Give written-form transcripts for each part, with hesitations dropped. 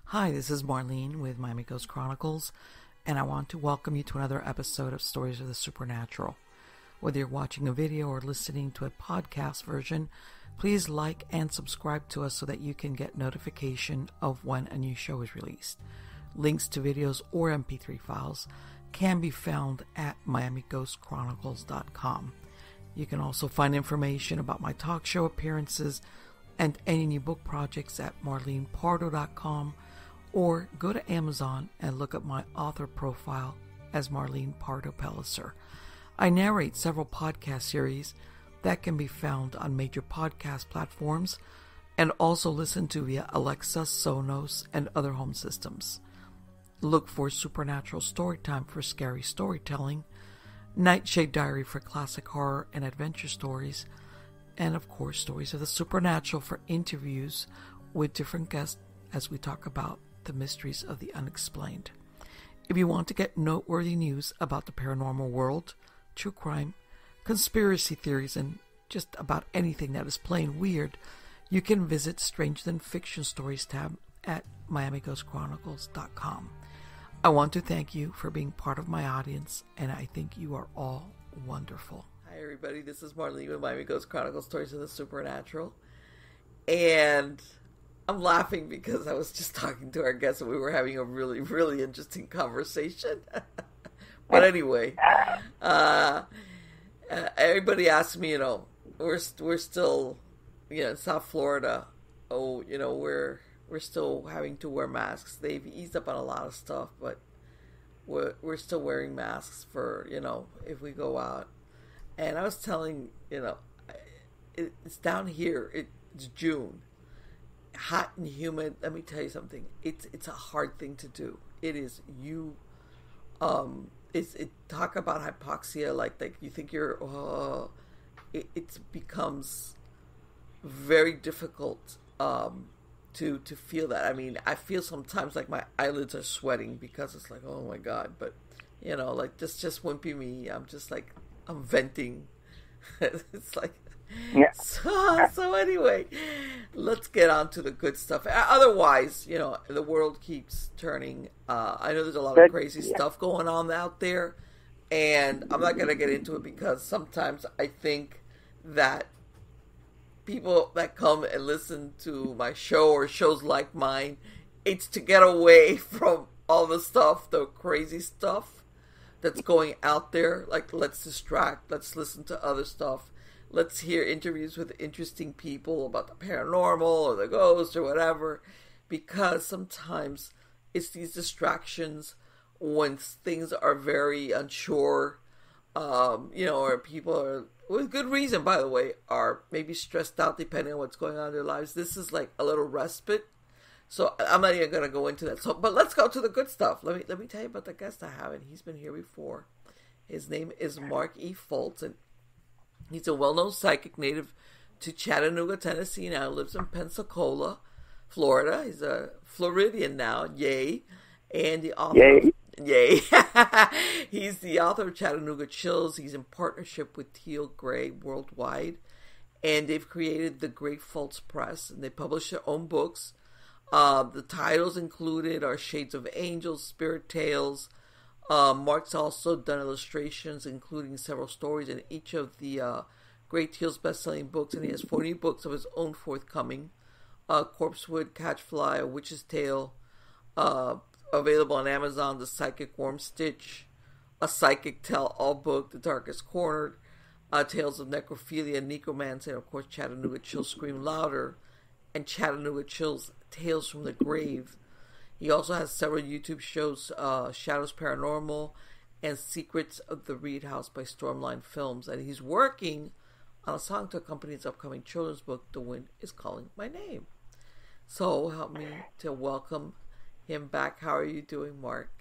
Hi, this is Marlene with Miami Ghost Chronicles, and I want to welcome you to another episode of Stories of the Supernatural. Whether you're watching a video or listening to a podcast version, please like and subscribe to us so that you can get notification of when a new show is released. Links to videos or MP3 files can be found at miamighostchronicles.com. You can also find information about my talk show appearances and any new book projects at marlenepardo.com, or go to Amazon and look up my author profile as Marlene Pardo Pellicer. I narrate several podcast series that can be found on major podcast platforms and also listened to via Alexa, Sonos, and other home systems. Look for Supernatural Storytime for scary storytelling, Nightshade Diary for classic horror and adventure stories, and of course Stories of the Supernatural for interviews with different guests as we talk about the mysteries of the unexplained. If you want to get noteworthy news about the paranormal world, true crime, conspiracy theories, and just about anything that is plain weird, you can visit Stranger Than Fiction Stories tab at miamighostchronicles.com. I want to thank you for being part of my audience, and I think you are all wonderful. Hi everybody, this is Marlene with Miami Ghost Chronicles, Stories of the Supernatural. And I'm laughing because I was just talking to our guest and we were having a really, really interesting conversation. But anyway, everybody asked me, we're still, in South Florida. Oh, we're still having to wear masks. They've eased up on a lot of stuff, but we're still wearing masks for, if we go out. And I was telling, it's down here. It's June, hot and humid. Let me tell you something. It's a hard thing to do. It is. Talk about hypoxia. Like you think you're. It becomes very difficult to feel that. I mean, I feel sometimes like my eyelids are sweating because it's like, oh my God. But like just wimpy me. I'm just like, I'm venting. It's like, yeah. So anyway, let's get on to the good stuff. Otherwise, the world keeps turning. I know there's a lot of crazy stuff going on out there, and I'm not going to get into it because sometimes I think that people that come and listen to my show or shows like mine, it's to get away from all the stuff, the crazy stuff that's going out there. Like, let's distract, let's listen to other stuff, let's hear interviews with interesting people about the paranormal or the ghosts or whatever, because sometimes it's these distractions when things are very unsure, or people are, with good reason by the way, are maybe stressed out depending on what's going on in their lives. This is like a little respite. So I'm not even going to go into that. But let's go to the good stuff. Let me tell you about the guest I have, and he's been here before. His name is Mark E. Fults, and he's a well-known psychic native to Chattanooga, Tennessee. Now lives in Pensacola, Florida. He's a Floridian now. Yay! And the author. Yay! He's the author of Chattanooga Chills. He's in partnership with Teal Gray Worldwide, and they've created the GrayFults Press, and they publish their own books. The titles included are Shades of Angels, Spirit Tales. Mark's also done illustrations, including several stories in each of the Great Teal's best-selling books, and he has 40 books of his own forthcoming. Corpsewood, Catchfly, A Witch's Tale, available on Amazon, The Psychic Worm Stitch, A Psychic Tell-All Book, The Darkest Corner, Tales of Necrophilia, Necromancy, and of course Chattanooga Chills Scream Louder, and Chattanooga Chills Tales from the Grave. He also has several YouTube shows, Shadows Paranormal and Secrets of the Reed House by Stormline Films. And he's working on a song to accompany his upcoming children's book, The Wind is Calling My Name. So help me to welcome him back. How are you doing, Mark?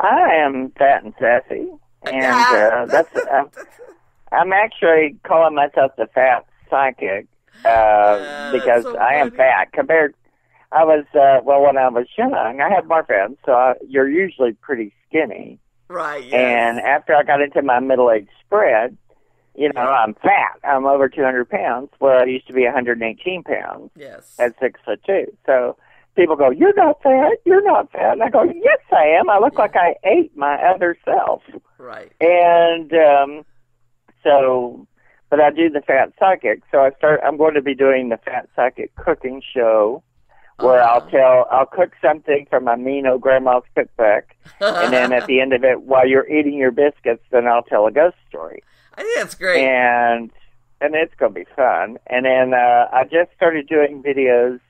I am fat and sassy. And I'm actually calling myself the fat psychic. Because so I am fat compared. I was when I was young, I had more friends, so you're usually pretty skinny, right? Yes. And after I got into my middle-age spread, I'm fat. I'm over 200 pounds. Well, I used to be 118 pounds. Yes. At 6'2". So people go, "You're not fat. You're not fat." And I go, "Yes, I am. I look like I ate my other self." Right. And but I do the Fat Psychic. So I'm going to be doing the Fat Psychic cooking show, where I'll cook something from my mean old grandma's cookbook, and then at the end of it, while you're eating your biscuits, then I'll tell a ghost story. I think that's great. And it's going to be fun. And then I just started doing videos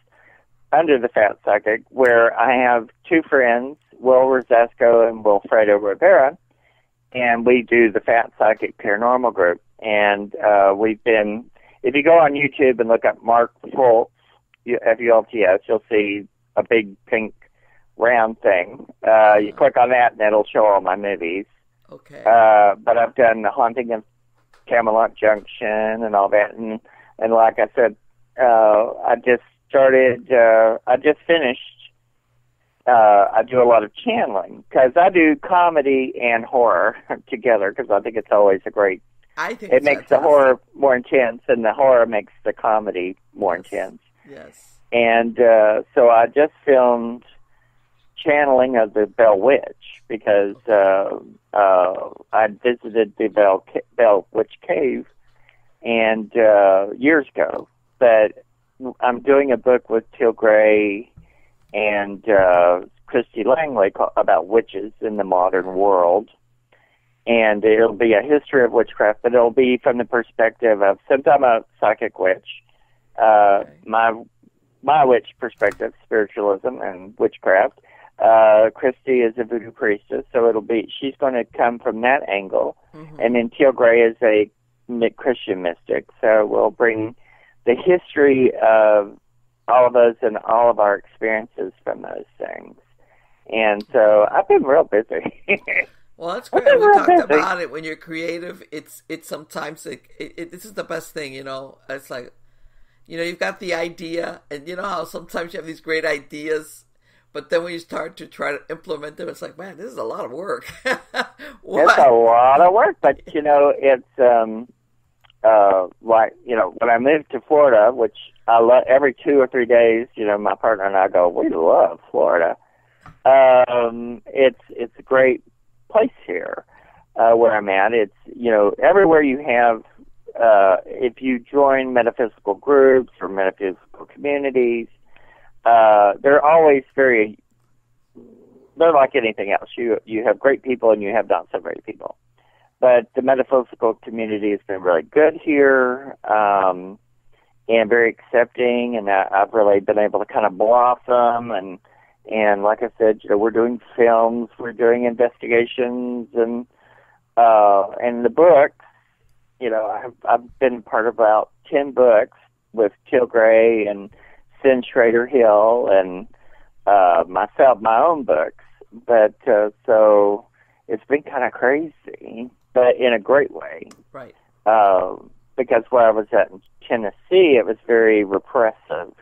under the Fat Psychic, where I have two friends, Will Rosasco and Wilfredo Rivera, and we do the Fat Psychic Paranormal Group. And if you go on YouTube and look up Mark Fults, Fults, you'll see a big pink round thing. You click on that, and it'll show all my movies. Okay. But I've done The Haunting of Camelot Junction and all that. And like I said, I just finished. I do a lot of channeling, because I do comedy and horror together, because I think it's always a great. It makes the horror more intense, and the horror makes the comedy more intense. Yes. And so I just filmed channeling of the Bell Witch, because I visited the Bell Witch Cave and years ago. But I'm doing a book with Teal Gray and Christy Langley about witches in the modern world. And it'll be a history of witchcraft, but it'll be from the perspective of, since I'm a psychic witch, my witch perspective, spiritualism and witchcraft. Christy is a voodoo priestess, so she's going to come from that angle. Mm-hmm. And then Teal Gray is a Christian mystic, so we'll bring the history of all of us and all of our experiences from those things. And so I've been real busy. Well, that's great. We talked about it. When you're creative, it's sometimes this is the best thing, It's like, you've got the idea, and you know how sometimes you have these great ideas, but then when you start to try to implement them, it's like, man, this is a lot of work. It's a lot of work, but it's when I moved to Florida, which I love, every 2 or 3 days, my partner and I go, we love Florida. It's a great place here where I'm at. It's everywhere you have. If you join metaphysical groups or metaphysical communities, they're always they're like anything else. You have great people and you have not so great people. But the metaphysical community has been really good here, and very accepting, and I've really been able to kind of blossom, and like I said, we're doing films, we're doing investigations, and the books, I've been part of about 10 books with Teal Gray and Sin Schrader Hill and myself, my own books. But so it's been kind of crazy, but in a great way. Right. Because where I was at in Tennessee, it was very repressive.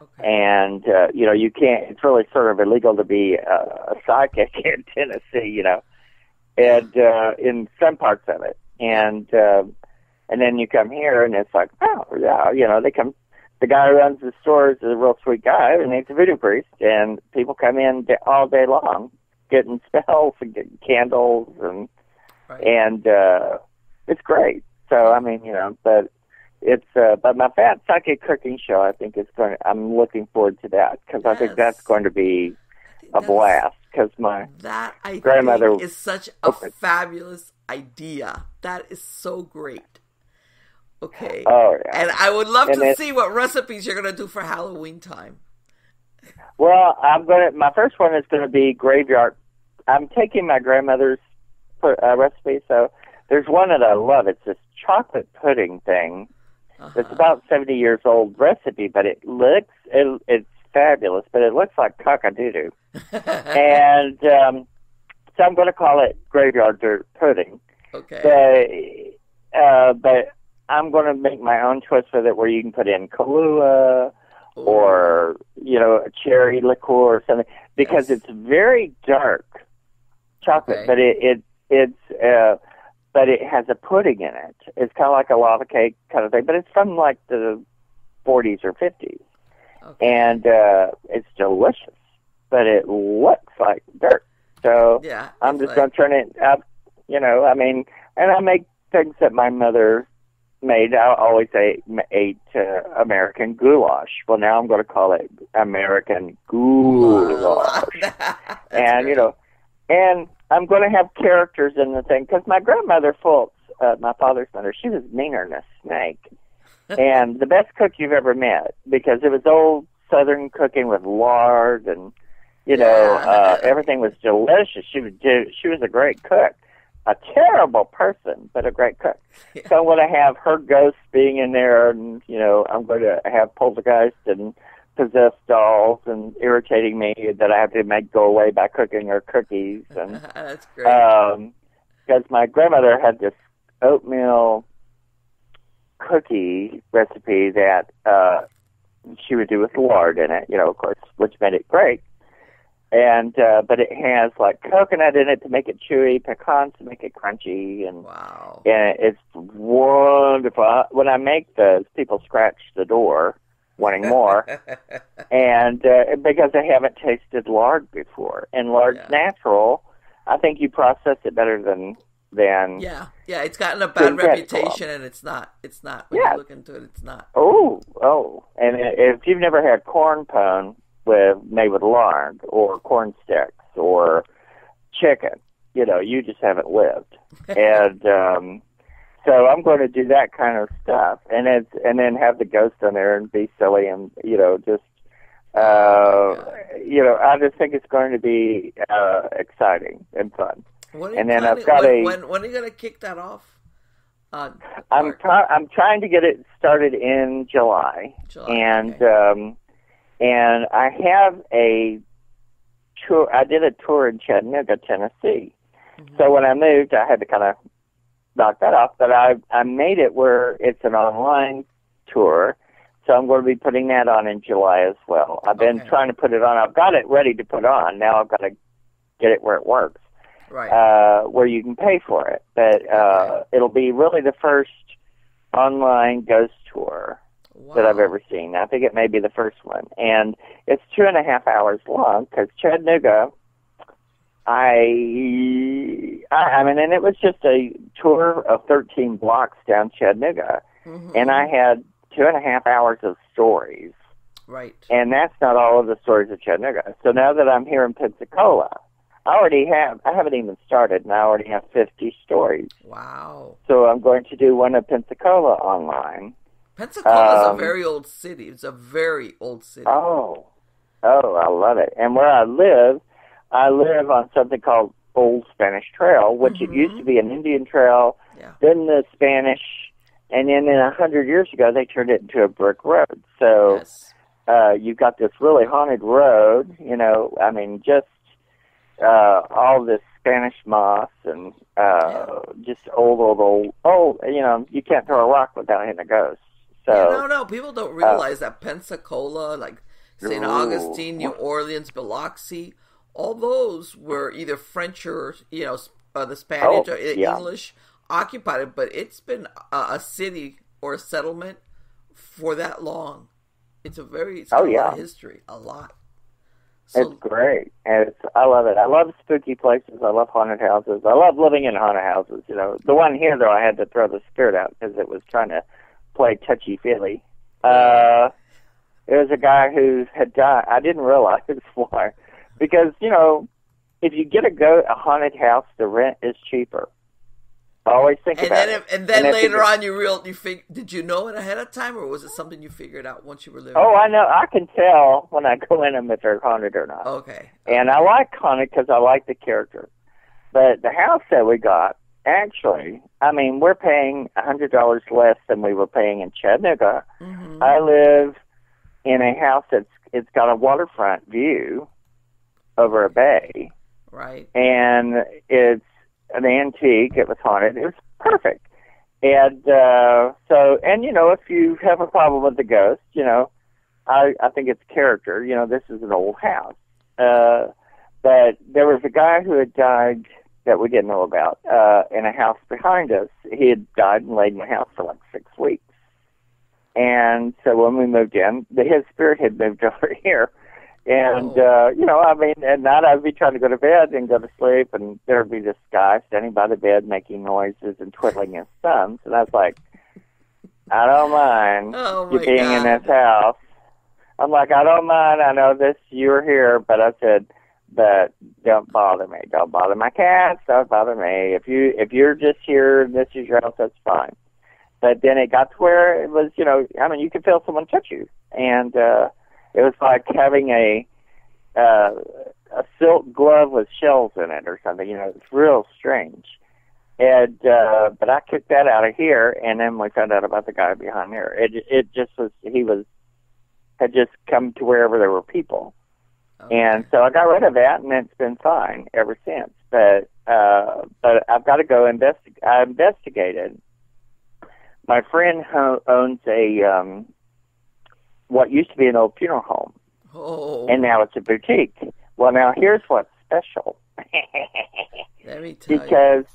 Okay. And, you can't, it's really sort of illegal to be a psychic in Tennessee, and in some parts of it. And then you come here and it's like, oh, yeah, they come, the guy who runs the store is a real sweet guy, and he's a voodoo priest, and people come in all day long getting spells and getting candles, and it's great. So, I mean, but it's, but my Fat Psychic cooking show, I think I'm looking forward to that, because I think that's going to be a blast, because my grandmother is such a fabulous idea. That is so great. Okay. Oh, yeah. And I would love to see what recipes you're going to do for Halloween time. Well, my first one is going to be graveyard. I'm taking my grandmother's recipe, so there's one that I love. It's this chocolate pudding thing. Uh-huh. It's about 70 years old recipe, but it's fabulous, but it looks like cock-a-doodle. And so I'm going to call it graveyard dirt pudding. Okay. But I'm going to make my own twist with it, where you can put in Kahlua or, a cherry liqueur or something, because it's very dark chocolate, but but it has a pudding in it. It's kind of like a lava cake kind of thing, but it's from like the 40s or 50s. Okay. And it's delicious, but it looks like dirt. So yeah, I'm just going to turn it up, and I make things that my mother made. I always ate American goulash. Well, now I'm going to call it American goulash. And, great. And I'm going to have characters in the thing, because my grandmother, Fults, my father's mother, she was meaner than a snake. And the best cook you've ever met, because it was old Southern cooking with lard and, everything was delicious. She was a great cook. A terrible person, but a great cook. Yeah. So I'm going to have her ghost being in there, and, I'm going to have poltergeist and possessed dolls and irritating me that I have to make go away by cooking her cookies. And that's great. Because my grandmother had this oatmeal cookie recipe that she would do with lard in it, of course, which made it great. And but it has like coconut in it to make it chewy, pecans to make it crunchy, and wow, and it's wonderful. When I make those, people scratch the door wanting more, and because they haven't tasted lard before, and lard's natural. I think you process it better than yeah, it's gotten a bad reputation, and it's not when you look into it, it's not. And if you've never had corn pone made with lard, or corn sticks, or chicken, you just haven't lived. And so I'm going to do that kind of stuff, and then have the ghost on there and be silly, and just I just think it's going to be exciting and fun. And then I've got when are you going to kick that off? I'm trying to get it started in July. And okay. And I have a tour. I did a tour in Chattanooga, Tennessee. Mm-hmm. So when I moved, I had to kind of knock that off. But I made it where it's an online tour. So I'm going to be putting that on in July as well. I've been trying to put it on. I've got it ready to put on. Now I've got to get it where it works. Right. Where you can pay for it. But it'll be really the first online ghost tour that I've ever seen. I think it may be the first one. And it's 2.5 hours long, because Chattanooga, I mean, and it was just a tour of 13 blocks down Chattanooga. Mm-hmm. And I had 2.5 hours of stories. Right. And that's not all of the stories of Chattanooga. So now that I'm here in Pensacola, I haven't even started, and I already have 50 stories. Wow. So I'm going to do one of Pensacola online. Pensacola is a very old city. It's a very old city. Oh, I love it. And where I live on something called Old Spanish Trail, which it used to be an Indian trail, then the Spanish, and then 100 years ago they turned it into a brick road. So you've got this really haunted road, just all this Spanish moss and just old, you can't throw a rock without hitting a ghost. So, no, people don't realize that Pensacola, like St. Augustine, New Orleans, Biloxi, all those were either French or, the Spanish or English occupied it, but it's been a city or a settlement for that long. It's got a lot of history, a lot. So, it's great, and I love it. I love spooky places. I love haunted houses. I love living in haunted houses. The one here, though, I had to throw the spirit out because it was trying to play touchy-feely. There was a guy who had died. I didn't realize why. Because, if you get a haunted house, the rent is cheaper. I always think about it. And then later on, did you know it ahead of time, or was it something you figured out once you were living? Oh, I know. I can tell when I go in them if they're haunted or not. Okay. And I like haunted because I like the character. But the house that we got, actually, we're paying $100 less than we were paying in Chattanooga. Mm-hmm. I live in a house it's got a waterfront view over a bay. Right. And it's an antique. It was haunted. It was perfect. And if you have a problem with the ghost, I think it's character. This is an old house. But there was a guy who had died that we didn't know about in a house behind us. He had died and laid in the house for like 6 weeks. And so when we moved in, his spirit had moved over here. And, I mean, at night I'd be trying to go to bed and go to sleep, and there'd be this guy standing by the bed making noises and twiddling his thumbs. And I was like, I don't mind you being in this house. I'm like, I don't mind. I know you're here, but I said, but don't bother me. Don't bother my cats. Don't bother me. If you're just here and this is your house, that's fine. But then it got to where it was, you could feel someone touch you. And it was like having a silk glove with shells in it or something. It's real strange. And but I kicked that out of here, and then we found out about the guy behind there. It just was, had just come to wherever there were people. Okay. And so I got rid of that, and it's been fine ever since. But I've got to go investigate. I investigated. My friend owns a what used to be an old funeral home, and now it's a boutique. Well, now here's what's special. Let me tell because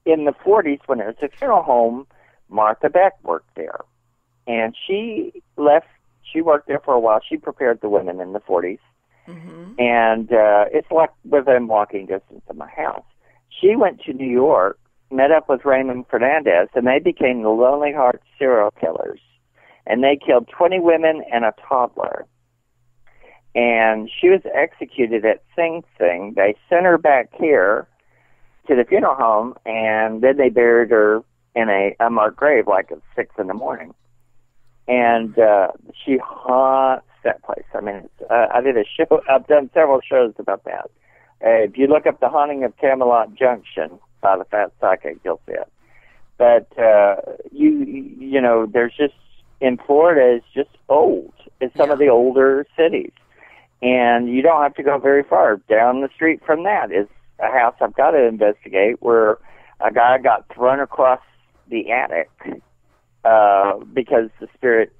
in the 40s, when it was a funeral home, Martha Beck worked there, and she left. She worked there for a while. She prepared the women in the 40s, and it's like within walking distance of my house. She went to New York, met up with Raymond Fernandez, and they became the Lonely Hearts serial killers. And they killed 20 women and a toddler. And she was executed at Sing Sing. They sent her back here to the funeral home, and then they buried her in a unmarked grave like at 6 in the morning. And she haunts that place. I mean, I did a show. I've done several shows about that. If you look up The Haunting of Camelot Junction by the Fat Psychic, you'll see it. But there's just, in Florida, it's just old. It's some of the older cities. And you don't have to go very far. Down the street from that is a house I've got to investigate where a guy got thrown across the attic because the spirit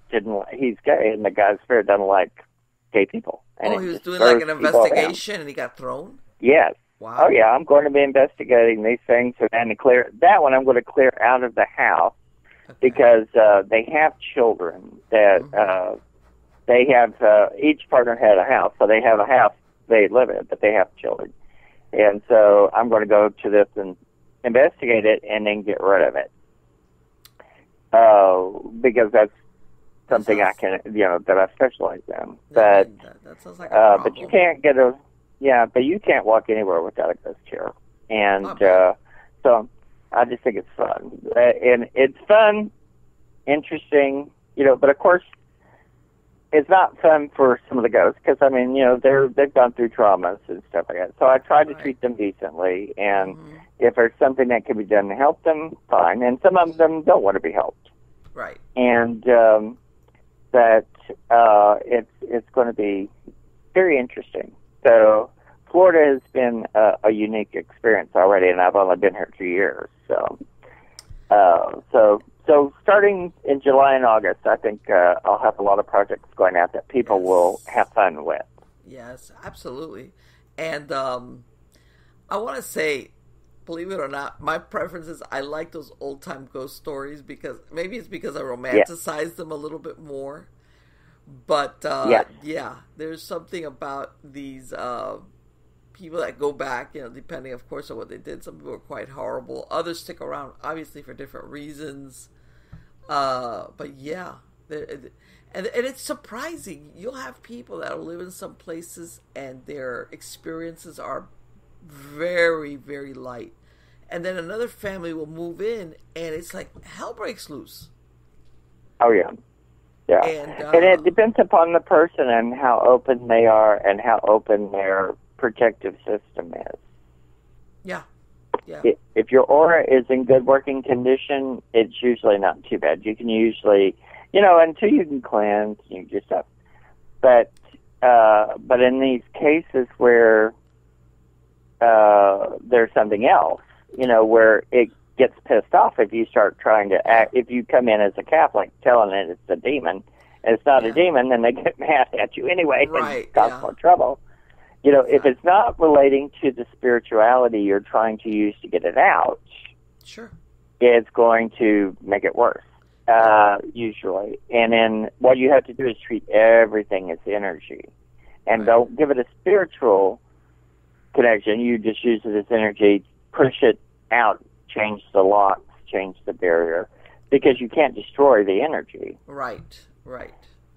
he's gay, and the guy's spirit doesn't like gay people. And he was doing like an investigation and he got thrown? Yes. Wow. Oh, yeah, I'm going to be investigating these things, and I'm going to clear out of the house. Okay. Because they have children that they have, each partner had a house, so they have a house they live in, but they have children. And so I'm going to go to this and investigate it and then get rid of it. Because that's something I can, that I specialize in. But, that sounds like a problem. But you can't but you can't walk anywhere without a ghost chair. And so I just think it's fun. And it's fun, interesting, but of course, it's not fun for some of the ghosts because, I mean, they've gone through traumas and stuff like that. So I try to treat them decently, and if there's something that can be done to help them, fine. And some of them don't want to be helped. Right. And it's going to be very interesting. So Florida has been a unique experience already, and I've only been here 2 years. So starting in July and August, I think I'll have a lot of projects going out that people will have fun with. Yes, absolutely. And I want to say, believe it or not, my preference is I like those old-time ghost stories because maybe it's because I romanticize them a little bit more. But, there's something about these people that go back, depending, of course, on what they did. Some people are quite horrible. Others stick around, obviously, for different reasons. But yeah, and it's surprising. You'll have people that live in some places and their experiences are very, very light. And then another family will move in and it's like hell breaks loose. Oh, yeah. Yeah. And it depends upon the person and how open they are and how open their protective system is. Yeah. Yeah. If your aura is in good working condition, it's usually not too bad. You can usually, until you can cleanse, you just have. But in these cases where there's something else, where it gets pissed off if you start trying to act, if you come in as a Catholic telling it it's a demon, and it's not a demon, then they get mad at you anyway and cause more trouble. If it's not relating to the spirituality you're trying to use to get it out, sure, it's going to make it worse. usually. And then what you have to do is treat everything as energy. And don't give it a spiritual connection. You just use it as energy, push it out, change the locks, change the barrier, because you can't destroy the energy. Right.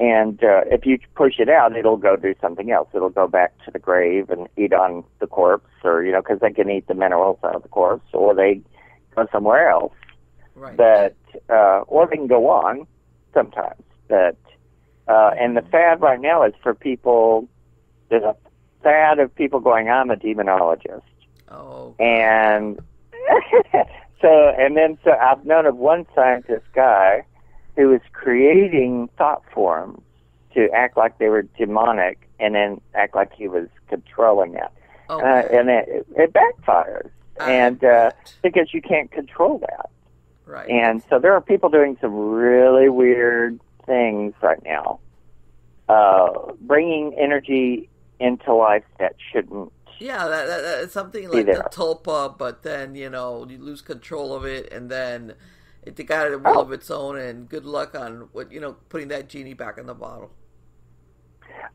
And if you push it out, it'll go do something else. It'll go back to the grave and eat on the corpse, or, because they can eat the minerals out of the corpse, or they go somewhere else. Right. But, or they can go on sometimes. But, and the fad right now is for people, there's a fad of people going, I'm a demonologist. Oh. And so I've known of one scientist guy who was creating thought forms to act like they were demonic and then act like he was controlling it. Okay. And it backfires. Because you can't control that. Right. And so there are people doing some really weird things right now, bringing energy into life that shouldn't. Yeah, that's something like the tulpa, but then, you lose control of it, and then it got a will of its own, and good luck on putting that genie back in the bottle.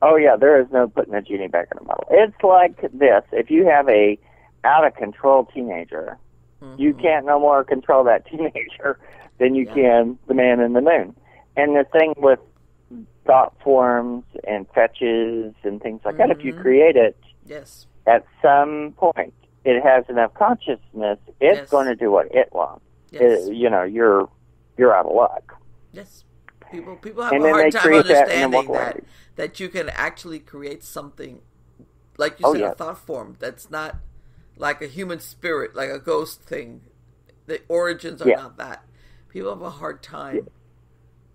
Oh, yeah, there is no putting the genie back in the bottle. It's like this. If you have a out-of-control teenager, you can't no more control that teenager than you can the man in the moon. And the thing with thought forms and fetches and things like that, if you create it, at some point, it has enough consciousness, it's going to do what it wants. Yes. You're out of luck. Yes. People have a hard time understanding that you can actually create something, like you said, a thought form that's not like a human spirit, like a ghost thing. The origins are not that. People have a hard time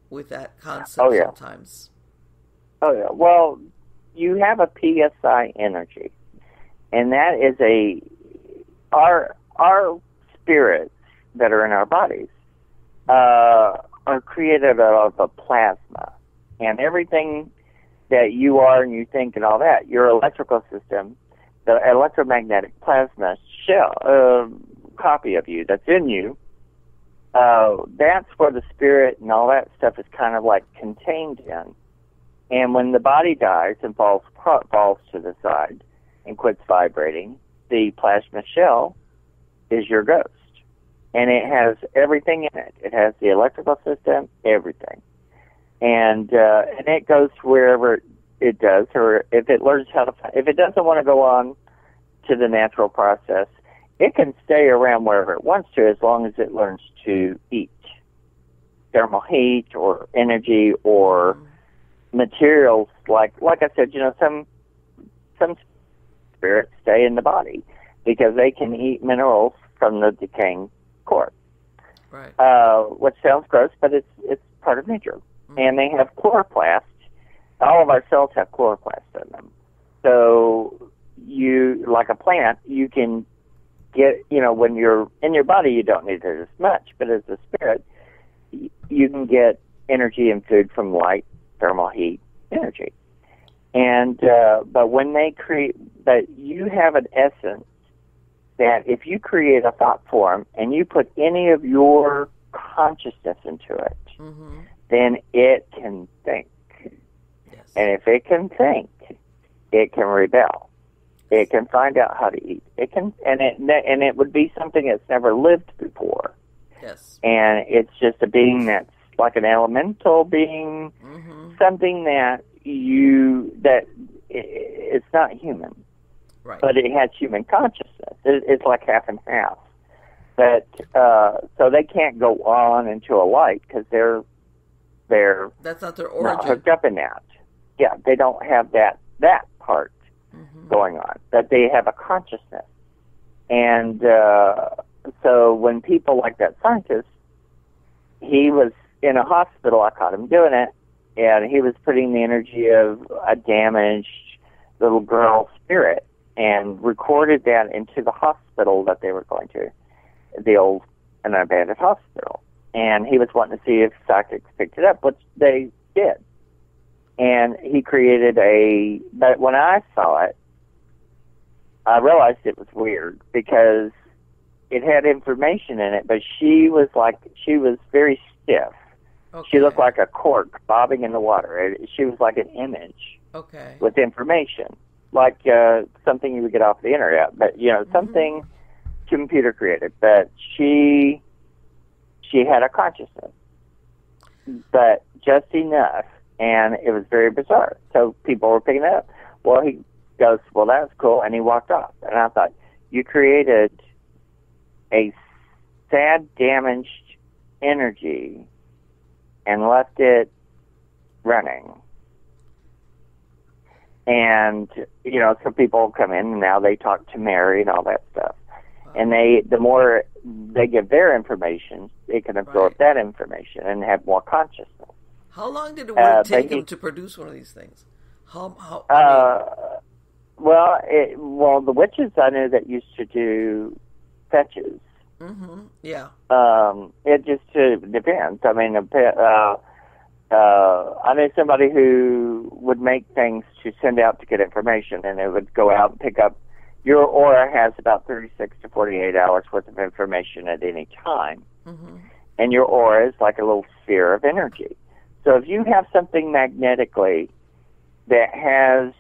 with that concept sometimes. Oh, yeah. Well, you have a PSI energy, and that is our spirits that are in our bodies are created out of a plasma. And everything that you are and you think and all that, your electrical system, the electromagnetic plasma shell, copy of you that's in you, that's where the spirit and all that stuff is kind of like contained in. And when the body dies and falls to the side and quits vibrating, the plasma shell is your ghost. And it has everything in it. It has the electrical system, everything. And it goes wherever it does, or if it learns if it doesn't want to go on to the natural process, it can stay around wherever it wants to as long as it learns to eat. Thermal heat or energy or materials like I said, some spirits stay in the body because they can eat minerals from the decaying corpse. Right. Which sounds gross, but it's part of nature. And they have chloroplasts. All of our cells have chloroplasts in them. So you, like a plant, you can get, when you're in your body, you don't need it as much, but as a spirit, you can get energy and food from light, thermal heat, energy. And, but when they create, but you have an essence that if you create a thought form and you put any of your consciousness into it, then it can think. Yes. And if it can think, it can rebel. It can find out how to eat. It can, and it would be something that's never lived before. Yes. And it's just a being that's like an elemental being, something that it's not human. Right. But it has human consciousness. It's like half and half. But so they can't go on into a light because they're that's not their origin. Not hooked up in that. Yeah, they don't have that part going on. That they have a consciousness. And so when people like that scientist, he was in a hospital. I caught him doing it, and he was putting the energy of a damaged little girl's spirit and recorded that into the hospital that they were going to, an abandoned hospital. And he was wanting to see if psychics picked it up, which they did. And he created but when I saw it, I realized it was weird because it had information in it, but she was very stiff. Okay. She looked like a cork bobbing in the water. She was like an image. Okay. With information, like something you would get off the internet, but something computer created. But she had a consciousness, but just enough, and it was very bizarre. So people were picking it up. Well, he goes, "Well, that's cool," and he walked off. And I thought, you created a sad, damaged energy and left it running. And, some people come in and now they talk to Mary and all that stuff. And the more they give their information, they can absorb that information and have more consciousness. How long did it take him to produce one of these things? Well, the witches I knew that used to do fetches. Mm-hmm. Yeah. It just depends. I mean, I knew somebody who would make things to send out to get information, and it would go out and pick up. Your aura has about 36 to 48 hours worth of information at any time. Mm-hmm. And your aura is like a little sphere of energy. So if you have something magnetically that has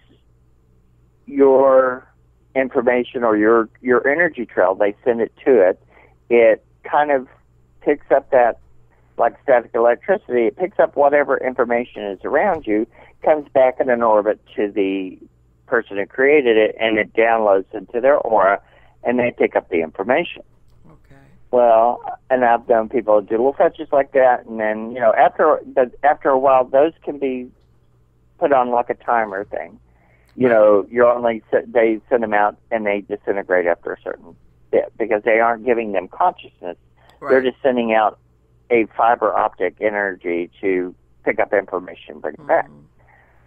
your information or your energy trail, they send it to it, it kind of picks up that, like static electricity, it picks up whatever information is around you, comes back in an orbit to the person who created it, and it downloads into their aura, and they pick up the information. Okay. Well, and I've known people do little fetches like that, and then, after a while, those can be put on like a timer thing. They send them out, and they disintegrate after a certain bit, because they aren't giving them consciousness. Right. They're just sending out a fiber optic energy to pick up information, bring it back.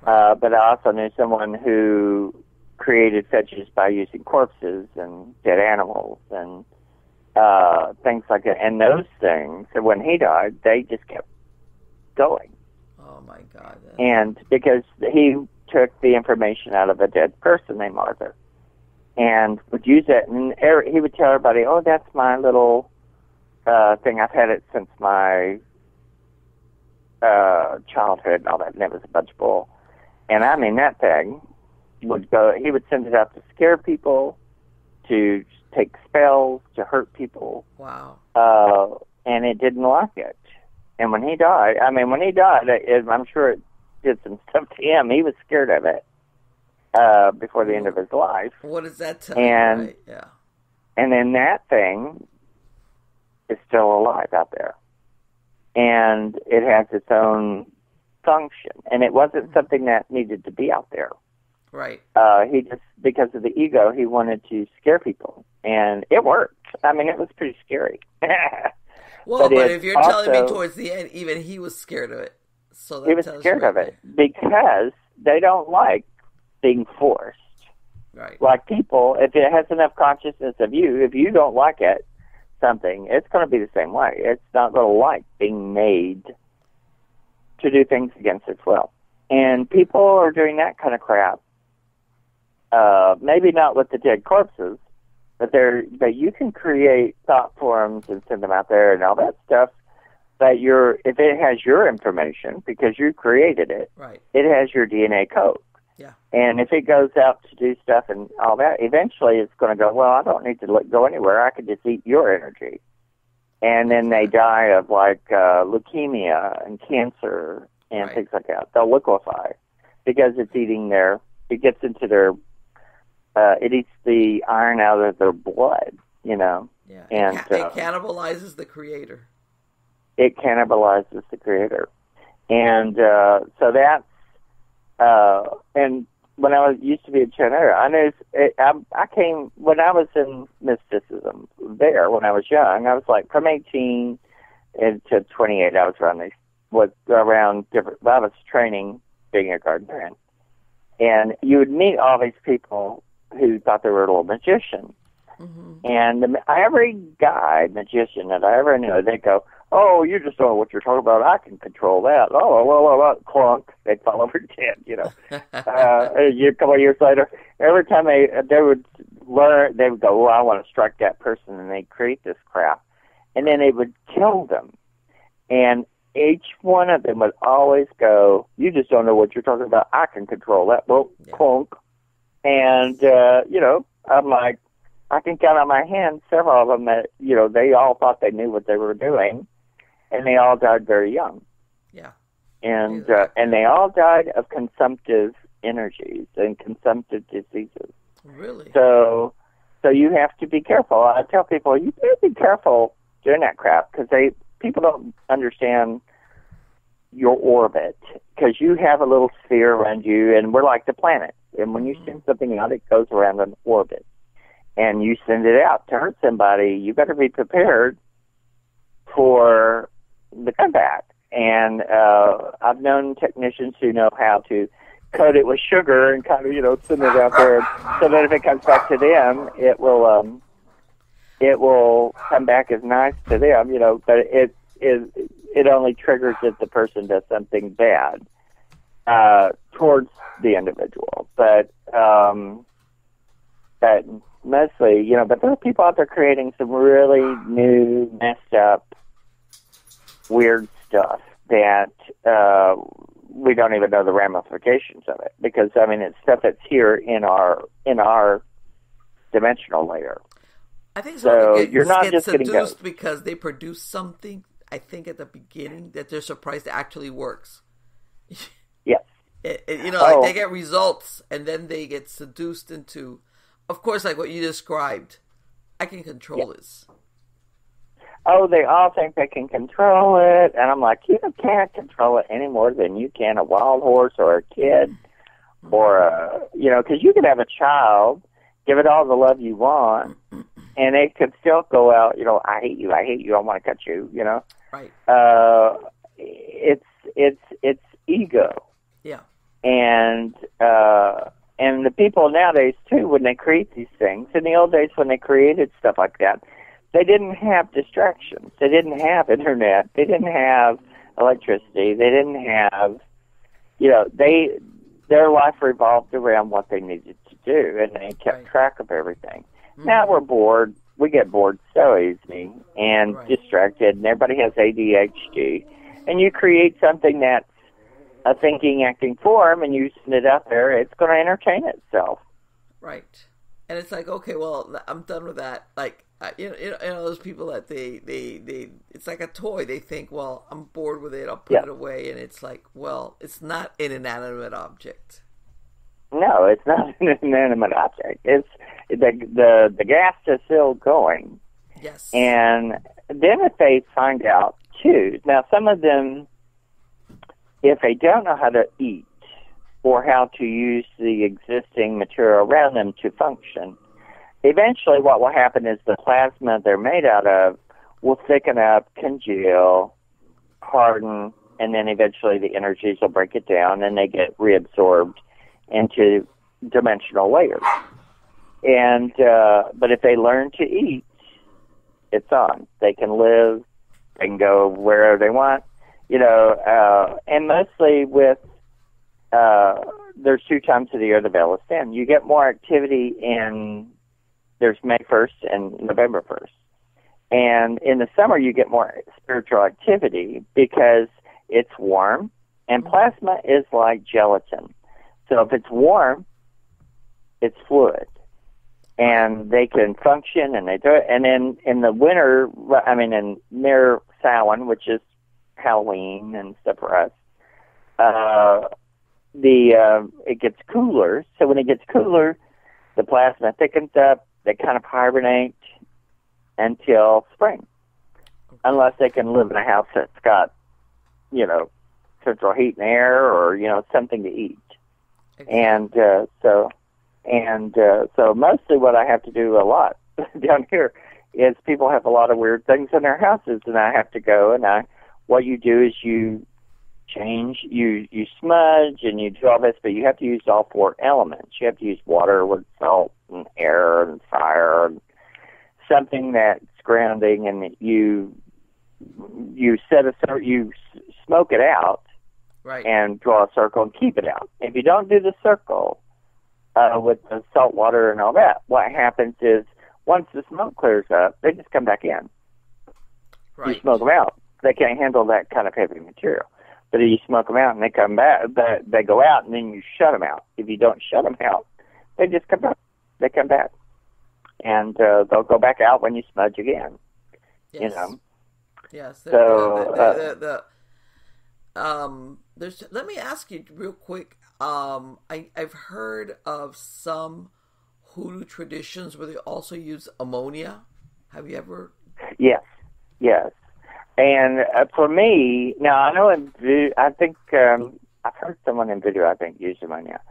But I also knew someone who created fetches by using corpses and dead animals and things like that. And those things, when he died, they just kept going. Oh, my God. And because he took the information out of a dead person named Arthur and would use it, and he would tell everybody, "Oh, that's my little thing. I've had it since my childhood," and all that, and it was a bunch of bull. And I mean, that thing would go, he would send it out to scare people, to take spells, to hurt people. Wow. And it didn't like it. And when he died, I'm sure it did some stuff to him. He was scared of it before the end of his life. What does that tell you? Right? Yeah. And then that thing is still alive out there. And it has its own function. And it wasn't something that needed to be out there. Right. He just, because of the ego, he wanted to scare people. And it worked. I mean, it was pretty scary. Well, but if you're telling me towards the end, even he was scared of it. So that he was scared of it because they don't like being forced. Right. Like people, if it has enough consciousness of you, if you don't like it, something, it's going to be the same way. It's not going to like being made to do things against its will. And people are doing that kind of crap. Maybe not with the dead corpses, but you can create thought forums and send them out there and all that stuff. But if it has your information, because you created it, right, it has your DNA code. Yeah. And if it goes out to do stuff and all that, eventually it's going to go, well, I don't need to go anywhere. I can just eat your energy. And then they die of like leukemia and cancer and things like that. They'll liquefy because it's eating it gets into it eats the iron out of their blood, Yeah. And it cannibalizes the creator. It cannibalizes the creator. And so that's, and when I used to be in Chattanooga, I knew, I came, when I was in mysticism there, when I was young, I was like from 18 to 28, I was around different, I was training being a gardener. And you would meet all these people who thought they were little magicians. Mm-hmm. And every guy magician that I ever knew, they'd go, "Oh, you just don't know what you're talking about. I can control that." Oh, well, clunk. They'd fall over dead, A couple of years later, every time they would learn, they would go, "Oh, I want to strike that person," and they'd create this crap. And then they would kill them. And each one of them would always go, "You just don't know what you're talking about. I can control that." Well, clunk. And, I'm like, I can count on my hands several of them that, they all thought they knew what they were doing, and they all died very young. Yeah. And they all died of consumptive energies and consumptive diseases. Really? So you have to be careful. I tell people, you better be careful doing that crap, because people don't understand your orbit, because you have a little sphere around you, and we're like the planet. And when you send something out, it goes around an orbit. And you send it out to hurt somebody, you better be prepared for the comeback. And I've known technicians who know how to coat it with sugar and kind of, send it out there so that if it comes back to them, it will come back as nice to them, but it only triggers if the person does something bad towards the individual. But mostly, but there are people out there creating some really new, messed up, weird stuff that we don't even know the ramifications of it, because it's stuff that's here in our dimensional layer. I think so. You're not just getting seduced because they produce something. I think at the beginning that they're surprised it actually works. Yes. Like they get results and then they get seduced into, of course, like what you described. I can control this. Oh, they all think they can control it, and I'm like, you can't control it any more than you can a wild horse or a kid, or because you could have a child, give it all the love you want, and it could still go out, I hate you, I want to cut you, Right. It's ego. Yeah. And the people nowadays too, when they create these things, in the old days when they created stuff like that, they didn't have distractions. They didn't have internet. They didn't have electricity. They didn't have, their life revolved around what they needed to do, and they kept track of everything. Mm-hmm. Now we're bored. We get bored so easy and distracted, and everybody has ADHD. And you create something that's a thinking, acting form, and you send it out there, it's going to entertain itself. Right. And it's like, okay, well, I'm done with that. Like, those people that they it's like a toy. They think, well, I'm bored with it. I'll put it away. And it's like, well, it's not an inanimate object. No, it's not an inanimate object. It's the gas is still going. Yes. And then if they find out too, now some of them, if they don't know how to eat or how to use the existing material around them to function, eventually what will happen is the plasma they're made out of will thicken up, congeal, harden, and then eventually the energies will break it down and they get reabsorbed into dimensional layers. And but if they learn to eat, it's on. They can live, they can go wherever they want, and mostly with there's 2 times of the year the veil is thin. You get more activity there's May 1st and November 1st. And in the summer, you get more spiritual activity because it's warm, and plasma is like gelatin. So if it's warm, it's fluid, and they can function, and they do it. And then in the winter, in near Samhain, which is Halloween and stuff for us, it gets cooler. So when it gets cooler, the plasma thickens up. They kind of hibernate until spring, unless they can live in a house that's got, central heat and air, or something to eat. And so mostly what I have to do a lot down here is people have a lot of weird things in their houses, and I have to go, and what you do is you change, you smudge, and you do all this, but you have to use all 4 elements. You have to use water with salt and air and fire, and something that's grounding, and you smoke it out, right, and draw a circle and keep it out. If you don't do the circle with the salt water and all that, what happens is once the smoke clears up, they just come back in. Right. You smoke them out. They can't handle that kind of heavy material. But if you smoke them out and they come back, they go out and then you shut them out. If you don't shut them out, they just come back. They come back. And they'll go back out when you smudge again. Yes. You know? Yes. So, let me ask you real quick. I've heard of some hoodoo traditions where they also use ammonia. Have you ever? Yes. And for me, now I know I think I've heard someone in video, I think, use ammonia.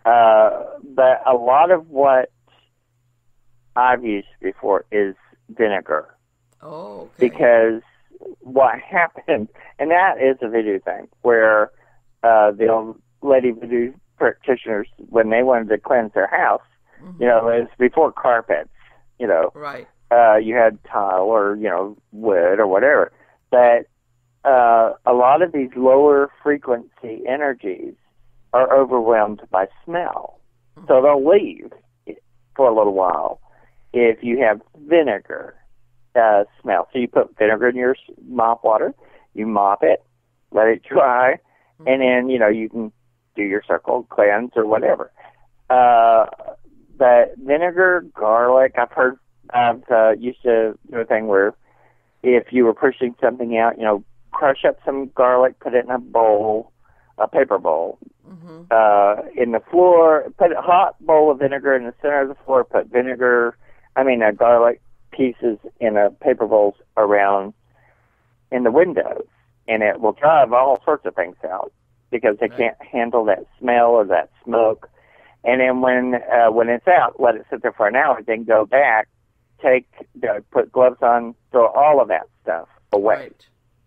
But a lot of what I've used before is vinegar. Oh, okay. Because what happened, and that is a voodoo thing, where the old lady voodoo practitioners, when they wanted to cleanse their house, mm-hmm. you know, it was before carpets, you know. Right. You had tile or, you know, wood or whatever. But a lot of these lower frequency energies are overwhelmed by smell. Mm-hmm. So they'll leave for a little while if you have vinegar smell. So you put vinegar in your mop water, you mop it, let it dry, mm-hmm. and then, you know, you can do your circle cleanse or whatever. But vinegar, garlic, I've used to do a thing where if you were pushing something out, you know, crush up some garlic, put it in a bowl, a paper bowl, mm-hmm. In the floor, put a hot bowl of vinegar in the center of the floor, put garlic pieces in a paper bowls around in the windows, and it will drive all sorts of things out because they can't handle that smell or that smoke. And then when it's out, let it sit there for an hour, then go back, put gloves on, throw all of that stuff away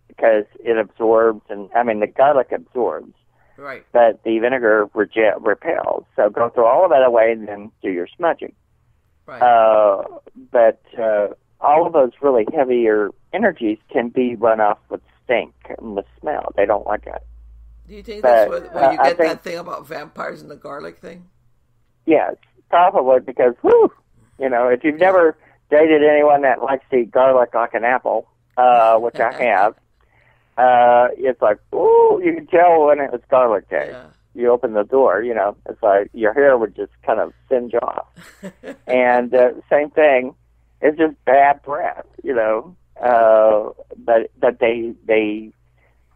because it absorbs, and the garlic absorbs. Right. But the vinegar repels. So go throw all of that away and then do your smudging. Right. But all of those really heavier energies can be run off with stink and with smell. They don't like it. Do you think that's where you get that thing about vampires and the garlic thing? Yes, probably because, if you've never dated anyone that likes to eat garlic like an apple, which I have, it's like, ooh, you can tell when it was garlic day. Yeah. You open the door, it's like your hair would just kind of singe off. And same thing, it's just bad breath, but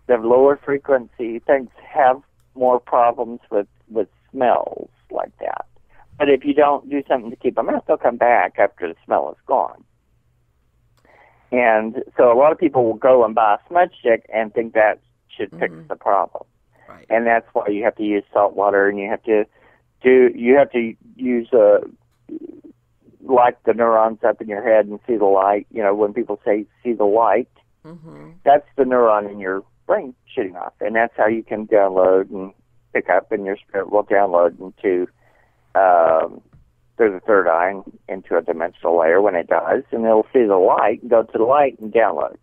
the lower frequency things have more problems with smells like that. But if you don't do something to keep them out, they'll come back after the smell is gone. And so a lot of people will go and buy a smudge stick and think that should fix the problem. Right. And that's why you have to use salt water, and you have to use light the neurons up in your head and see the light. When people say see the light, that's the neuron in your brain shooting off, and that's how you can download and pick up, and your spirit will download into through the third eye and into a dimensional layer when it does, and it'll see the light and go to the light and download.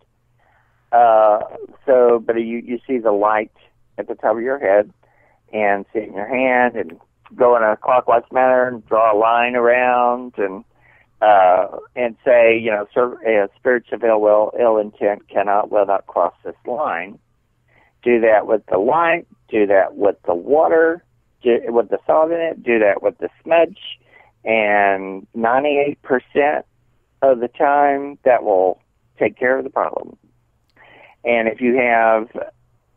But you see the light at the top of your head and see it in your hand and go in a clockwise manner and draw a line around and say, spirits of ill intent will not cross this line. Do that with the light, do that with the water, with the salt in it, do that with the smudge, and 98% of the time that will take care of the problem. And if you have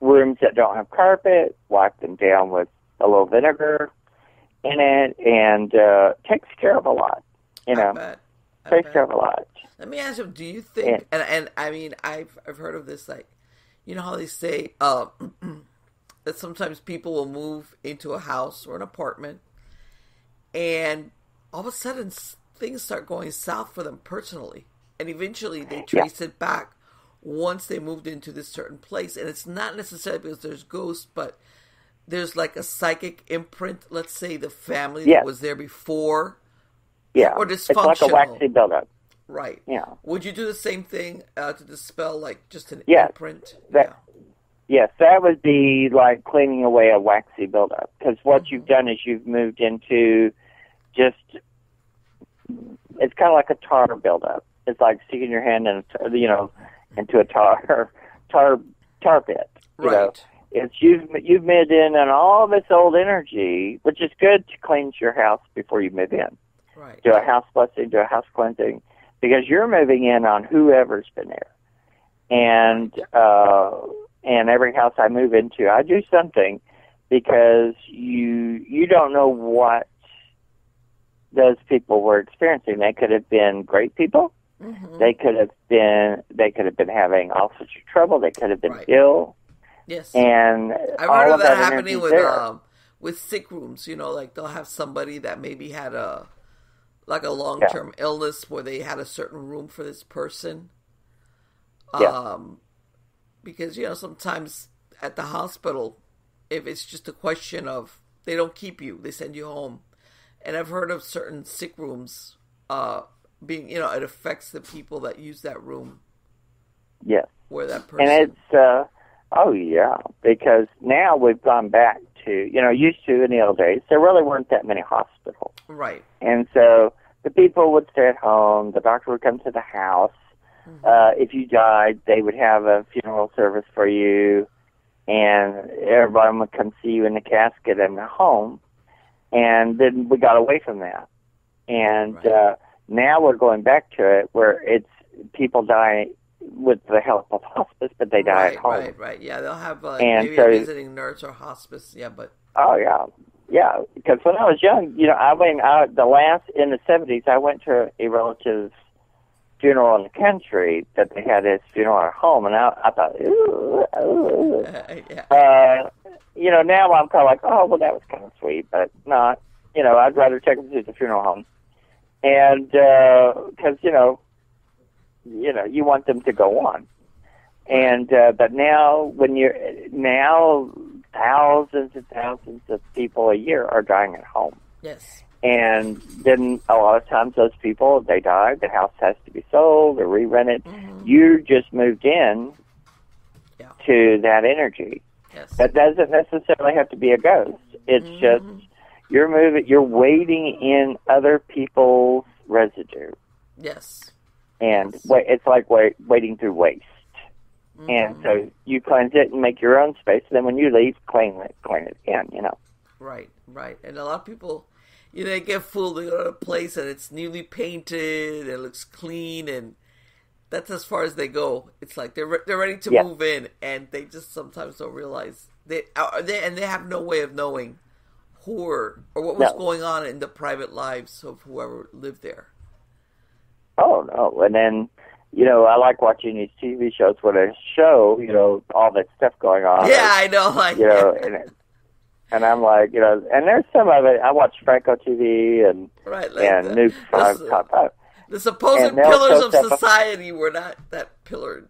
rooms that don't have carpet, wipe them down with a little vinegar in it, and takes care of a lot. Takes care of a lot. Let me ask you: do you think? And I've heard of this, like, how they say that sometimes people will move into a house or an apartment, and all of a sudden things start going south for them personally, and eventually they trace it back once they moved into this certain place. And it's not necessarily because there's ghosts, but there's like a psychic imprint. Let's say the family that was there before, or dysfunctional. It's like a waxy buildup. Right. Yeah. Would you do the same thing to dispel, like, just an imprint? Yes, that would be like cleaning away a waxy buildup. Because what you've done is you've moved into it's kind of like a tar buildup. It's like sticking your hand in, into a tar tar pit. You right. know, it's you've moved in on all this old energy, which is good to cleanse your house before you move in. Right. Do a house blessing, do a house cleansing, because you're moving in on whoever's been there. And every house I move into, I do something, because you don't know what those people were experiencing. They could have been great people. Mm-hmm. They could have been having all sorts of trouble. They could have been right. ill. Yes. And I've heard of that happening with sick rooms. You know, like they'll have somebody that maybe had a long-term illness where they had a certain room for this person. Because, you know, sometimes at the hospital, if it's just a question of they don't keep you, they send you home. And I've heard of certain sick rooms being, you know, it affects the people that use that room. Yes. Where that person. And it's, because now we've gone back to, you know, used to in the old days, there really weren't that many hospitals. Right. And so the people would stay at home, the doctor would come to the house. Mm-hmm. If you died, they would have a funeral service for you, and everyone would come see you in the casket in the home. And then we got away from that. And now we're going back to it where it's people die with the help of hospice, but they die at home. Right. Yeah, they'll have maybe a visiting nurse or hospice. Yeah, but... Oh, yeah. Because when I was young, you know, in the 70s, I went to a relative's funeral in the country that they had his funeral at home, and I thought, ooh. You know, now I'm kind of like, oh, well, that was kind of sweet, but not, you know, I'd rather take them to the funeral home. And, because, you know, you want them to go on. And, but now, thousands and thousands of people a year are dying at home. Yes. And then a lot of times those people, they die, the house has to be sold or re-rented. Mm-hmm. You just moved in to that energy. Yes. That doesn't necessarily have to be a ghost. It's just you're waiting in other people's residue. Yes. And it's like waiting through waste. Mm-hmm. And so you cleanse it and make your own space. And then when you leave, clean it again, you know. Right. And a lot of people, you know, they get fooled. They go to a place and it's newly painted, it looks clean, and that's as far as they go. It's like they're ready to move in, and they just sometimes don't realize they have no way of knowing who or what was going on in the private lives of whoever lived there. Oh no! And then, you know, I like watching these TV shows where they show, you know, all that stuff going on. Yeah, I know. Like, you know, and I'm like, you know, and there's some of it. I watch Franco TV and Nuke 5. The supposed pillars of society were not that pillared.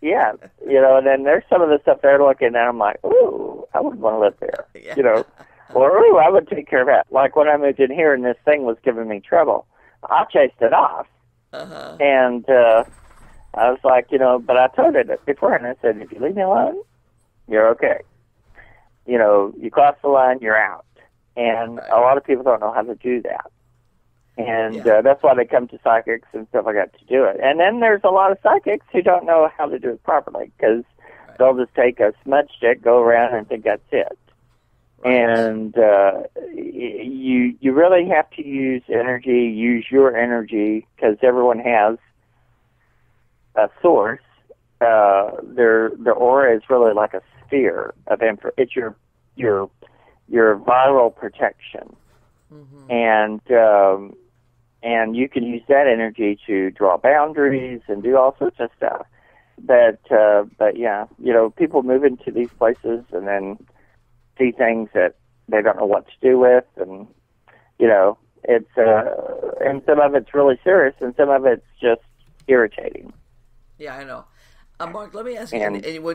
Yeah, you know, and then there's some of the stuff they're looking at, I'm like, ooh, I wouldn't want to live there, you know. Or, ooh, I would take care of that. Like when I moved in here and this thing was giving me trouble, I chased it off. Uh-huh. And I was like, you know, but I told it before, and I said, if you leave me alone, you're okay. You know, you cross the line, you're out. And a lot of people don't know how to do that. And that's why they come to psychics and stuff like that to do it. And then there's a lot of psychics who don't know how to do it properly because they'll just take a smudge stick, go around, and think that's it. Right. And you really have to use energy, use your energy, because everyone has a source. Their aura is really like a sphere of it's your viral protection. Mm-hmm. And you can use that energy to draw boundaries and do all sorts of stuff. But yeah, you know, people move into these places and then see things that they don't know what to do with, and you know, it's and some of it's really serious, and some of it's just irritating. Yeah, I know. Mark, let me ask you.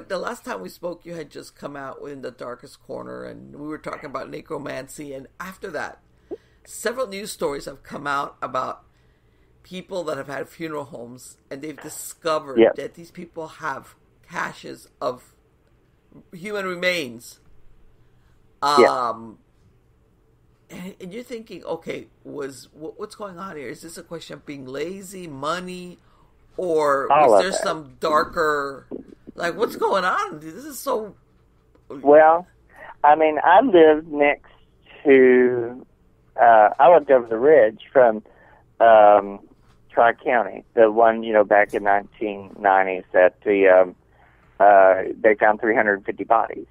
The last time we spoke, you had just come out in the darkest corner, and we were talking about necromancy. And after that, several news stories have come out about people that have had funeral homes, and they've discovered that these people have caches of human remains. And you're thinking, okay, what's going on here? Is this a question of being lazy, money, or was there some darker Like, what's going on? This is so... Well, I mean, I lived next to... I lived over the ridge from Tri-County, the one, back in 1990s that they found 350 bodies.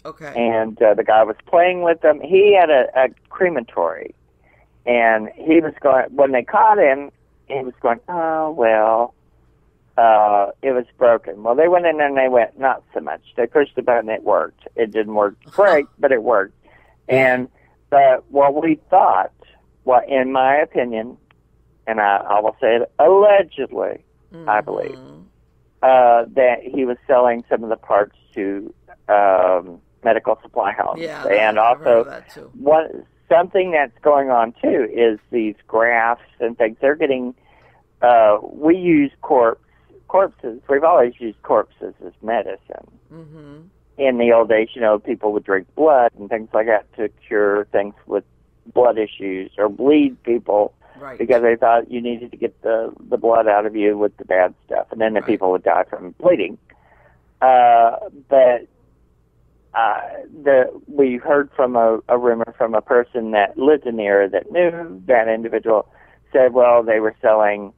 Okay. And the guy was playing with them. He had a crematory. And he was going, when they caught him, he was going, oh, well, it was broken. Well, they went in there and they went, not so much. They pushed the button, it worked. It didn't work great, but it worked. And what we thought, in my opinion, and I will say it allegedly, I believe, that he was selling some of the parts to medical supply houses. Yeah, and I've heard also, of that too. something that's going on too is these grafts and things. They're getting. We use corpses. We've always used corpses as medicine. Mm-hmm. In the old days, people would drink blood and things like that to cure things with blood issues or bleed people. Right. Because they thought you needed to get the blood out of you with the bad stuff, and then the people would die from bleeding. But we heard from a rumor from a person that lived in the area that knew that individual, said, well, they were selling,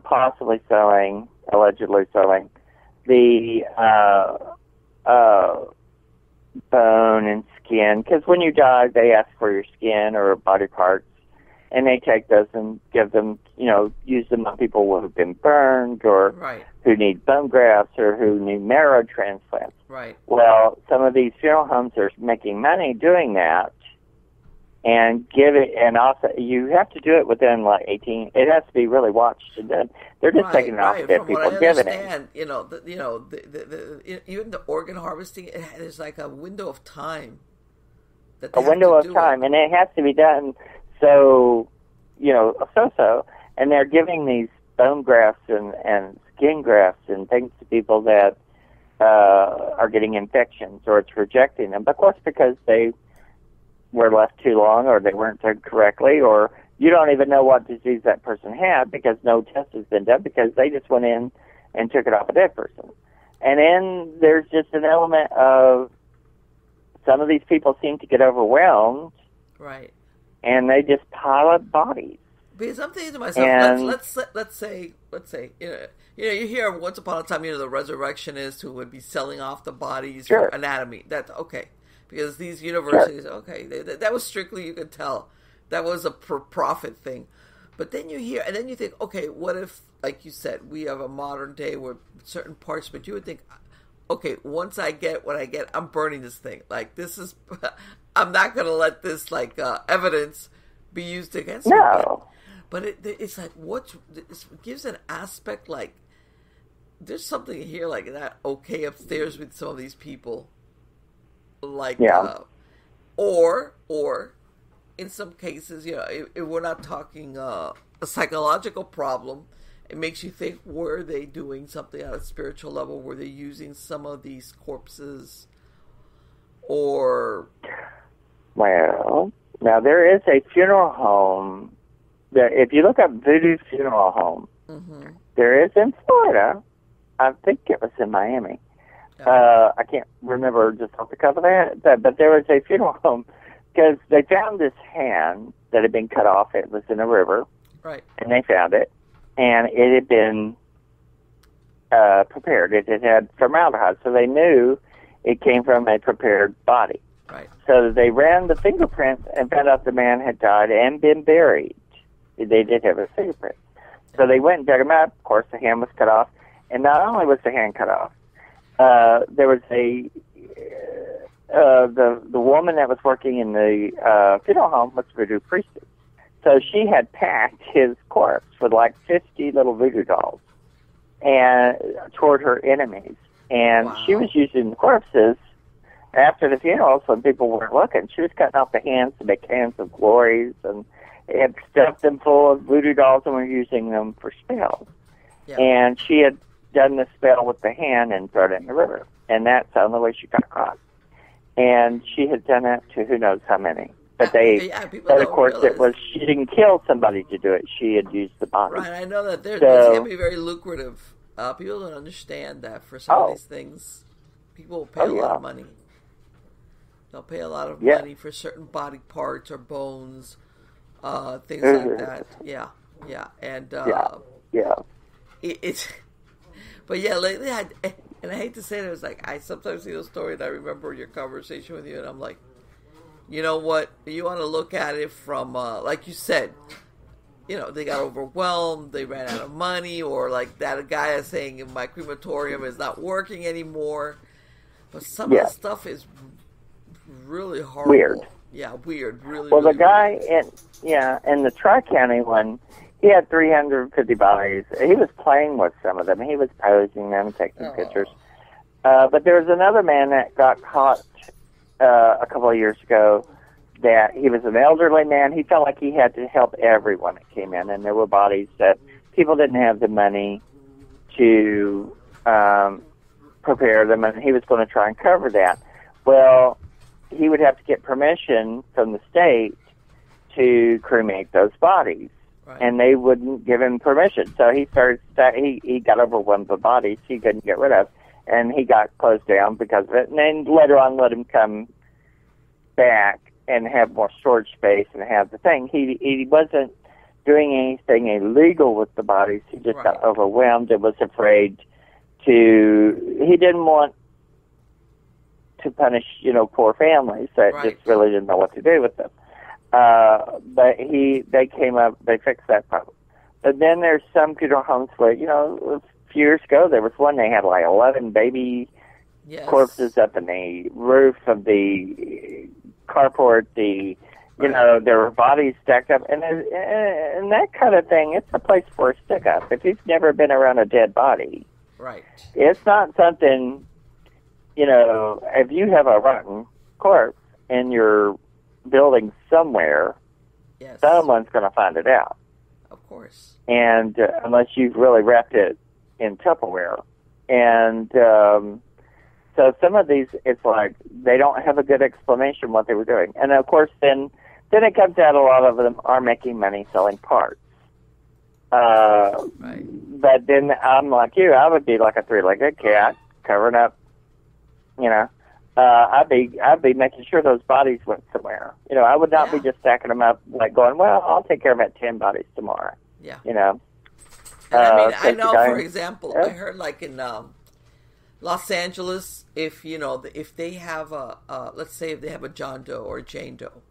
possibly selling, allegedly selling, the bone and skin, because when you die, they ask for your skin or body parts, and they take those and give them, use them on people who have been burned or who need bone grafts or who need marrow transplants. Right. Well, some of these funeral homes are making money doing that, and and also you have to do it within 18. It has to be really watched, and then they're just taking it off dead people and giving it. Even the organ harvesting, there's like a window of time. A window of time, and it has to be done. So, and they're giving these bone grafts and skin grafts and things to people that are getting infections, or it's rejecting them. Of course, because they were left too long, or they weren't done correctly, or you don't even know what disease that person had because no test has been done, because they just went in and took it off a dead person. And then there's just an element of some of these people seem to get overwhelmed. Right. And they just pile up bodies. Because I'm thinking to myself, let's say, you hear once upon a time, the resurrectionists who would be selling off the bodies for anatomy. That's okay, because these universities, that was strictly, you could tell, that was a profit thing. But then you hear, and then you think, okay, what if, like you said, we have a modern day where certain parts, but you would think, okay, once I get what I get, I'm burning this thing. Like, this is, I'm not going to let this, evidence be used against me. No. But it's like, it gives an aspect, like, there's something here like that, okay, upstairs with some of these people. Like, or, in some cases, if we're not talking a psychological problem, it makes you think, were they doing something at a spiritual level? Were they using some of these corpses? Or... Well, now there is a funeral home. If you look up Voodoo Funeral Home, there is in Florida. I think it was in Miami. I can't remember just off the cuff of that, but there was a funeral home because they found this hand that had been cut off. It was in a river. Right. And they found it. And it had been prepared. It had formaldehyde, so they knew it came from a prepared body. Right. So they ran the fingerprints and found out the man had died and been buried. They did have a fingerprint. So they went and dug him out. Of course, the hand was cut off. And not only was the hand cut off, there was the woman that was working in the funeral home was voodoo priestess. So she had packed his corpse with 50 little voodoo dolls and toward her enemies. And she was using the corpses after the funerals when people weren't looking. She was cutting off the hands to make hands of glories, and had stuffed them full of voodoo dolls and were using them for spells. Yeah. And she had done the spell with the hand and thrown it in the river. And that's the only way she got caught. And she had done that to who knows how many. But of course, she didn't kill somebody to do it. She had used the body. Right, I know that. This can be very lucrative. People don't understand that for some of these things, people will pay a lot of money. They'll pay a lot of money for certain body parts or bones, things like that. Yeah, and it's. But yeah, lately and I hate to say it, it was like I sometimes see those stories and I remember your conversation with you, and I'm like, you know what? You want to look at it from, like you said, they got overwhelmed, they ran out of money, or like that guy is saying my crematorium is not working anymore. But some of the stuff is really horrible. Weird. Yeah, weird. Really. Well, really the guy weird. in the Tri-County one, he had 350 bodies. He was playing with some of them. He was posing them, taking pictures. But there was another man that got caught a couple of years ago. That he was an elderly man. He felt like he had to help everyone that came in, and there were bodies that people didn't have the money to prepare them, and he was going to try and cover that. Well, he would have to get permission from the state to cremate those bodies, and they wouldn't give him permission. So he he got overwhelmed with bodies he couldn't get rid of, and he got closed down because of it. And then later on, let him come back and have more storage space and have the thing. He wasn't doing anything illegal with the bodies. He just got overwhelmed and was afraid he didn't want to punish, poor families that just really didn't know what to do with them. But they fixed that problem. But then there's some funeral homes where, a few years ago, there was one, they had like 11 baby corpses up in the roof of the carport, there were bodies stacked up, and that kind of thing, it's a place for a stick up. If you've never been around a dead body, it's not something, if you have a rotten corpse in your building somewhere, someone's going to find it out. Of course. And unless you've really wrapped it in Tupperware. And so some of these, it's like they don't have a good explanation what they were doing. And of course, then it comes out a lot of them are making money selling parts. But then I'm like you, I would be like a three-legged cat covering up. I'd be making sure those bodies went somewhere. I would not be just stacking them up like going, well, I'll take care of about 10 bodies tomorrow. Yeah. And I mean, I know, for example, I heard like in Los Angeles, if they have let's say if they have a John Doe or a Jane Doe,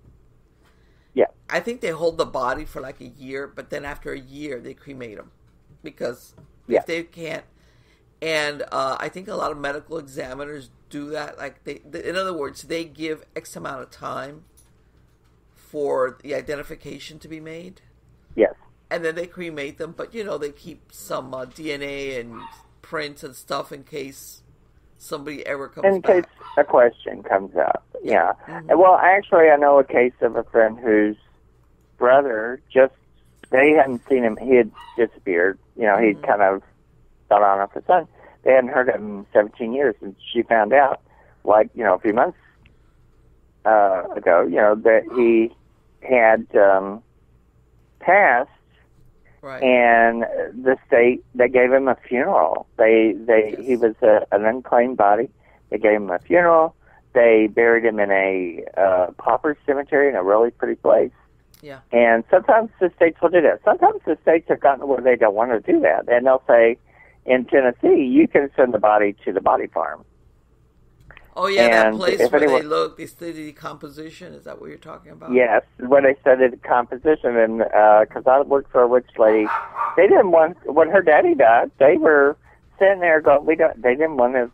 I think they hold the body for like a year, but then after a year they cremate them because if they can't, and I think a lot of medical examiners do that. Like in other words, they give X amount of time for the identification to be made. Yes. And then they cremate them, but they keep some DNA and prints and stuff in case somebody ever comes back. In case a question comes up, yeah. Mm-hmm. Well, actually, I know a case of a friend whose brother they hadn't seen him. He had disappeared. He'd kind of gone on with his son. They hadn't heard of him in 17 years, and she found out, a few months ago, that he had passed. Right. And the state, they gave him a funeral. He was an unclaimed body. They gave him a funeral. They buried him in a pauper cemetery in a really pretty place. Yeah. And sometimes the states will do that. Sometimes the states have gotten to where they don't want to do that. And they'll say, in Tennessee, you can send the body to the body farm. Oh, yeah, and that place where they study decomposition. Is that what you're talking about? Yes, where they studied decomposition. And because I worked for a witch lady, they didn't want, when her daddy died, they were sitting there going, they didn't want to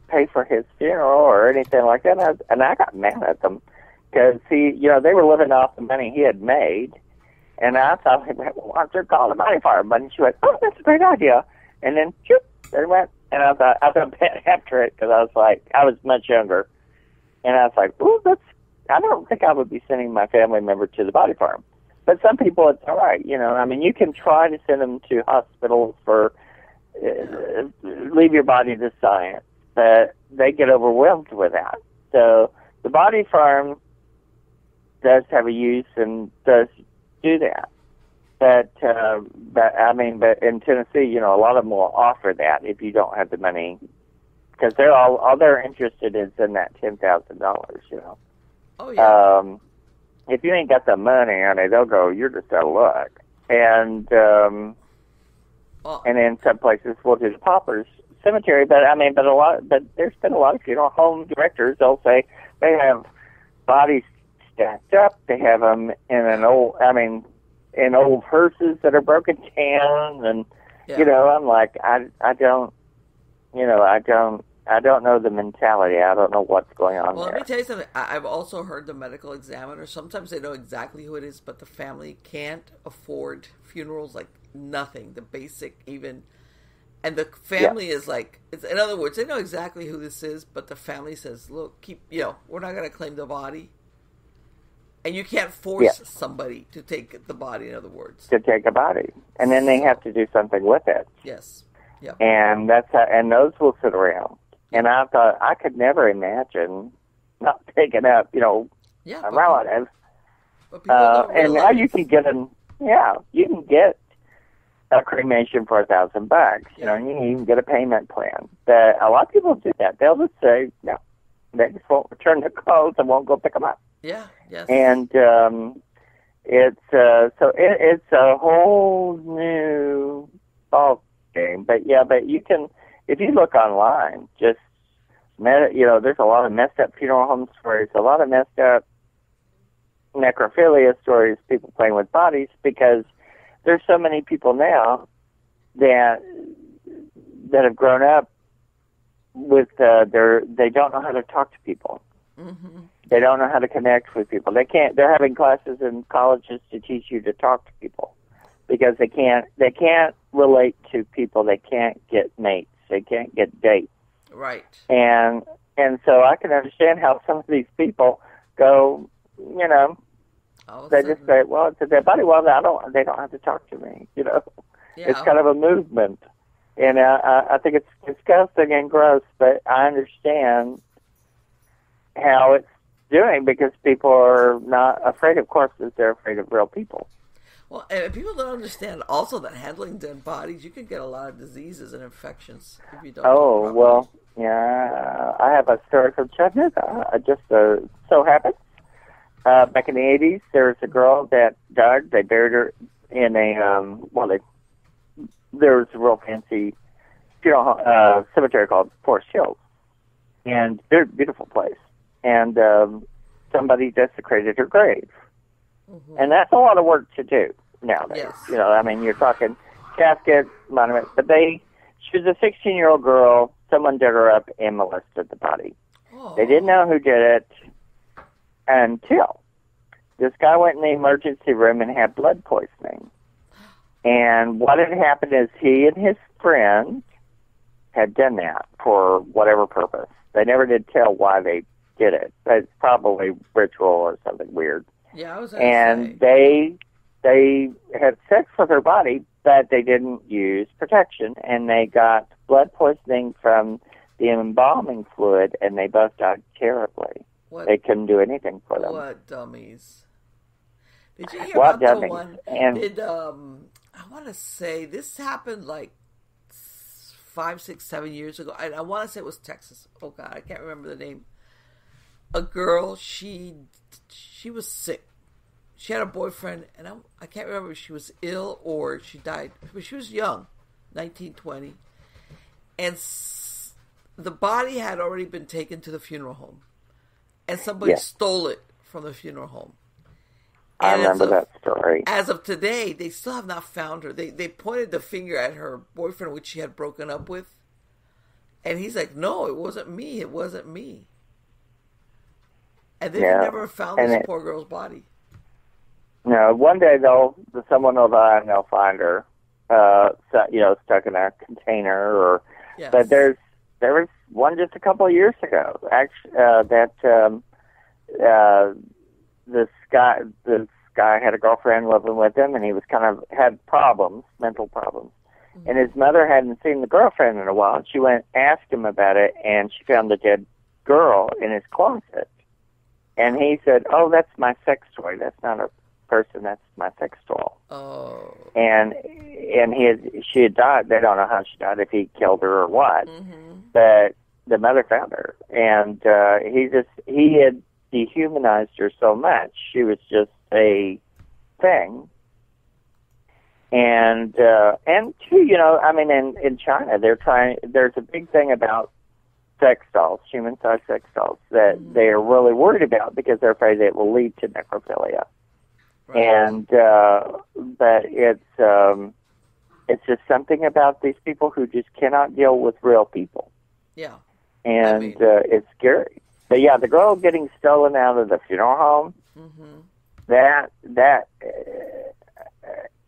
pay for his funeral or anything like that. And I got mad at them because, they were living off the money he had made. And I thought, well, why don't you call the body farm? And she went, oh, that's a great idea. And then, there went. And I felt bad after it because I was much younger. And I was like, ooh, I don't think I would be sending my family member to the body farm. But some people, it's all right. You can try to send them to hospitals for, leave your body to science. But they get overwhelmed with that. So the body farm does have a use and does do that. But in Tennessee, you know, a lot of them will offer that if you don't have the money, because they're all they're interested in that $10,000. You know. Oh yeah. If you ain't got the money, honey, they'll go, you're just out of luck. And and in some places we'll do the paupers cemetery. But there's been a lot of funeral home directors. They'll say they have bodies stacked up. They have them in old hearses that are broken down, and you know, I'm like, I don't know the mentality. I don't know what's going on there. Let me tell you something. I've also heard the medical examiner. Sometimes they know exactly who it is, but the family can't afford funerals, like nothing, the basic even. And the family is like, in other words, they know exactly who this is, but the family says, look, we're not going to claim the body. And you can't force somebody to take the body, in other words. To take a body. And then they have to do something with it. Yes. Yep. And and those will sit around. And I thought, I could never imagine not taking up, a relative. And now you can get you can get a cremation for $1,000. You know, and you can even get a payment plan. But a lot of people do that. They'll just say, no, they just won't return their clothes and won't go pick them up. Yeah, yes. And it's a whole new ball game. But you can, if you look online, there's a lot of messed up funeral home stories, a lot of messed up necrophilia stories, people playing with bodies, because there's so many people now that have grown up with they don't know how to talk to people. Mm-hmm. They don't know how to connect with people. They're having classes in colleges to teach you to talk to people, because they can't relate to people. They can't get mates. They can't get dates. Right. And so I can understand how some of these people go, they just say, well, it's a dead body. Well, they don't have to talk to me, Yeah. It's kind of a movement. And I think it's disgusting and gross, but I understand how it's doing, because people are not afraid of corpses. They're afraid of real people. Well, and people don't understand also that handling dead bodies, you can get a lot of diseases and infections if you don't. Oh, well, yeah. I have a story from Chattanooga. Just so happens, back in the 80s, there was a girl that died. They buried her in there was a real fancy cemetery called Forest Hills. And very beautiful place. And somebody desecrated her grave. Mm-hmm. And that's a lot of work to do nowadays. Yes. You're talking casket, monument. But she was a 16-year-old girl. Someone dug her up and molested the body. Oh. They didn't know who did it until this guy went in the emergency room and had blood poisoning. And what had happened is he and his friend had done that for whatever purpose. They never did tell why they did it. It's probably ritual or something weird. Yeah, I was. They had sex with her body, but they didn't use protection, and they got blood poisoning from the embalming fluid, and they both died terribly. They couldn't do anything for them. What dummies! Did you hear about the one? I want to say this happened like 5, 6, 7 years ago. I want to say it was Texas. Oh God, I can't remember the name. A girl, she was sick. She had a boyfriend, and I can't remember if she was ill or she died. But she was young, 19, 20. And the body had already been taken to the funeral home. And somebody stole it from the funeral home. I remember that story. As of today, they still have not found her. They pointed the finger at her boyfriend, which she had broken up with. And he's like, no, it wasn't me. It wasn't me. And they've never found this poor girl's body. No, one day someone will die and they'll find her, stuck in a container. But there was one just a couple of years ago, actually, this guy had a girlfriend living with him, and he was had mental problems. Mm-hmm. And his mother hadn't seen the girlfriend in a while. And she went and asked him about it, and she found the dead girl in his closet. And he said, "Oh, that's my sex toy. That's not a person. That's my sex doll." Oh. And she had died. They don't know how she died, if he killed her or what. Mm-hmm. But the mother found her, and he had dehumanized her so much. She was just a thing. And too, I mean, in China, there's a big thing about sex dolls, human-sized sex dolls, that they are really worried about because they're afraid it will lead to necrophilia. Right. And but it's just something about these people who just cannot deal with real people. Yeah. And it's scary. But yeah, the girl getting stolen out of the funeral home, that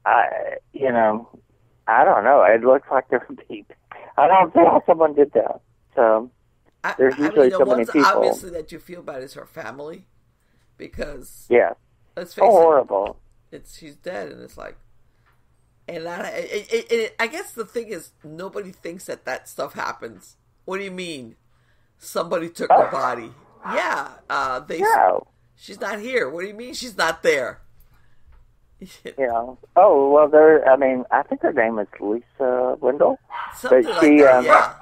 I don't know. It looks like they're deep. I don't know how someone did that. So there's usually so many people. Obviously, that you feel bad is her family, because let's face it, horrible. She's dead, and it's like, and I guess the thing is, nobody thinks that stuff happens. What do you mean? Somebody took the body? Yeah, she's not here. What do you mean she's not there? Oh, well, I think her name is Lisa Wendell. Something but she, like that, yeah.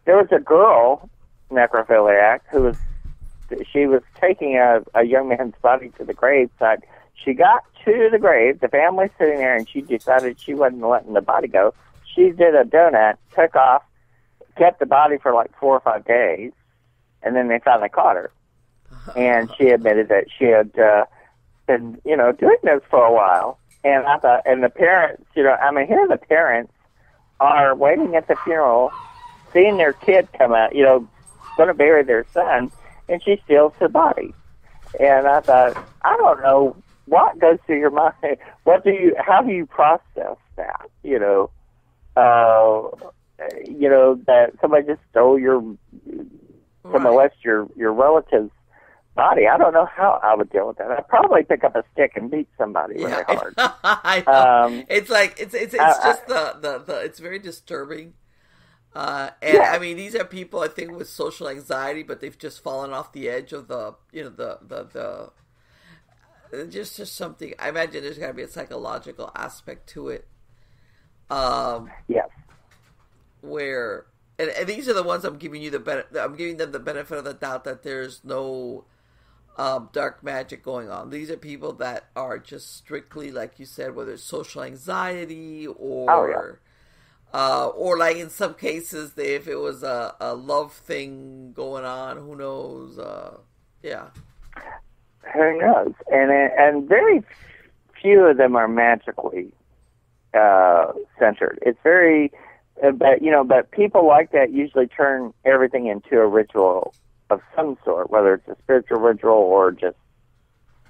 There was a girl, necrophiliac, she was taking a young man's body to the gravesite. She got to the grave, the family's sitting there, and she decided she wasn't letting the body go. She did a donut, took off, kept the body for like 4 or 5 days, and then they finally caught her. And she admitted that she had been, doing this for a while. And I thought, and the parents, here the parents are waiting at the funeral, seeing their kid come out, going to bury their son, and she steals the body. And I thought, I don't know what goes through your mind. How do you process that? That somebody just stole to molest your relative's body. I don't know how I would deal with that. I'd probably pick up a stick and beat somebody really hard. I know. It's like it's just it's very disturbing. I mean, these are people, I think, with social anxiety, but they've just fallen off the edge of the just something. I imagine there's got to be a psychological aspect to it. Yes. Where and these are the ones I'm giving them the benefit of the doubt that there's no dark magic going on. These are people that are just strictly, like you said, whether it's social anxiety or or like in some cases, if it was a love thing going on, who knows? Who knows? And very few of them are magically centered. It's very, but people like that usually turn everything into a ritual of some sort, whether it's a spiritual ritual or just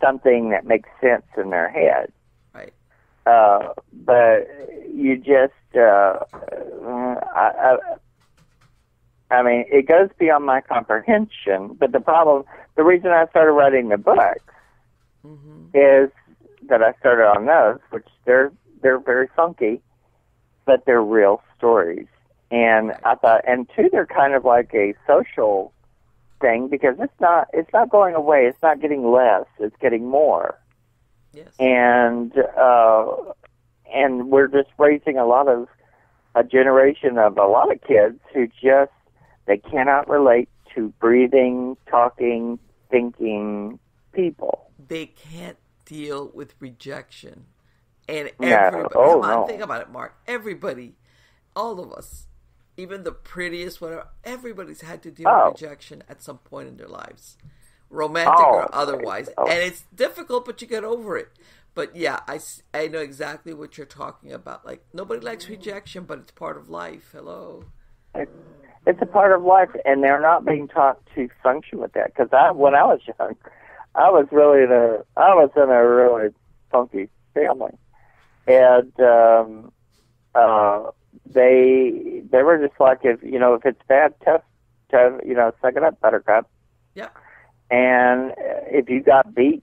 something that makes sense in their head. Right. But you just, I mean, it goes beyond my comprehension. But the reason I started writing the books is that I started on those, which they're very funky, but they're real stories. And I thought, and two, they're kind of like a social thing, because it's not going away. It's not getting less. It's getting more. Yes. And we're just raising a generation of a lot of kids who they cannot relate to breathing, talking, thinking people. They can't deal with rejection. And think about it, Mark. Everybody, all of us, even the prettiest, whatever, everybody's had to deal with rejection at some point in their lives, romantic or otherwise. And it's difficult, but you get over it. But yeah, I know exactly what you're talking about. Like, nobody likes rejection, but it's part of life. Hello. It's a part of life, and they're not being taught to function with that. Because when I was young, I was in a really funky family, and they were just like, if it's bad, tough, suck it up, buttercup. Yeah. And if you got beat,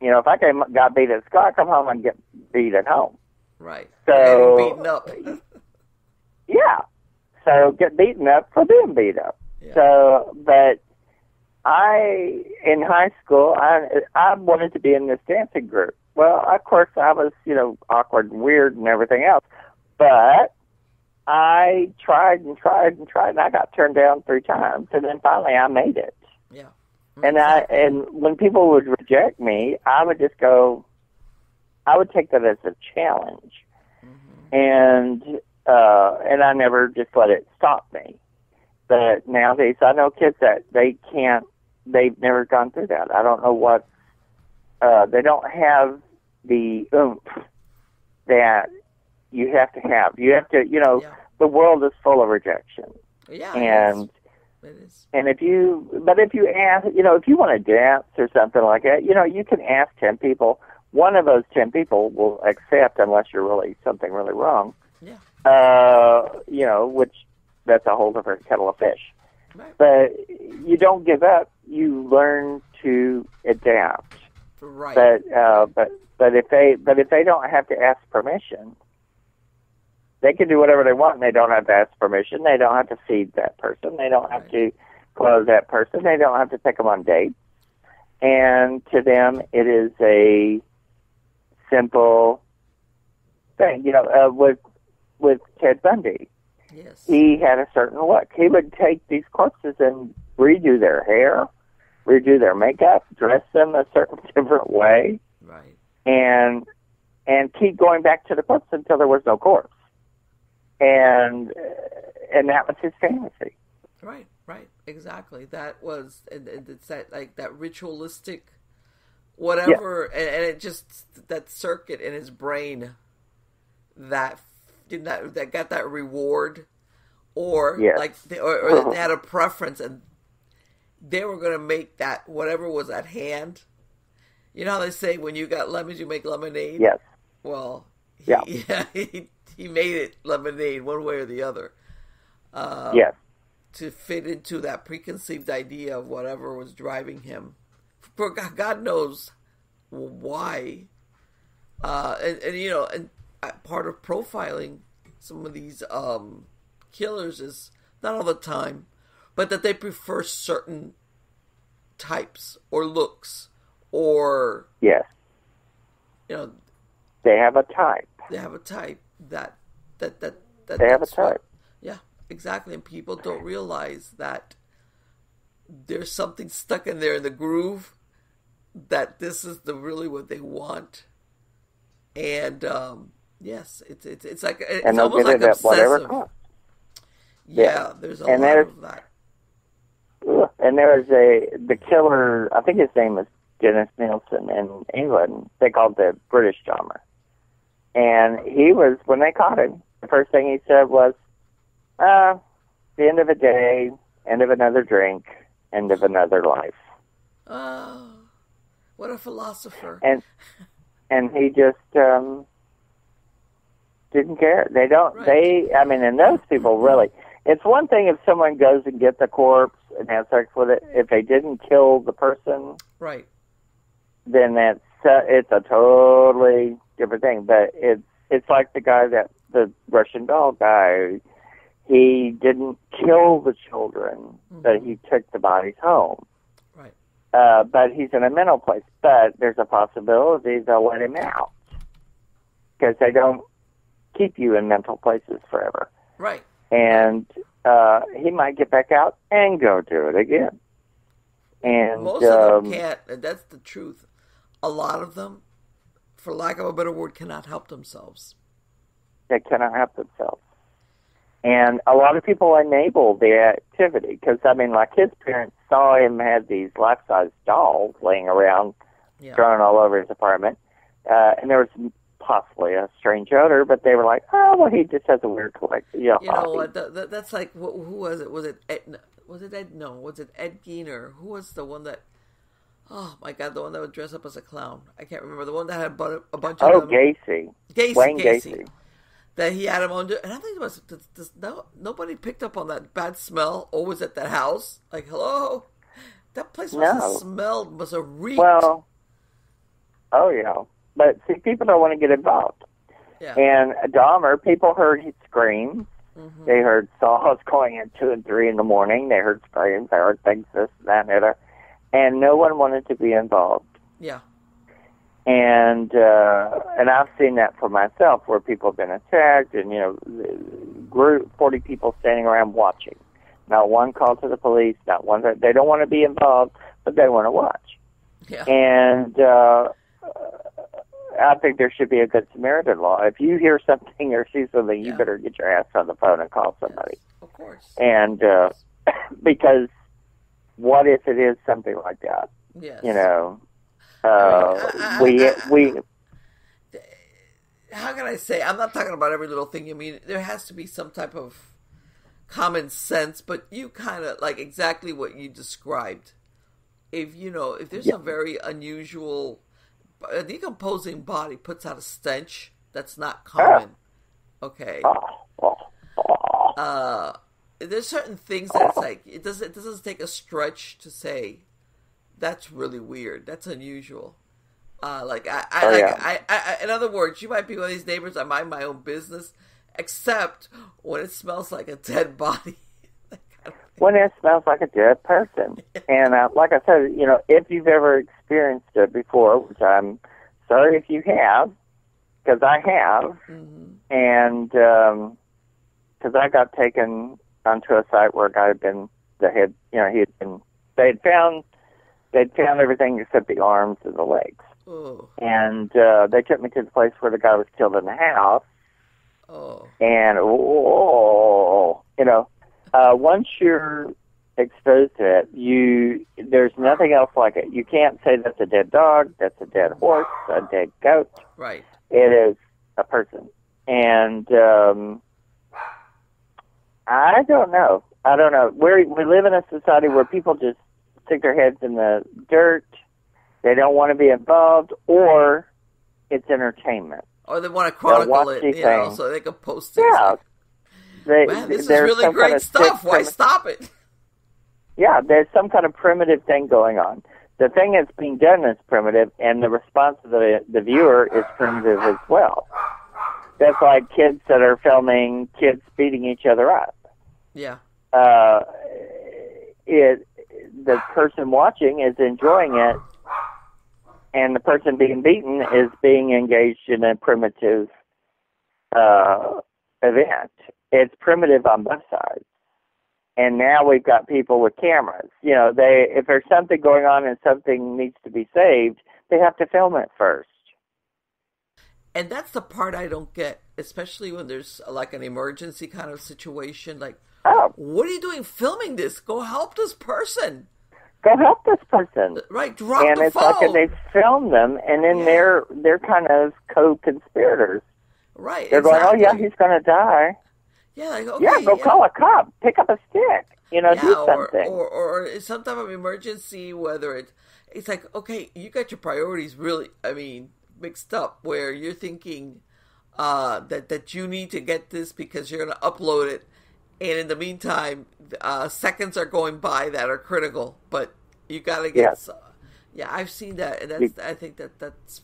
if I got beat at school, I come home and get beat at home. Right. So beaten up. Yeah. So get beaten up for being beat up. Yeah. So, but in high school, I wanted to be in this dancing group. Well, of course, I was, awkward and weird and everything else. But I tried and tried and tried, and I got turned down 3 times. And then finally I made it. Yeah. And when people would reject me, I would just go, I would take that as a challenge. Mm-hmm. And I never just let it stop me. But nowadays, I know kids that they've never gone through that. I don't know what, they don't have the oomph that you have to have. You have to, the world is full of rejection. Yeah. And it is. And if you ask, if you want to dance or something like that, you can ask 10 people. One of those 10 people will accept unless you're really something really wrong. Yeah. Which that's a whole different kettle of fish. Right. But you don't give up. You learn to adapt. Right. But if they don't have to ask permission, they can do whatever they want, and they don't have to ask permission. They don't have to feed that person. They don't have to clothe that person. They don't have to take them on dates. And to them, it is a simple thing. With Ted Bundy, yes, he had a certain look. He would take these corpses and redo their hair, redo their makeup, dress them a certain different way, right, and keep going back to the corpse until there was no corpse. And that was his fantasy. Right, exactly. That was, and it's that ritualistic, whatever, yeah. and it just that circuit in his brain that got that reward, or yes. or they had a preference, and they were going to make that whatever was at hand. You know how they say when you got lemons, you make lemonade. Yes. Well, he made it lemonade one way or the other. Yes. To fit into that preconceived idea of whatever was driving him. For God knows why. And part of profiling some of these killers is not all the time, but that they prefer certain types or looks or yes. They have a type. They have a type that they have a type. Yeah, exactly. And people don't realize that there's something stuck in there in the groove, that this is really what they want. And yes, it's like it's almost like obsessive. Whatever cost. Yeah, there's a lot of that. And there's the killer. I think his name is Dennis Nielsen in England. They called the British Dahmer. And he was, when they caught him, the first thing he said was, the end of a day, end of another drink, end of another life. Oh, what a philosopher. And he just didn't care. They don't, right. And those people really, it's one thing if someone goes and gets a corpse and has sex with it. If they didn't kill the person, right, then it's a totally different thing. But it's like the Russian doll guy. He didn't kill the children, mm-hmm. but he took the bodies home. Right. But he's in a mental place. But there's a possibility they'll let him out because they don't keep you in mental places forever. Right. And he might get back out and go do it again. And most of them can't, and that's the truth. A lot of them, for lack of a better word, cannot help themselves. They cannot help themselves. And a lot of people enable the activity because, like his parents saw him had these life-size dolls laying around, thrown all over his apartment. And there was possibly a strange odor, but they were like, oh, well, he just has a weird collection. You know what? That's like, who was it? Was it Ed? Was it Ed? No. Was it Ed Gein, or who was the one that... Oh, my God, the one that would dress up as a clown. I can't remember. The one that had a bunch of them. Gacy. Wayne Gacy. That he had him on... And I think it was... nobody picked up on that bad smell always at that house. Like, hello? That place must have smelled, must have reeked. Well, but see, people don't want to get involved. Yeah. And Dahmer, people heard his screams. Mm-hmm. They heard saws going at 2 and 3 in the morning. They heard screams. They heard things, this, that, and the other. and no one wanted to be involved. Yeah. And I've seen that for myself, where people have been attacked, and group 40 people standing around watching. Not one call to the police, not one. They don't want to be involved, but they want to watch. Yeah. And I think there should be a Good Samaritan law. If you hear something or see something, you better get your ass on the phone and call somebody. Yes, of course. And because what if it is something like that? Yes. We how can I say? I'm not talking about every little thing. I mean, there has to be some type of common sense, but you kind of like exactly what you described. If there's a very unusual, a decomposing body puts out a stench that's not common. Okay. There's certain things that's like it doesn't take a stretch to say that's really weird. That's unusual. In other words, you might be one of these neighbors. I mind my own business, except when it smells like a dead body. When it smells like a dead person. And like I said, if you've ever experienced it before, which I'm sorry if you have, because I have, and because I got taken onto a site where a guy had been, they'd found everything except the arms and the legs. Oh. And they took me to the place where the guy was killed in the house. Oh. And, once you're exposed to it, there's nothing else like it. You can't say that's a dead dog, that's a dead horse, a dead goat. Right. It is a person. And I don't know. We live in a society where people just stick their heads in the dirt. They don't want to be involved, or it's entertainment. Or they want to chronicle it, so they can post it. Yeah. Man, this is really great stuff. Why stop it? Yeah, there's some kind of primitive thing going on. The thing that's being done is primitive, and the response of the viewer is primitive as well. That's like kids that are filming kids beating each other up. Yeah. The person watching is enjoying it, and the person being beaten is being engaged in a primitive event. It's primitive on both sides. And now we've got people with cameras. If there's something going on and something needs to be saved, they have to film it first. And that's the part I don't get, especially when there's like an emergency kind of situation. Like, what are you doing filming this? Go help this person. Go help this person. Right, drop the phone. And it's like they film them, and then they're kind of co-conspirators. Right, They're going, oh, yeah, he's going to die. Yeah, like, okay, yeah, go call a cop. Pick up a stick. Do something. Or some type of emergency, whether it's like, okay, you got your priorities really, mixed up, where you're thinking that you need to get this because you're going to upload it, and in the meantime, seconds are going by that are critical, but you got to get... Yeah, I've seen that, and I think that's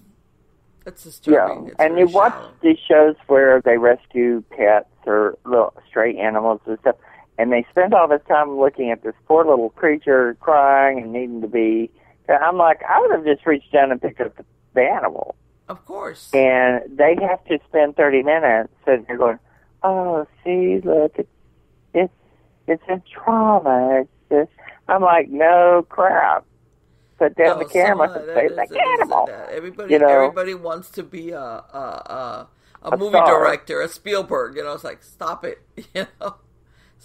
disturbing. Yeah, and you watch these shows where they rescue pets or little stray animals and stuff, and they spend all this time looking at this poor little creature crying and needing to be... I'm like, I would have just reached down and picked up the animal. Of course. And they have to spend 30 minutes sitting there going, oh, see, look, it's in trauma. I'm like, no crap. Put down the camera and save the animal. Everybody wants to be a movie director, a Spielberg. It's like, stop it.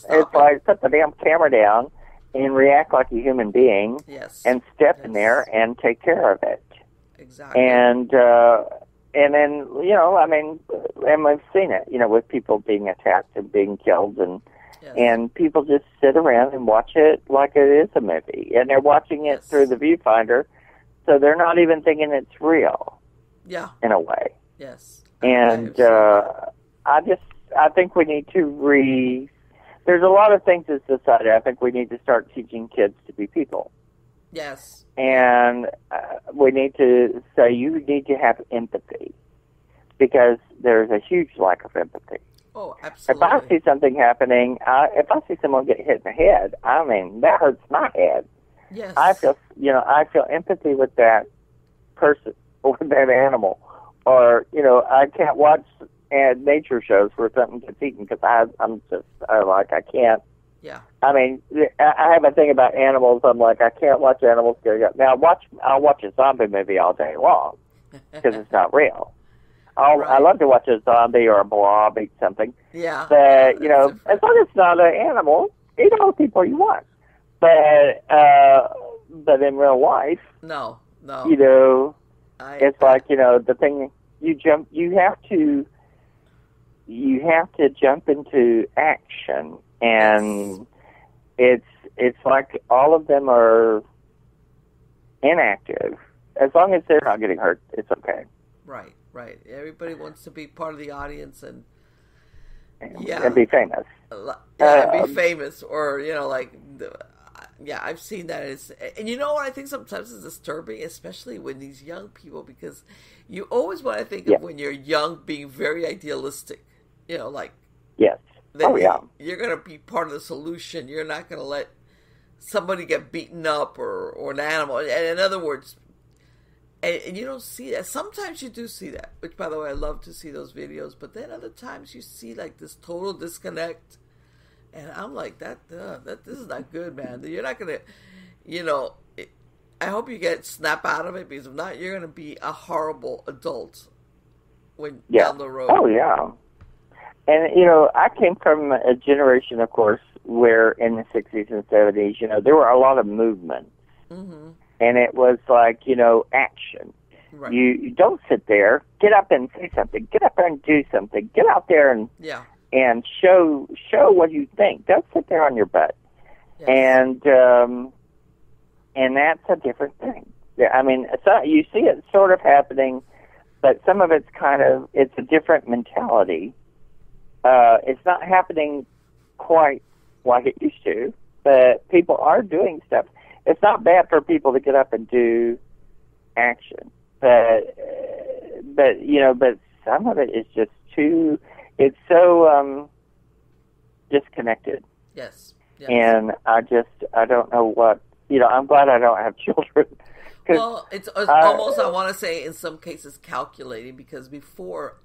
Like, put the damn camera down and react like a human being. Yes. And step in there and take care of it. Exactly. And then, and we've seen it, with people being attacked and being killed, and people just sit around and watch it like it is a movie, and they're watching it through the viewfinder, so they're not even thinking it's real. Yeah. In a way. Yes. And I think we need to there's a lot of things in society. I think we need to start teaching kids to be people. Yes. And we need to say you need to have empathy, because there's a huge lack of empathy. Oh, absolutely. If I see something happening, if I see someone get hit in the head, that hurts my head. Yes. I feel empathy with that person or that animal, or I can't watch nature shows where something gets eaten because I can't. Yeah. I mean, I have a thing about animals. I'm like, I can't watch animals get up. Now, I'll watch a zombie movie all day long because it's not real. I love to watch a zombie or a blob eat something. Yeah. But as long as it's not an animal, eat all the people you want. But in real life, no. It's like the thing you have to jump into action, and it's like all of them are inactive. As long as they're not getting hurt, it's okay. Right. Everybody wants to be part of the audience and be famous. And be famous, or I've seen that. And you know what I think sometimes is disturbing, especially when these young people, because you always want to think of when you're young being very idealistic. Yes. You're going to be part of the solution. You're not going to let somebody get beaten up or an animal. And in other words, and you don't see that. Sometimes you do see that, which, by the way, I love to see those videos. But then other times you see like this total disconnect. And I'm like, this is not good, man. You're not going to, I hope you snap out of it, because if not, you're going to be a horrible adult down the road. Oh, yeah. And, I came from a generation, of course, where in the 60s and 70s, there were a lot of movements. Mm-hmm. And it was like, action. Right. You don't sit there. Get up and say something. Get up there and do something. Get out there and show what you think. Don't sit there on your butt. Yes. And that's a different thing. I mean, you see it sort of happening, but some of it's it's a different mentality. It's not happening quite like it used to, but people are doing stuff. It's not bad for people to get up and do action, but some of it is just too. It's so disconnected. Yes. And I don't know what I'm glad I don't have children. Well, it's almost, I want to say, in some cases, calculating, because before,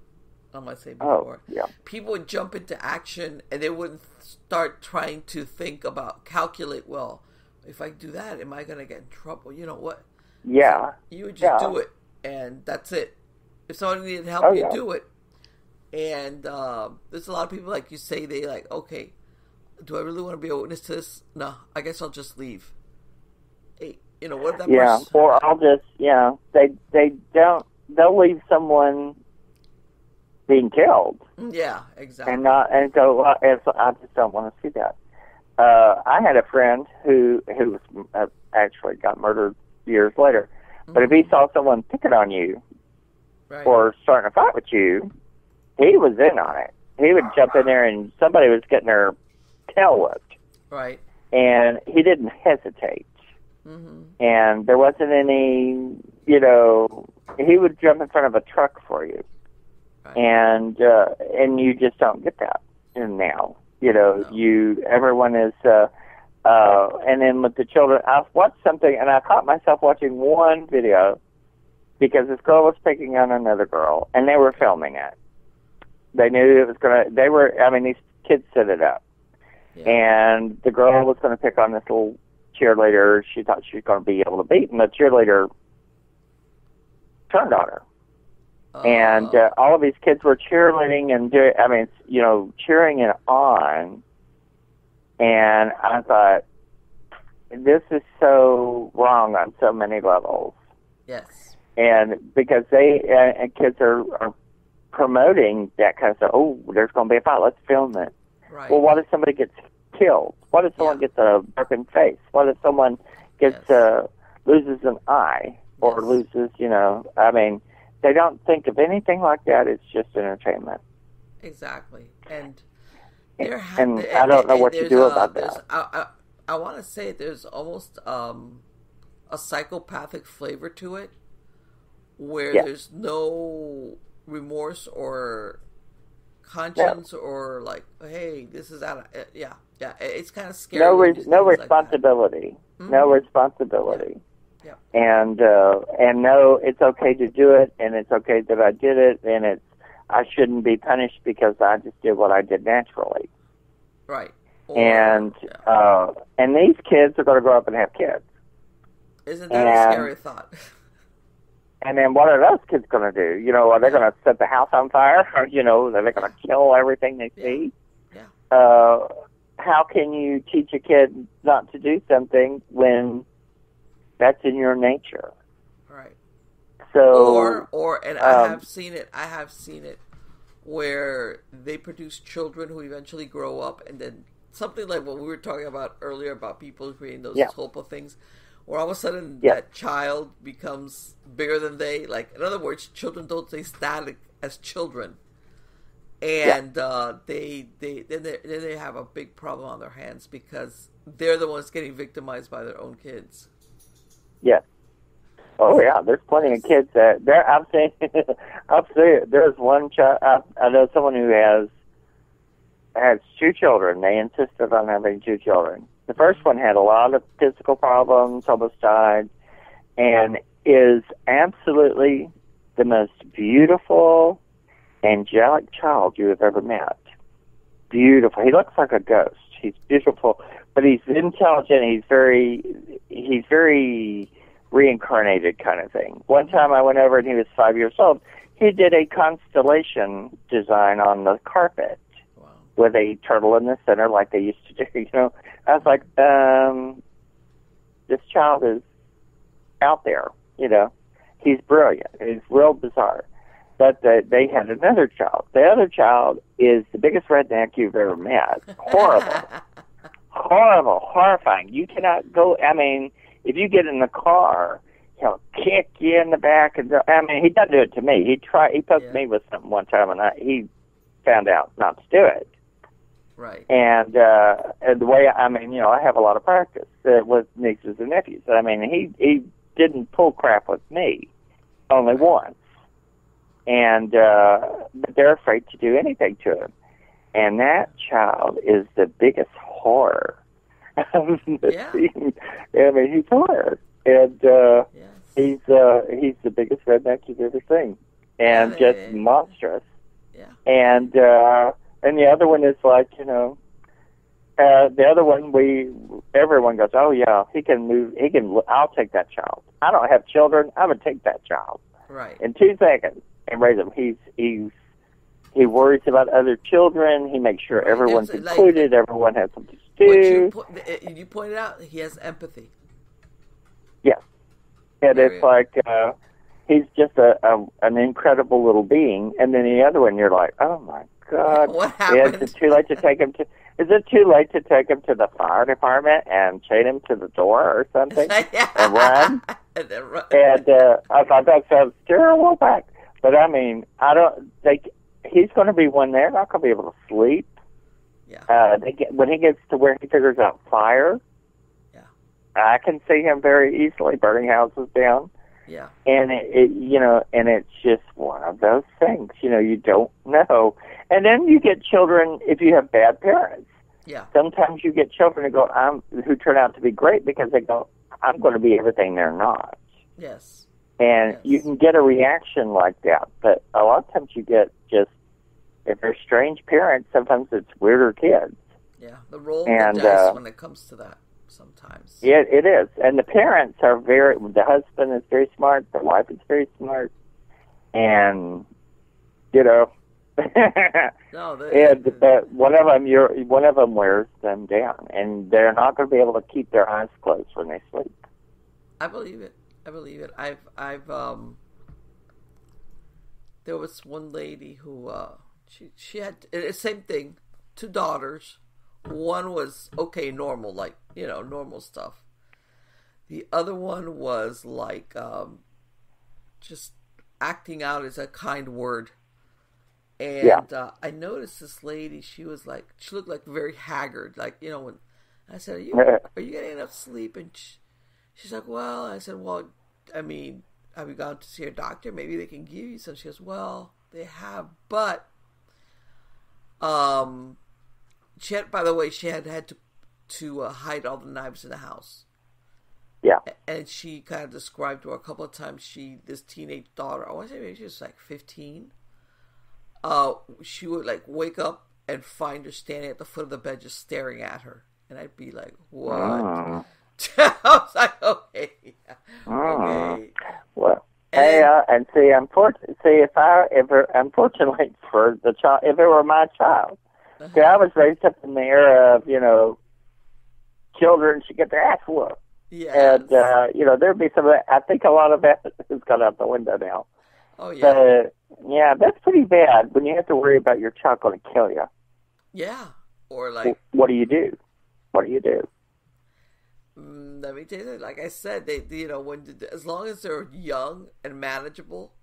people would jump into action and they wouldn't start trying to think about, calculate, well, if I do that, am I going to get in trouble? You know what? Yeah. So you would just do it, and that's it. If somebody needed help, you do it. And there's a lot of people, like you say, they like, okay, do I really want to be a witness to this? No, I guess I'll just leave. Hey, what if that person... or I'll just, they'll leave someone being killed. Yeah, exactly. And go, I just don't want to see that. I had a friend who was actually got murdered years later. Mm-hmm. But if he saw someone picking on you or starting a fight with you, he was in on it. He would jump in there and somebody was getting their tail whipped. Right. And he didn't hesitate. Mm-hmm. And there wasn't any, he would jump in front of a truck for you. Right. And you just don't get that now. Everyone is, and then with the children, I watched something, and I caught myself watching one video because this girl was picking on another girl, and they were filming it. They knew it was these kids set it up. Yeah. And the girl was going to pick on this little cheerleader. She thought she was going to be able to beat, and the cheerleader turned on her. And all of these kids were cheerleading and cheering it on. And I thought, this is so wrong on so many levels. Yes. And because kids are promoting that kind of stuff. Oh, there's going to be a fight. Let's film it. Right. Well, what if somebody gets killed? What if someone gets a broken face? What if someone gets loses an eye or loses, they don't think of anything like that. It's just entertainment. Exactly. And I don't know what to do about that. I want to say there's almost a psychopathic flavor to it, where there's no remorse or conscience or like, hey, this is out of it's kind of scary. No responsibility. Like no responsibility. Yep. And no, it's okay to do it, and it's okay that I did it, and I shouldn't be punished because I just did what I did naturally. Right. And these kids are going to grow up and have kids. Isn't that a scary thought? And then what are those kids going to do? You know, are they going to set the house on fire? Or, you know, are they going to kill everything they see? Yeah. How can you teach a kid not to do something when that's in your nature? Right. So, and I have seen it where they produce children who eventually grow up, and then something like what we were talking about earlier about people creating those hopeful things, where all of a sudden that child becomes bigger than they. Like, in other words, children don't stay static as children, and then they have a big problem on their hands because they're the ones getting victimized by their own kids. Yes. Oh yeah, there's plenty of kids that there. I'm saying, there's one child. I know someone who has 2 children. They insisted on having 2 children. The first one had a lot of physical problems, almost died, and is absolutely the most beautiful, angelic child you have ever met. Beautiful. He looks like a ghost. He's beautiful, but he's intelligent. He's very reincarnated kind of thing. One time I went over and he was 5 years old. He did a constellation design on the carpet. Wow. With a turtle in the center like they used to do. You know, I was like, this child is out there. You know, he's brilliant. It's real bizarre. But they had another child. The other child is the biggest redneck you've ever met. Horrible. Horrible. Horrifying. You cannot go, I mean, if you get in the car, he'll kick you in the back. And I mean, he doesn't do it to me. He poked me with something one time, and he found out not to do it. Right. And the way, I mean, you know, I have a lot of practice with nieces and nephews. I mean, he didn't pull crap with me, only once. And but they're afraid to do anything to him. And that child is the biggest horror. Yeah. I mean, he's horror. And he's the biggest redneck you've ever seen. And just monstrous. Yeah. And the other one is like, you know, the other one, everyone goes, oh yeah, he can move, I'll take that child. I don't have children, I would take that child. Right. In 2 seconds and raise him. He worries about other children, he makes sure everyone's included, everyone has something to do. You pointed out he has empathy. Yeah. And it's like, he's just an incredible little being, and then the other one, you're like, oh my God. What happened? Is it too late to take him to the fire department and chain him to the door or something and run? And then run. And I thought that sounds terrible back. But I mean, he's going to be one there, not going to be able to sleep. Yeah. When he gets to where he figures out fire, I can see him very easily burning houses down. Yeah. And and it's just one of those things, you know, you don't know. And then you get children, if you have bad parents. Yeah. Sometimes you get children who turn out to be great because they go, I'm going to be everything they're not. Yes. And you can get a reaction like that. But a lot of times you get just, if they're strange parents, sometimes it's weirder kids. Yeah. The roll of the dice when it comes to that. Sometimes. Yeah, it is. And the parents are the husband is very smart, the wife is very smart, and, you know, one of them wears them down, and they're not going to be able to keep their eyes closed when they sleep. I believe it. I've there was one lady who, she had the same thing, 2 daughters. One was normal, like, you know, normal stuff. The other one was like, just acting out is a kind word. And I noticed this lady, she looked like very haggard. Like, you know, when I said, are you getting enough sleep? And she's like, well, I said, well, I mean, have you gone to see a doctor? Maybe they can give you some. She goes, well, they have, but, she had to hide all the knives in the house. Yeah. And she kind of described to her a couple of times this teenage daughter, I want to say maybe she was like 15. She would like wake up and find her standing at the foot of the bed just staring at her. And I'd be like, what? I was like, okay. Yeah. Okay. Well, and see, unfortunately for the child, if it were my child, see, I was raised up in the era of, children should get their ass whooped. Yes. And, there'd be some of that. I think a lot of that has gone out the window now. Oh, yeah. But, yeah, that's pretty bad when you have to worry about your child going to kill you. Yeah. Or like... What do you do? What do you do? Let me tell you, like I said, as long as they're young and manageable,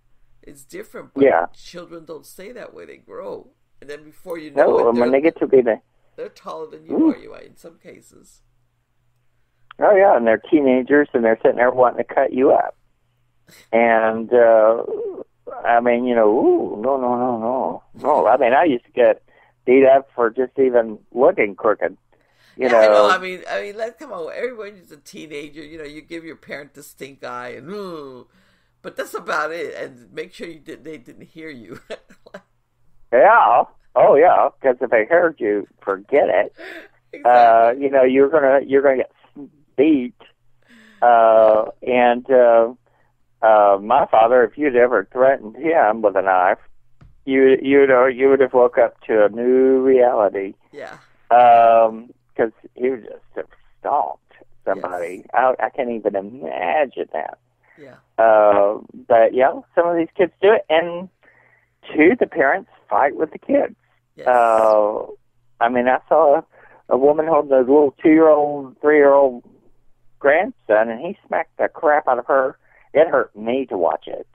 it's different. But children don't stay that way. They grow. And then before you know it, when they get to be they're taller than you are, in some cases. Oh, yeah, and they're teenagers, and they're sitting there wanting to cut you up. And, no. I mean, I used to get beat up for just even looking crooked. You know. I know. I mean, come on. Everyone's a teenager. You give your parent the stink eye, but that's about it. And make sure they didn't hear you. Yeah. Oh, yeah. Because if they heard you, forget it. Exactly. You're gonna get beat. My father, if you'd ever threatened him with a knife, you would have woke up to a new reality. Yeah. Because he would just have stalked somebody. Yes. I can't even imagine that. Yeah. But yeah, some of these kids do it, and the parents fight with the kids. Yes. I saw a woman holding a little 2-year-old, 3-year-old grandson, and he smacked the crap out of her. It hurt me to watch it.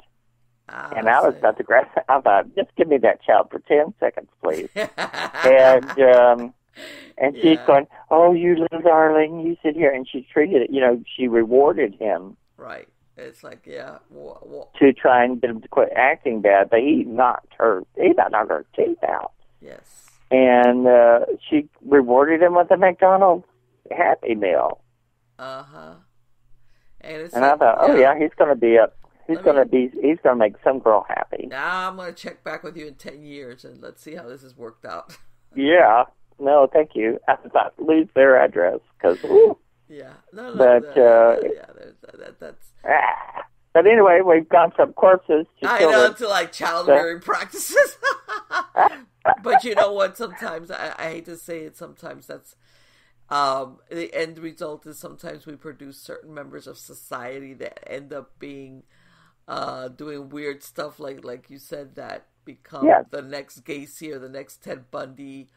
And I was about to grab it. I thought, just give me that child for 10 seconds, please. And she's going, oh, you little darling, you sit here. And she treated it, she rewarded him. Right. It's like, yeah. To try and get him to quit acting bad. But he knocked her teeth out. Yes. And she rewarded him with a McDonald's Happy Meal. Uh-huh. And I thought, oh yeah, he's going to be he's going to make some girl happy. Now I'm going to check back with you in 10 years and let's see how this has worked out. Yeah. No, thank you. I thought, leave their address because. Yeah. No. But that's. But anyway, we've gone from corpses to children. To like child rearing practices. But you know what? Sometimes I hate to say it. Sometimes that's. The end result is sometimes we produce certain members of society that end up being doing weird stuff like you said, that become the next Gacy or the next Ted Bundy,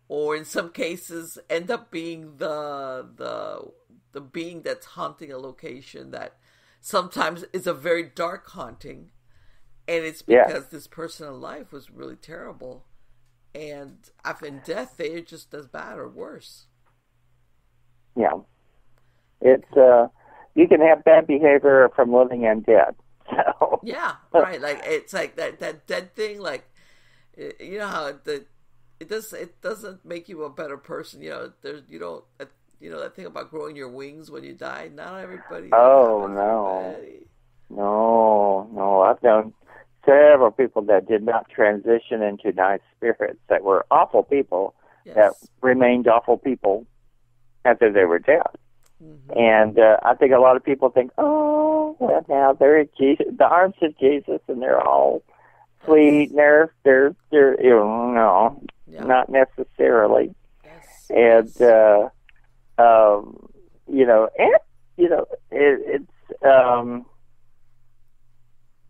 or in some cases end up being the being that's haunting a location that sometimes is a very dark haunting, and it's because this person in life was really terrible, and after in death they're just as bad or worse. Yeah, it's you can have bad behavior from living and dead. So yeah, right. Like it's like that dead thing. Like you know how it doesn't make you a better person. That thing about growing your wings when you die. Not everybody. Oh no! I've known several people that did not transition into nice spirits, that were awful people, that remained awful people after they were dead. Mm-hmm. And I think a lot of people think, oh, well, now they're at Jesus, the arms of Jesus, and they're all sweet, and they're not necessarily. Yes. And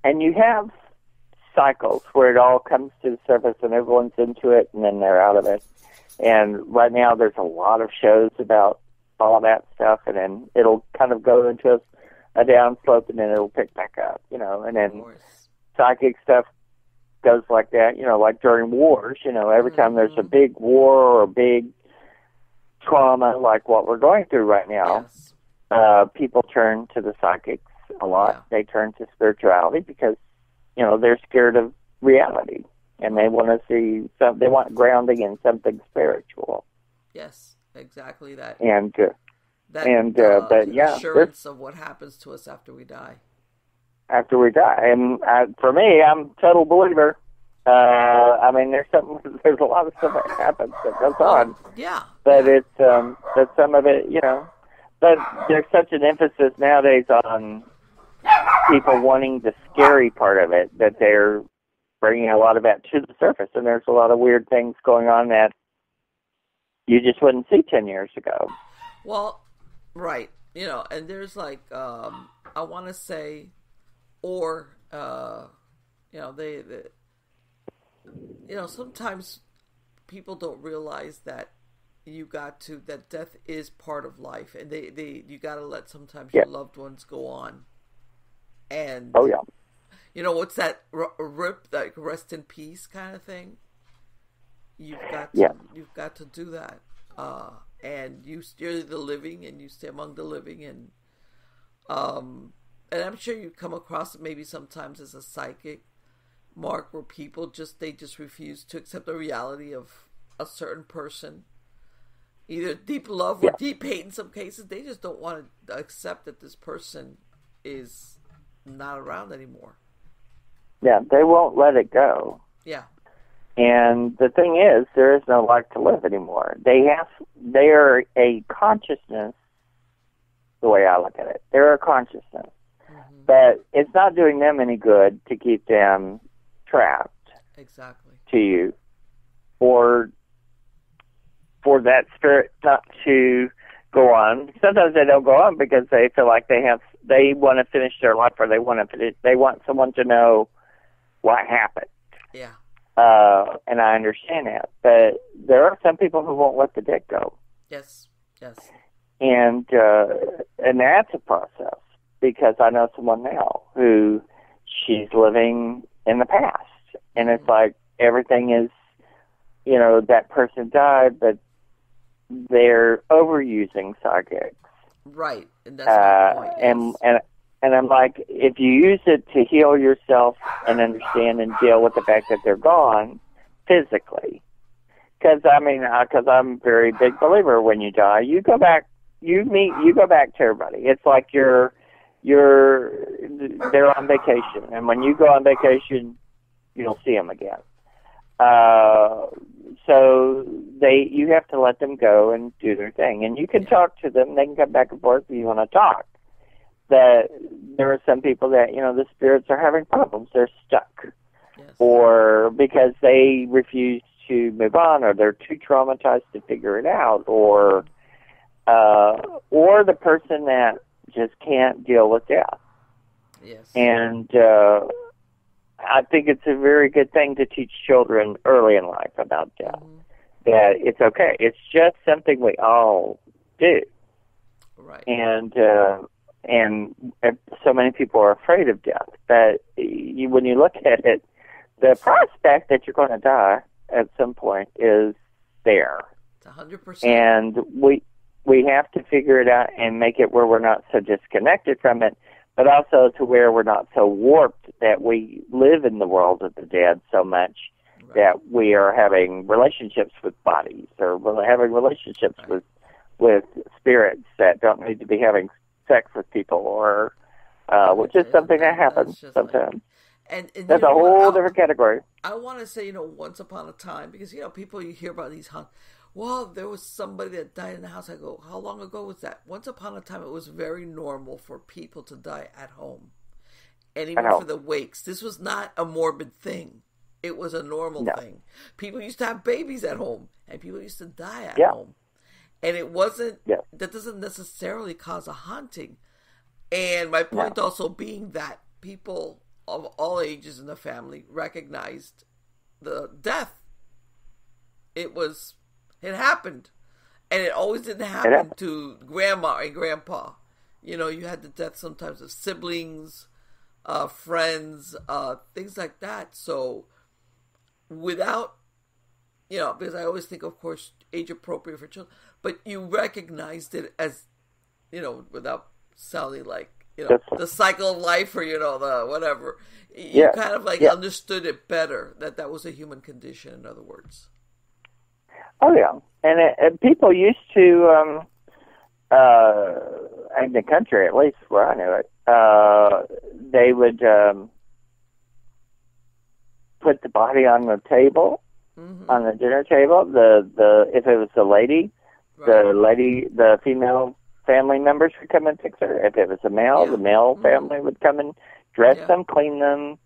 and you have cycles where it all comes to the surface and everyone's into it, and then they're out of it. And right now there's a lot of shows about all that stuff, and then it'll kind of go into a down slope, and then it'll pick back up, and then psychic stuff goes like that, like during wars, every time there's a big war or a big trauma like what we're going through right now, people turn to the psychics a lot. Yeah. They turn to spirituality because, they're scared of reality. And they want to see they want grounding in something spiritual. Yes, exactly that. And That but yeah, assurance of what happens to us after we die. After we die, and for me, I'm a total believer. I mean, there's a lot of stuff that happens that goes on. Yeah. But it's but some of it, But there's such an emphasis nowadays on people wanting the scary part of it that they're bringing a lot of that to the surface, and there's a lot of weird things going on that you just wouldn't see 10 years ago. Well, right. And there's like, I want to say, sometimes people don't realize that that death is part of life, and you got to let sometimes your loved ones go on. And what's that rip, like rest in peace kind of thing? You've got to do that. And you're the living, and you stay among the living, and I'm sure you come across it maybe sometimes as a psychic, Mark, where people just refuse to accept the reality of a certain person, either deep love or deep hate. In some cases, they just don't want to accept that this person is not around anymore. Yeah, they won't let it go. Yeah. And the thing is, there is no life to live anymore. They are a consciousness, the way I look at it. They're a consciousness. But it's not doing them any good to keep them trapped. Exactly. To you. For that spirit not to go on. Sometimes they don't go on because they feel like they want to finish their life, or they want someone to know what happened. Yeah. And I understand that. But there are some people who won't let the dead go. Yes. And that's a process, because I know someone now who she's living in the past. And it's like everything is, that person died, but they're overusing psychics. Right. And that's my point. Yes. And I'm like, if you use it to heal yourself and understand and deal with the fact that they're gone physically, because I'm a very big believer, when you die, you go back to everybody. It's like they're on vacation, and when you go on vacation, you'll see them again. So you have to let them go and do their thing, and you can talk to them. They can come back and forth if you want to talk. That there are some people that the spirits are having problems. They're stuck, or because they refuse to move on, or they're too traumatized to figure it out, or the person that just can't deal with death. Yes. And I think it's a very good thing to teach children early in life about death. That it's okay. It's just something we all do. Right. And so many people are afraid of death. But when you look at it, the prospect that you're going to die at some point is there. It's 100%. And we have to figure it out and make it where we're not so disconnected from it, but also to where we're not so warped that we live in the world of the dead so much that we are having relationships with bodies, or we're having relationships with spirits that don't need to be having sex with people, or which is something that happens sometimes. And that's a whole different category. I want to say, once upon a time, because people, you hear about these well, there was somebody that died in the house. I go, how long ago was that? Once upon a time, it was very normal for people to die at home. And even for the wakes. This was not a morbid thing. It was a normal thing. People used to have babies at home, and people used to die at home. And it wasn't, that doesn't necessarily cause a haunting. And my point also being that people of all ages in the family recognized the death. It happened. And it always didn't happen to grandma and grandpa. You had the death sometimes of siblings, friends, things like that. So without, because I always think, of course, age appropriate for children, but you recognized it as, without sounding like, the cycle of life, or, the whatever. You kind of understood it better, that was a human condition, in other words. Oh, yeah. And people used to in the country, at least where I knew it, they would put the body on the table, on the dinner table. If it was the lady, the female family members would come and fix her. If it was a male, the male family would come and dress them, clean them,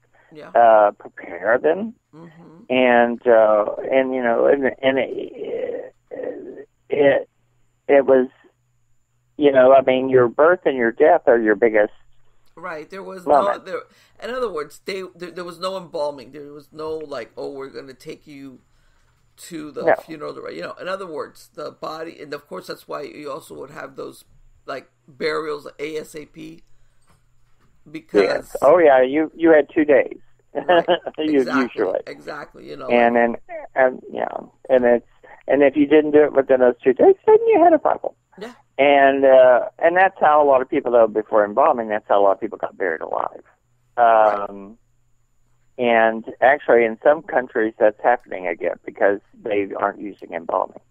prepare them, and you know, and it was, you know, I mean, your birth and your death are your biggest. Right. There was moment. no. In other words, there was no embalming. There was no like, oh, we're going to take you to the funeral. You know, in other words, the body, and of course that's why you also would have those like burials ASAP. Because you had 2 days. Right. Usually. Exactly. You know, and then and if you didn't do it within those 2 days, then you had a problem. Yeah. And that's how a lot of people, though, before embalming, that's how a lot of people got buried alive. And actually, in some countries, that's happening again because they aren't using embalming.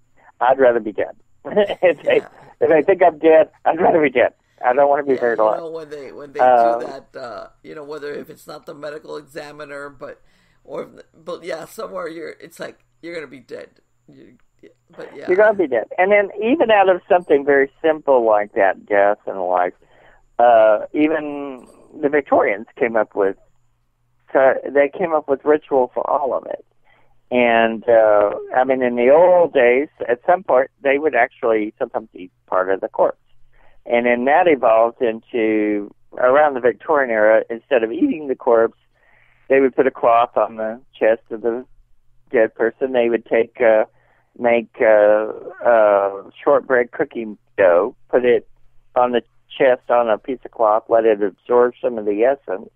I'd rather be dead. If they think I'm dead, I'd rather be dead. I don't want to be buried alive. You know, when they do that, you know, whether if it's not the medical examiner, but somewhere it's like you're gonna be dead. You're gonna be dead. And then even out of something very simple like that, death and life, even the Victorians came up with ritual for all of it. And I mean, in the old days, at some point, they would actually sometimes eat part of the corpse. And then that evolved into, around the Victorian era, instead of eating the corpse, they would put a cloth on the chest of the dead person. They would make shortbread cookie dough, put it on the chest on a piece of cloth, let it absorb some of the essence,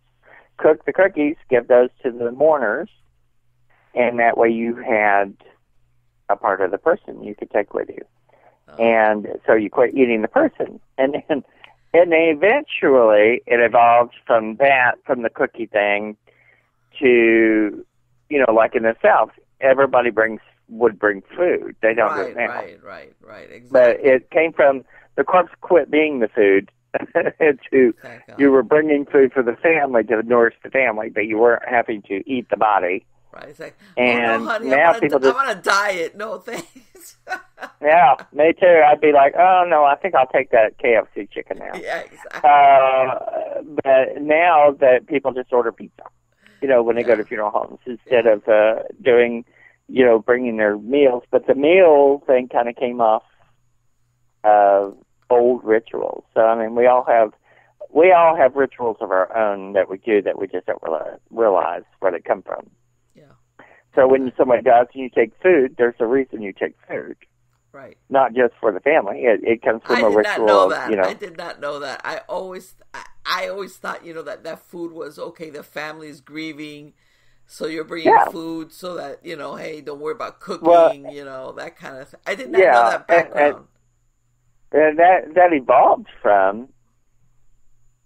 cook the cookies, give those to the mourners, and that way you had a part of the person you could take with you. And so you quit eating the person. And then eventually it evolved from the cookie thing to, you know, like in the South, everybody would bring food. They don't do it now. Right, exactly. But it came from the corpse quit being the food to you were bringing food for the family to nourish the family, but you weren't having to eat the body. Right. It's like, and no, honey, now I'm on a diet. No, thanks. Yeah, me too. I'd be like, oh, no, I think I'll take that KFC chicken now. Yeah, exactly. But now that people just order pizza, you know, when they go to funeral homes, instead of doing, you know, bringing their meals. But the meal thing kind of came off old rituals. So, I mean, we all have rituals of our own that we do that we just don't realize where they come from. So when somebody dies and you take food, there's a reason you take food. Right. Not just for the family. It comes from a ritual. You know. I did not know that. I always thought, you know, that food was, okay, the family is grieving, so you're bringing food so that, you know, hey, don't worry about cooking, you know, that kind of thing. I did not know that background. And that evolved from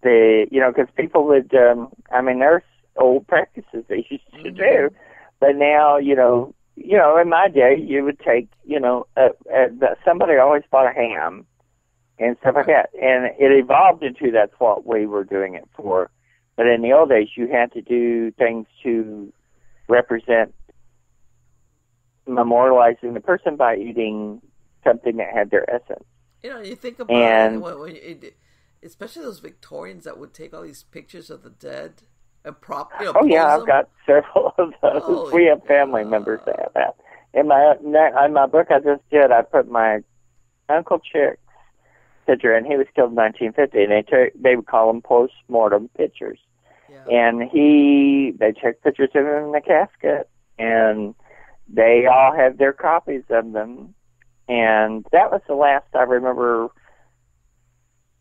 the, you know, because people would, I mean, there's old practices they used to do. But now, you know, in my day, you would take, you know, somebody always bought a ham and stuff like that. And it evolved into that's what we were doing it for. But in the old days, you had to do things to represent memorializing the person by eating something that had their essence. You know, you think about especially those Victorians that would take all these pictures of the dead. I've got several of those. We have family members that have that. In my book I just did, I put my Uncle Chick's picture, and he was killed in 1950, and they would call them post-mortem pictures. Yeah. And they took pictures of him in the casket, and they all had their copies of them. And that was the last I remember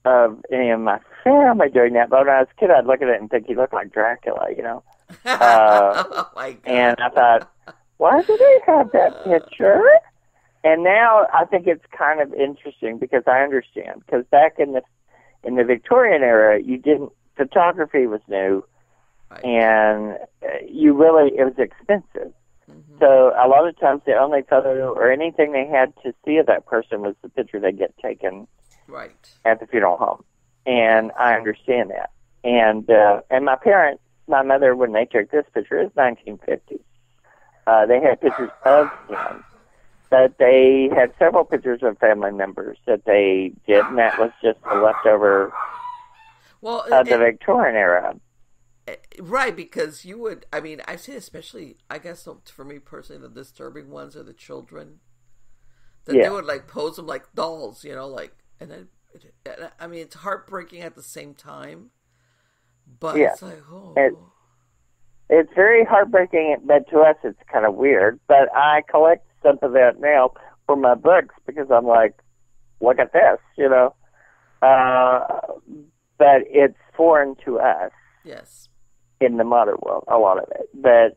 of any of my family doing that. But when I was a kid, I'd look at it and think he looked like Dracula, you know. Oh my God. And I thought, why do they have that picture? And now I think it's kind of interesting because I understand. Because back in the Victorian era, photography was new, and it was expensive. Mm-hmm. So a lot of times the only photo or anything they had to see of that person was the picture they get taken Right. at the funeral home, and I understand that. And my parents, my mother, when they took this picture, it was 1950s. They had pictures of him, but they had several pictures of family members that they did, and that was just the leftover of the Victorian era. Right, because you would, I mean, I say especially, I guess for me personally, the disturbing ones are the children. That they would like pose them like dolls, you know, like, and then, I mean, it's heartbreaking at the same time, but it's like, oh. It's very heartbreaking, but to us it's kind of weird. But I collect some of that now for my books because I'm like, look at this, you know. But it's foreign to us. Yes. In the modern world, a lot of it. But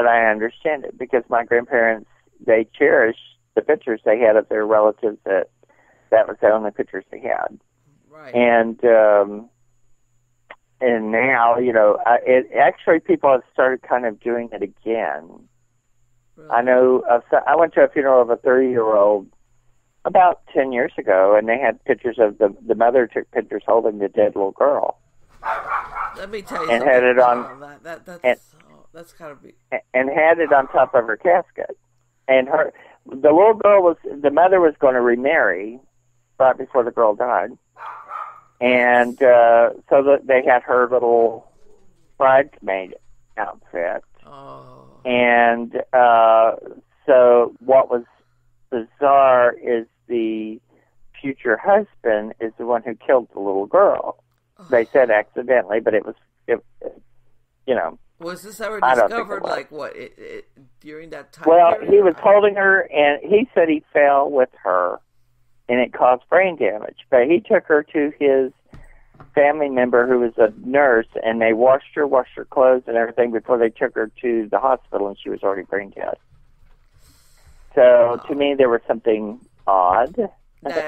I understand it because my grandparents, they cherished the pictures they had of their relatives that was the only pictures they had. Right. And now, you know, actually people have started kind of doing it again. Really? I know, I went to a funeral of a 30-year-old about 10 years ago, and they had pictures of the mother took pictures holding the dead little girl. Let me tell you and something. Had it on, that's gotta be. And had it on top of her casket. And the little girl the mother was going to remarry right before the girl died. And so that they had her little bridesmaid outfit. Oh. And so what was bizarre is the future husband is the one who killed the little girl. Oh. They said accidentally, but it was, you know. Was this ever discovered, like, what, during that time period? He was holding her, and he said he fell with her, and it caused brain damage. But he took her to his family member who was a nurse, and they washed her clothes and everything before they took her to the hospital, and she was already brain dead. So, to me, there was something odd in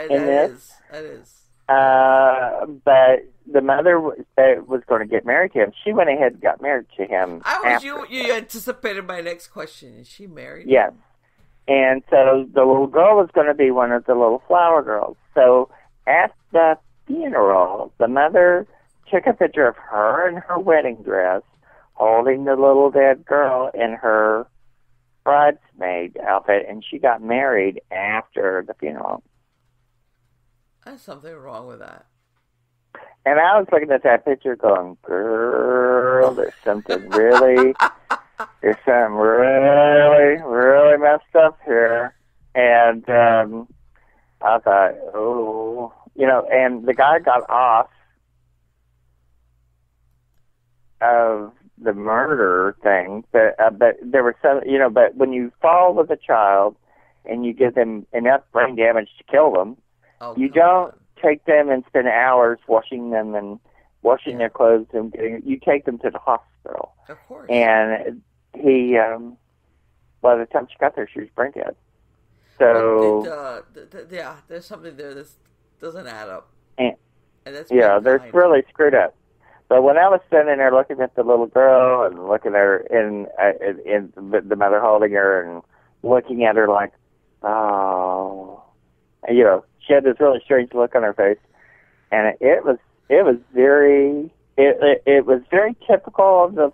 this. That is. But the mother was going to get married to him. She went ahead and got married to him. You anticipated my next question. Is she married? Yes. And so the little girl was going to be one of the little flower girls. So at the funeral, the mother took a picture of her in her wedding dress, holding the little dead girl in her bridesmaid outfit, and she got married after the funeral. There's something wrong with that. And I was looking at that picture going, girl, there's something really messed up here. And I thought, oh, you know, and the guy got off of the murder thing, but there were some, you know, but when you fall with a child and you give them enough brain damage to kill them, you don't take them and spend hours washing them and washing their clothes and you take them to the hospital. Of course. And he, by the time she got there, she was brain dead. So there's something there that doesn't add up. And that's they're really screwed up. But when I was standing there looking at the little girl and looking at her in the mother holding her and looking at her like, oh, and, you know, she had this really strange look on her face, and it was very typical of the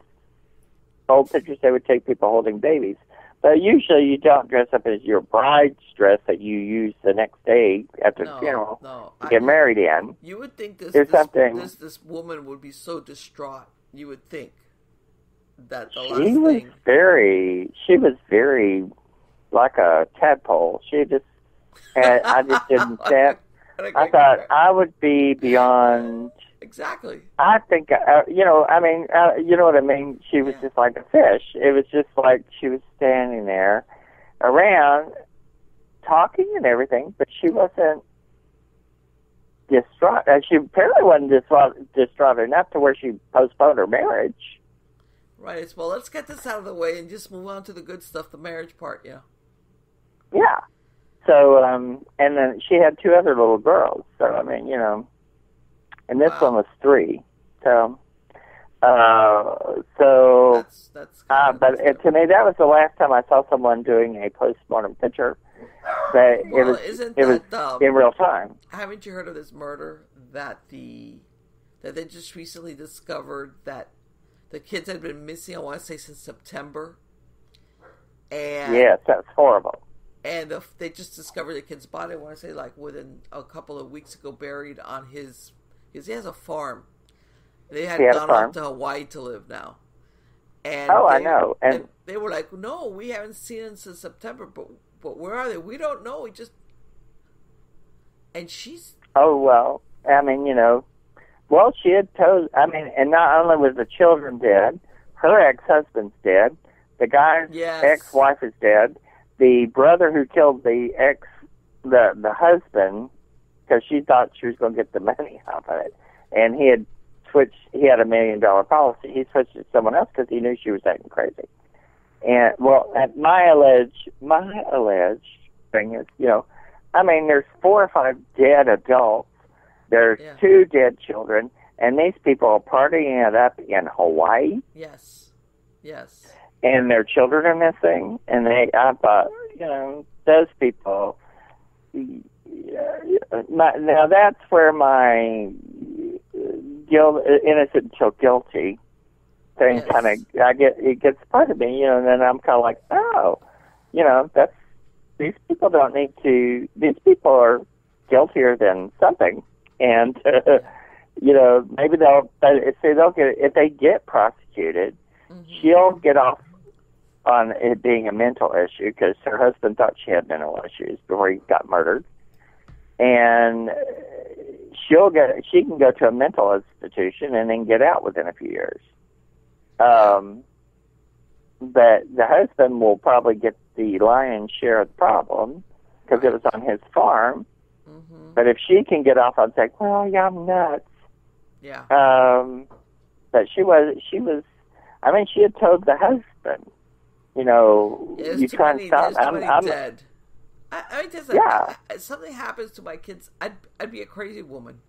old pictures they would take people holding babies. But usually you don't dress up as your bride's dress that you use the next day after the funeral to get married in. You would think this woman would be so distraught. You would think that she was very like a tadpole. She just I just didn't stand. I thought I would be beyond. Exactly. I think, you know, I mean, you know what I mean? She was just like a fish. It was just like she was standing there around talking and everything, but she wasn't distraught. She apparently wasn't distraught enough to where she postponed her marriage. Right. Well, let's get this out of the way and just move on to the good stuff, the marriage part, Yeah. So, and then she had two other little girls. So, I mean, you know. And this one was 3. So, but to me, that was the last time I saw someone doing a postmortem picture. But Well, it was in real time. Haven't you heard of this murder that they just recently discovered that the kids had been missing, I want to say, since September? And yes, that's horrible. And they just discovered the kid's body, I want to say, like within a couple of weeks ago, buried on he has a farm. They had gone off to Hawaii to live now. And I know. And they were like, no, we haven't seen them since September, but where are they? We don't know. We just... And she's... Oh, well, I mean, well, she had told, and not only was the children dead, her ex-husband's dead, the guy's ex-wife is dead, the brother who killed the husband, because she thought she was going to get the money off of it, and he had a $1 million policy. He switched to someone else because he knew she was acting crazy. And, well, my alleged thing is, there's 4 or 5 dead adults, there's 2 dead children, and these people are partying it up in Hawaii. Yes. And their children are missing, and I thought, those people, now that's where my innocent until guilty thing kind of, it gets part of me, and then I'm kind of like, these people these people are guiltier than something, and, maybe they'll get, if they get prosecuted, she'll get off on it being a mental issue because her husband thought she had mental issues before he got murdered, and she can go to a mental institution and then get out within a few years. But the husband will probably get the lion's share of the problem because it was on his farm. But if she can get off, I'd say, well, yeah, I'm nuts. Yeah. But she had told the husband, you can't stop. I'm dead. Something happens to my kids, I'd be a crazy woman.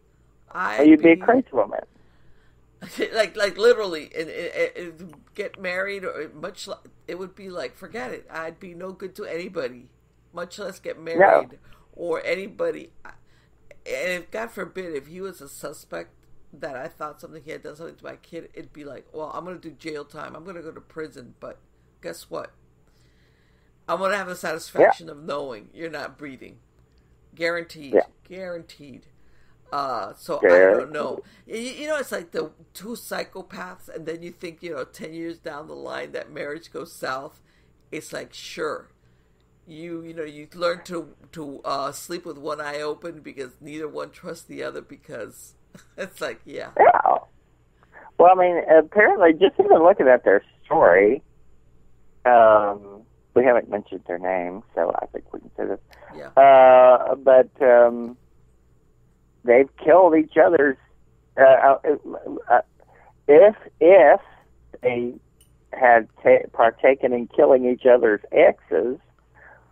You'd be a crazy woman. like literally, and get married, or it would be like, forget it. I'd be no good to anybody, much less get married or anybody. And if, God forbid, if he was a suspect that I thought he had done something to my kid, it'd be like, well, I'm going to do jail time. I'm going to go to prison, but guess what? I'm going to have the satisfaction of knowing you're not breathing. Guaranteed. Guaranteed. So I don't know. It's like the 2 psychopaths, and then you think, 10 years down the line that marriage goes south. It's like, sure. You learn to sleep with one eye open because neither one trusts the other, because it's like, yeah. Well, apparently, just even looking at their story, we haven't mentioned their name, so I think we can say this. Yeah. But they've killed each other's. If they had partaken in killing each other's exes,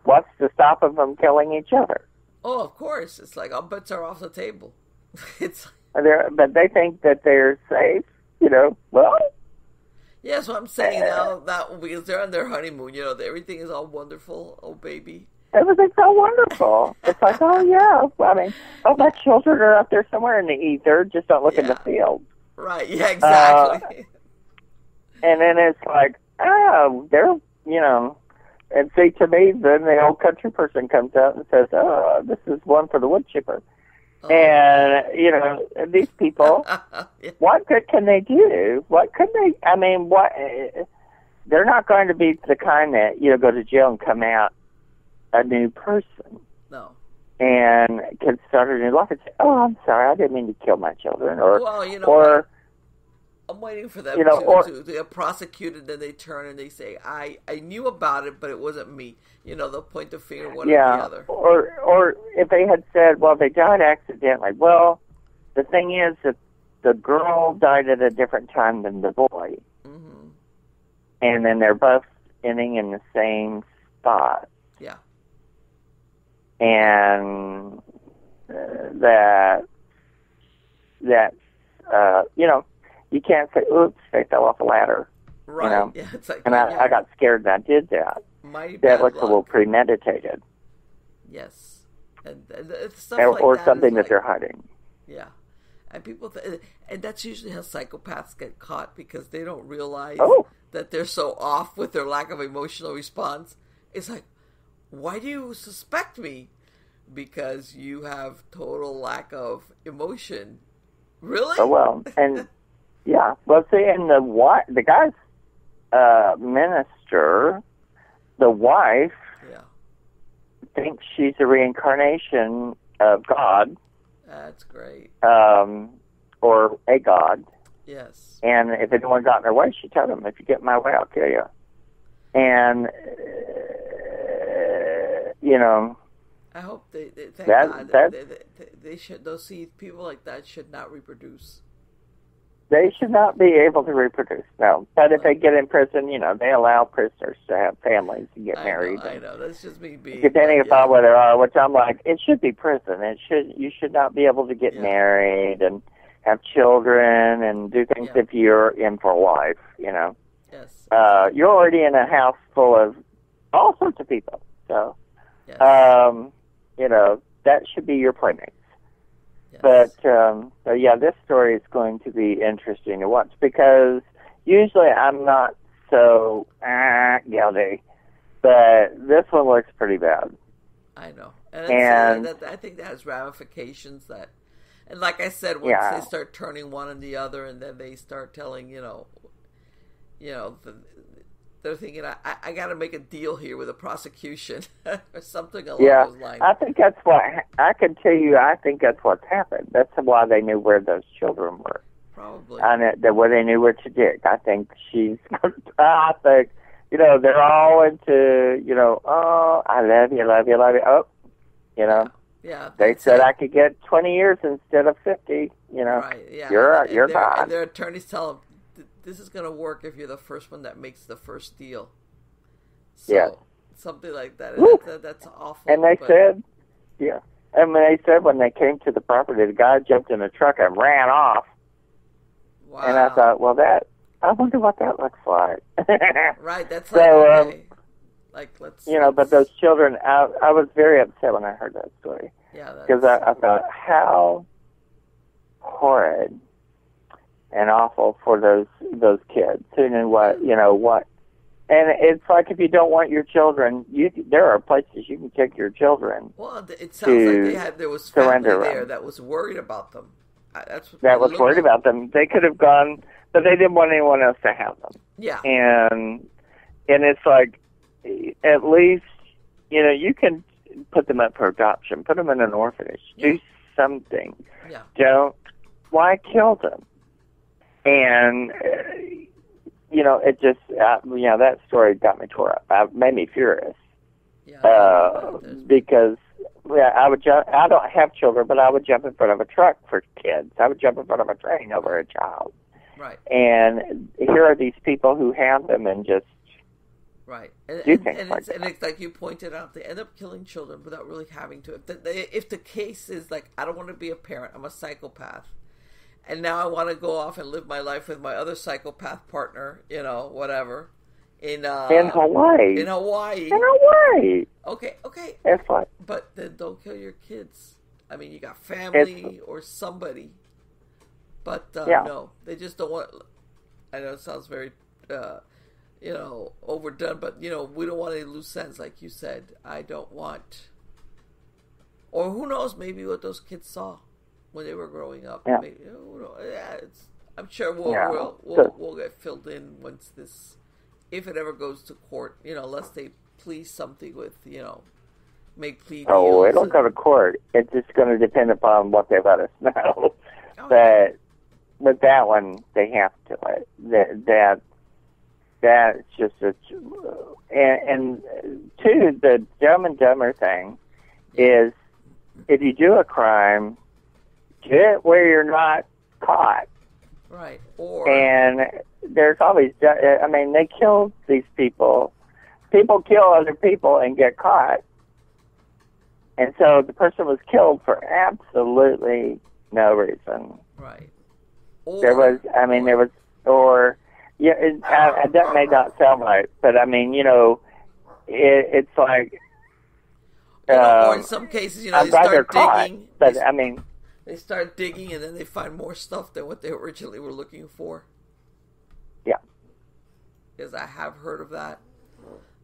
what's to stop them from killing each other? Oh, of course. It's like all bets are off the table. But they think that they're safe. Well. Yeah, that's what I'm saying now. That because they're on their honeymoon, everything is all wonderful. Oh, baby. Everything's so wonderful. It's like, oh, yeah. My children are up there somewhere in the ether. Just don't look in the field. Right, yeah, exactly. And then it's like, they're, and see, to me, then the old country person comes out and says, oh, this is one for the wood chipper. Oh. And, these people, what good can they do? What could they, they're not going to be the kind that, go to jail and come out a new person. No. And can start a new life and say, oh, I'm sorry, I didn't mean to kill my children. Or, I'm waiting for them to get prosecuted, then they turn and they say, I knew about it, but it wasn't me. They'll point the finger one at the other. Or if they had said, well, they died accidentally. Well, the thing is that the girl died at a different time than the boy. Mm-hmm. And then they're both ending in the same spot. Yeah. And you can't say, oops, they fell off a ladder. Right. Yeah, it's like, and I got scared and I did that. That looks a little premeditated. Yes. And stuff like or that something that like, they're hiding. Yeah. And people, and that's usually how psychopaths get caught, because they don't realize that they're so off with their lack of emotional response. It's like, why do you suspect me? Because you have total lack of emotion. Really? Oh, well, and yeah. Well, see, and the guy's minister, the wife, thinks she's a reincarnation of God. That's great. Or a god. Yes. And if anyone got in her way, she told him, if you get in my way, I'll kill you. And, you know... I hope thank God, they should, those people like that should not reproduce. They should not be able to reproduce, no. But if they get in prison, you know, they allow prisoners to have families and get married. I know. That's just me being... Depending upon where they are, which I'm like, it should be prison. You should not be able to get married and have children and do things if you're in for life, you know. Yes. You're already in a house full of all sorts of people. So, you know, that should be your playmates. But yeah, this story is going to be interesting to watch, because usually I'm not so guilty, but this one looks pretty bad. I know, and I think that has ramifications. And like I said, once they start turning one and the other, and then they start telling, they're thinking, I got to make a deal here with the prosecution or something along those lines. I think that's what I can tell you. I think that's what's happened. That's why they knew where those children were. Probably. And where they knew where to dig. I think I think, they're all into, oh, I love you, love you, love you. Oh, Yeah. They said I could get 20 years instead of 50. Right. Yeah. You're God. And their attorneys tell them, this is going to work if you're the first one that makes the first deal. So, something like that. That's awful. And they said, and when they came to the property, the guy jumped in a truck and ran off. Wow. And I thought, well, I wonder what that looks like. Right, that's let's... but those children, I was very upset when I heard that story. Yeah, because I thought, how horrid and awful for those kids who knew what. And it's like, if you don't want your children, there are places you can take your children. Well, it sounds like there was family there that was worried about them. That was worried about them. They could have gone, but they didn't want anyone else to have them. Yeah. And it's like, at least, you can put them up for adoption, put them in an orphanage, do something. Yeah. Why kill them? And, it just, that story got me tore up. It made me furious. Yeah, because, I don't have children, but I would jump in front of a truck for kids. I would jump in front of a train over a child. Right. And here are these people who have them and just do things like that. And it's like you pointed out, they end up killing children without really having to. If the case is like, I don't want to be a parent, I'm a psychopath, and now I want to go off and live my life with my other psychopath partner, whatever, in Hawaii. In Hawaii. Okay. That's fine. But then don't kill your kids. I mean, you got family or somebody. But no, they just don't want. I know it sounds very, overdone, but we don't want any loose ends, like you said. I don't want. Or who knows? Maybe what those kids saw when they were growing up. Yeah. Maybe, I'm sure we'll get filled in once this, if it ever goes to court. Unless they please something with make plea deals. Oh, it'll go to court. It's just going to depend upon what they let us know. But with that one, they have to. That's just and two, the Dumb and Dumber thing is, if you do a crime, get it where you're not caught. Right. And there's always, they kill these people. People kill other people and get caught. And so the person was killed for absolutely no reason. Right. That may not sound right, but it's like, Or in some cases, I'm they glad they're start caught, digging. but they start digging, and then they find more stuff than what they originally were looking for. Yeah. Because I have heard of that.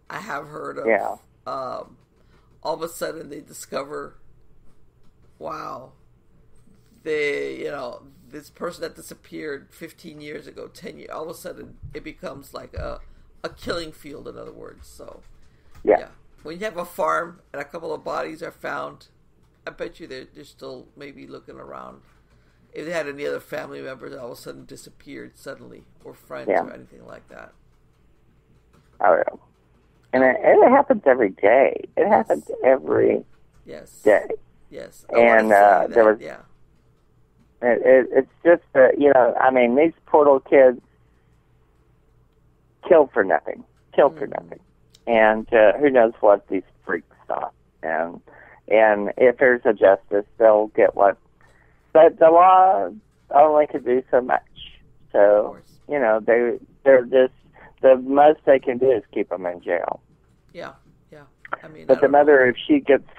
I have heard of. Yeah. All of a sudden, they discover, wow, this person that disappeared 15 years ago, 10 years. All of a sudden, it becomes like a killing field. In other words, so yeah. When you have a farm and a couple of bodies are found, I bet you they're still maybe looking around. If they had any other family members that all of a sudden disappeared suddenly, or friends or anything like that. Oh, yeah. And it happens every day. It happens every day. Yes. And there was... Yeah. It's just, these poor little kids killed for nothing. And who knows what these freaks thought. And if there's a justice, they'll get what. But the law only can do so much. So, they're just, the most they can do is keep them in jail. Yeah. But the mother, if she gets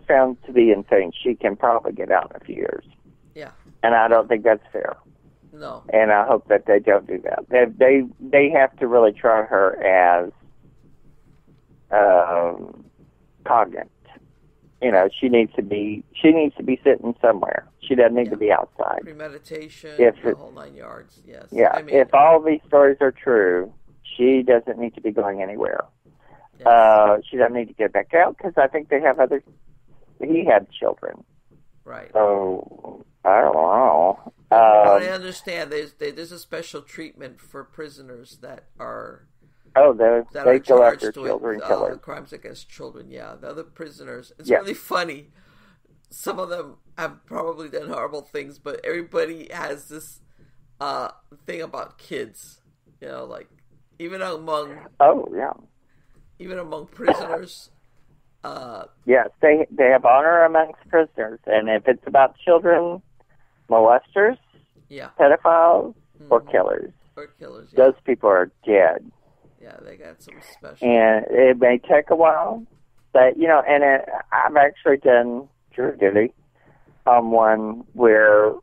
found to be insane, she can probably get out in a few years. Yeah. And I don't think that's fair. No. And I hope that they don't do that. They have to really try her as cognate. She needs to be sitting somewhere. She doesn't need to be outside. Premeditation, the whole 9 yards. Yes. Yeah. If all these stories are true, she doesn't need to be going anywhere. Yes. She doesn't need to get back out because I think they have other. He had children. Right. So I don't know. I understand there's a special treatment for prisoners that are. They go after children killers. Crimes against children. Yeah, the other prisoners. It's really funny. Some of them have probably done horrible things, but everybody has this thing about kids. Like even among. Oh yeah. Even among prisoners. Yes, they have honor amongst prisoners, and if it's about children, molesters, pedophiles, or killers, those people are dead. Yeah, they got some special. And it may take a while, but I've actually done jury duty on one where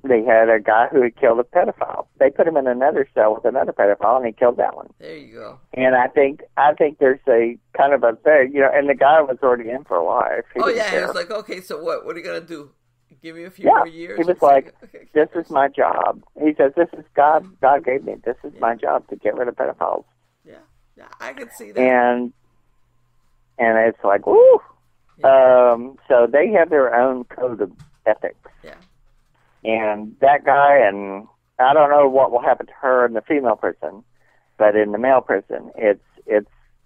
they had a guy who had killed a pedophile. They put him in another cell with another pedophile, and he killed that one. There you go. And I think there's a kind of a thing, and the guy was already in for life. He was like, okay, so what are you going to do? Give me a few more years? He was like, this is my job. He says, this is God gave me. This is my job to get rid of pedophiles. Yeah, I can see that. And it's like, woo! Yeah. So they have their own code of ethics. Yeah. And that guy, and I don't know what will happen to her in the female prison, but in the male prison, they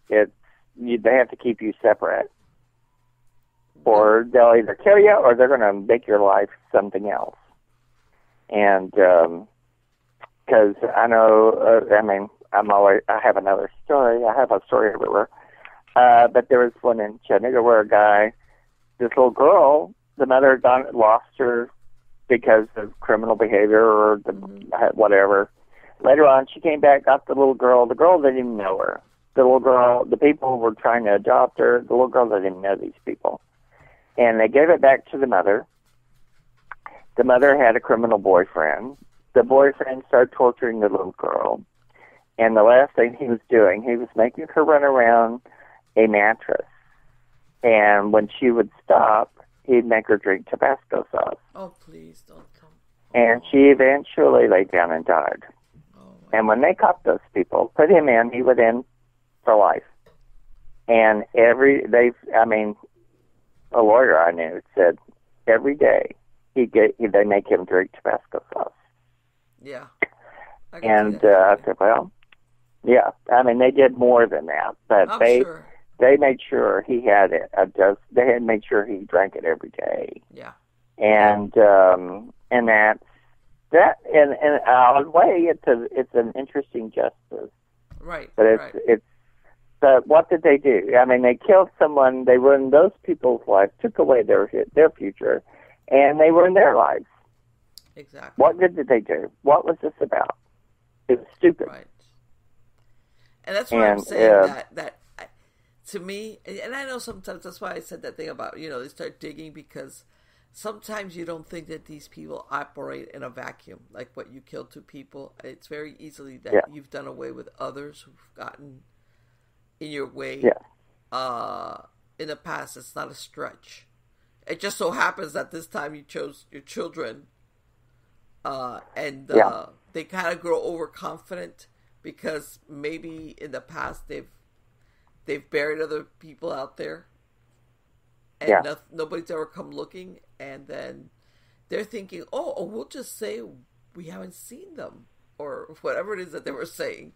have to keep you separate, or they'll either kill you or they're going to make your life something else. And because I know, I have another story. I have a story everywhere, but there was one in Chattanooga where this little girl, the mother had lost her because of criminal behavior or whatever. Later on, she came back, got the little girl. The girl didn't even know her. The little girl, the people were trying to adopt her. The little girl didn't even know these people. And they gave it back to the mother. The mother had a criminal boyfriend. The boyfriend started torturing the little girl. And the last thing he was doing, he was making her run around a mattress. And when she would stop, he'd make her drink Tabasco sauce. Oh, please don't tell me. And she eventually laid down and died. And when they caught those people, put him in, he went in for life. And a lawyer I knew said every day they make him drink Tabasco sauce. Yeah. And I said, well, yeah. They did more than that, but they made sure he had it. They had made sure he drank it every day. Yeah. And that's that. In an odd way, it's an interesting justice. Right. But But what did they do? They killed someone. They ruined those people's lives, took away their future, and they ruined their lives. Exactly. What good did they do? What was this about? It was stupid. Right. And that's why I'm saying that to me, and I know sometimes that's why I said that thing about, they start digging, because sometimes you don't think that these people operate in a vacuum. Like what you killed 2 people, it's very easily that you've done away with others who've gotten in your way. In the past, it's not a stretch. It just so happens that this time you chose your children, and they kind of grow overconfident because maybe in the past they've buried other people out there, and nobody's ever come looking, and then they're thinking, oh, we'll just say we haven't seen them, or whatever it is that they were saying.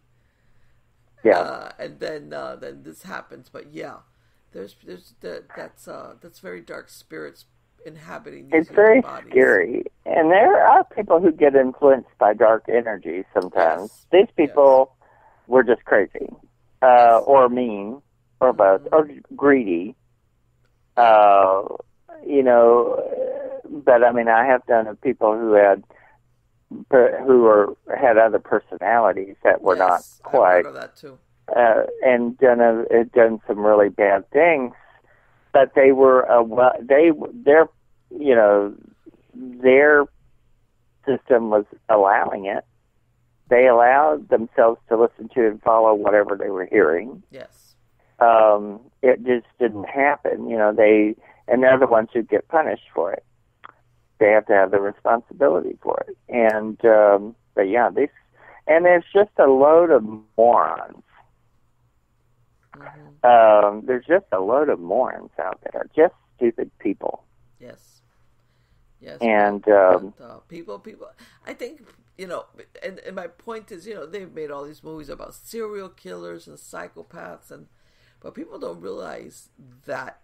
And then this happens. But that's very dark spirits inhabiting these It's very bodies. Scary. And there are people who get influenced by dark energy sometimes. These people were just crazy, or mean, or both, or greedy. But I mean, I have done with people who had other personalities that were not quite. I've heard of that too. And done some really bad things, but they were their system was allowing it. They allowed themselves to listen to and follow whatever they were hearing. Yes. It just didn't happen. They're the ones who get punished for it. They have to have the responsibility for it. And there's just a load of morons. There's just a load of morons out there, just stupid people. Yes. And people. I think and my point is, they've made all these movies about serial killers and psychopaths, but people don't realize that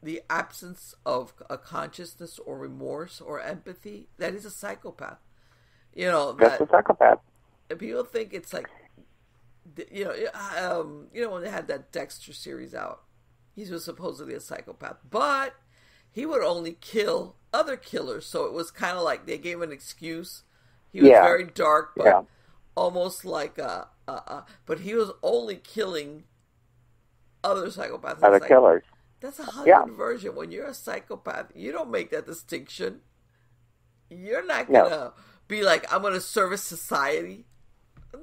the absence of a consciousness or remorse or empathy, that is a psychopath. That's a psychopath. People think it's like, when they had that Dexter series out, he was supposedly a psychopath, but he would only kill other killers. So it was kind of like they gave him an excuse. He was very dark, but almost like but he was only killing other psychopaths. Other killers. That's a heightened version. When you're a psychopath, you don't make that distinction. You're not gonna be like, I'm gonna service society.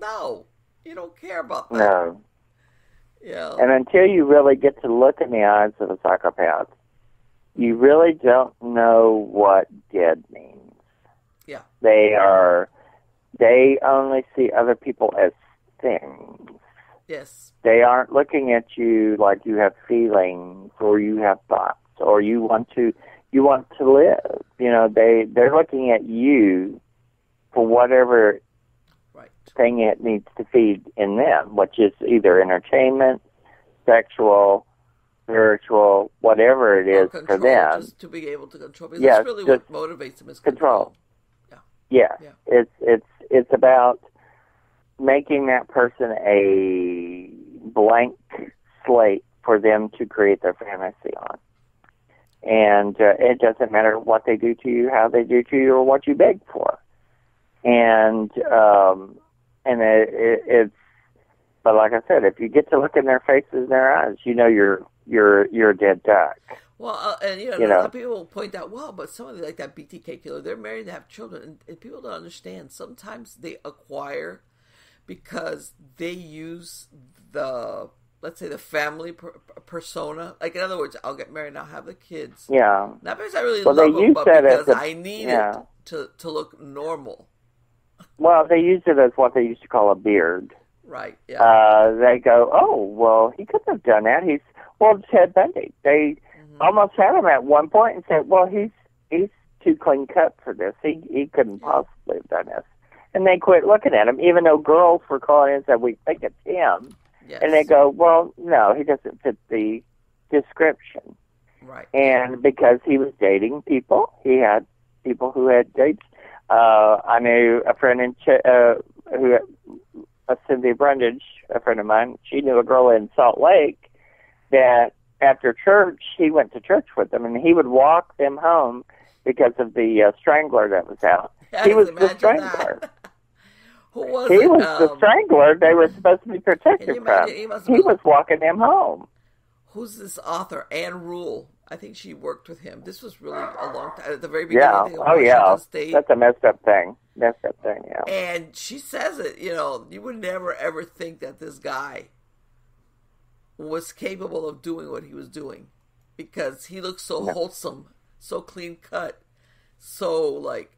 No. You don't care about that. No. And until you really get to look in the eyes of a psychopath, you really don't know what dead means. Yeah. They only see other people as things. Yes. They aren't looking at you like you have feelings or you have thoughts or you want to live. They're looking at you for whatever thing it needs to feed in them, which is either entertainment, sexual, spiritual, whatever it is for them. Just to be able to control. Because that's really what motivates them is control. Yeah. It's about making that person a blank slate for them to create their fantasy on. And it doesn't matter what they do to you, how they do to you, or what you beg for. But like I said, if you get to look in their faces and their eyes, you're a dead duck. Well, a lot of people will point out, but somebody like that BTK killer, they're married, they have children, and people don't understand. Sometimes they acquire because they use let's say the family persona. Like, in other words, I'll get married and I'll have the kids. Yeah. Not because I really love them, but because I need it to look normal. Well, they use it as what they used to call a beard. Right, yeah. They go, oh, well, he couldn't have done that. It's Ted Bundy. They almost had him at one point and said, well, he's too clean cut for this. He couldn't possibly have done this. And they quit looking at him, even though girls were calling in and said, we think it's him. Yes. And they go, well, no, he doesn't fit the description. Right. And because he was dating people, he had people who had dates. I knew a friend Cynthia Brundage, a friend of mine, she knew a girl in Salt Lake that after church, he went to church with them, and he would walk them home because of the strangler that was out. He was the strangler. Who was he it? Was the strangler they were supposed to be protected from. He was walking them home. who's this author, Anne Rule. I think she worked with him. This was really a long time, at the very beginning of Washington State. That's a messed up thing. Yeah. And she says it, you would never, ever think that this guy was capable of doing what he was doing, because he looked so wholesome, so clean cut, so like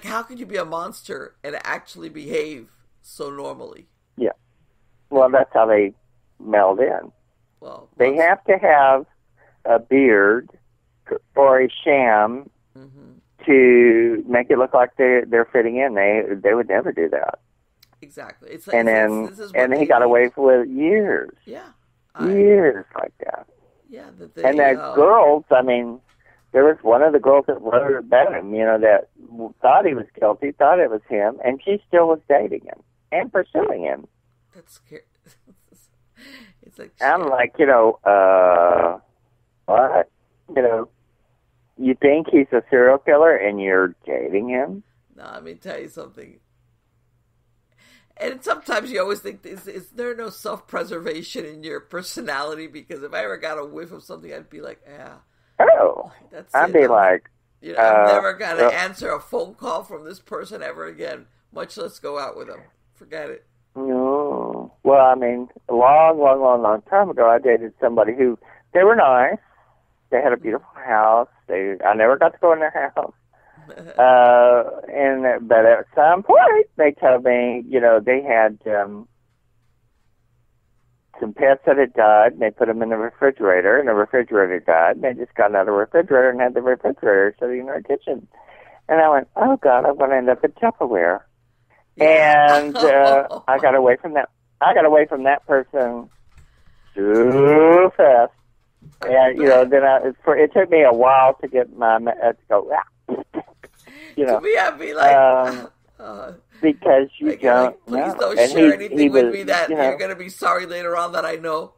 how could you be a monster and actually behave so normally? Yeah. Well, that's how they meld in. Well, they have to have a beard or a sham to make it look like they're fitting in. They would never do that. Exactly. It's like, and he got away with years. Yeah. Years like that. Yeah. And the girls, I mean, there was one of the girls that wrote about him, that thought he was guilty, thought it was him, and she still was dating him and pursuing him. That's scary. It's like, I'm like, what? You think he's a serial killer and you're dating him? No, let me tell you something. And sometimes you always think, is there no self-preservation in your personality? Because if I ever got a whiff of something, I'd be like, I'd be like, I'm never going to answer a phone call from this person ever again, much less go out with them. Forget it. No. Well, I mean, a long time ago, I dated somebody who, they were nice. They had a beautiful house. I never got to go in their house. But at some point, they told me, they had some pets that had died, and they put them in the refrigerator, and the refrigerator died, and they just got another refrigerator and had the refrigerator sitting in their kitchen. And I went, oh, God, I'm going to end up in Tupperware. Yeah. And I got away from that. I got away from that person too fast. And, then it took me a while to get my, to go, To me, I'd be like, because you don't please know. don't share anything with me that you're going to be sorry later on that I know.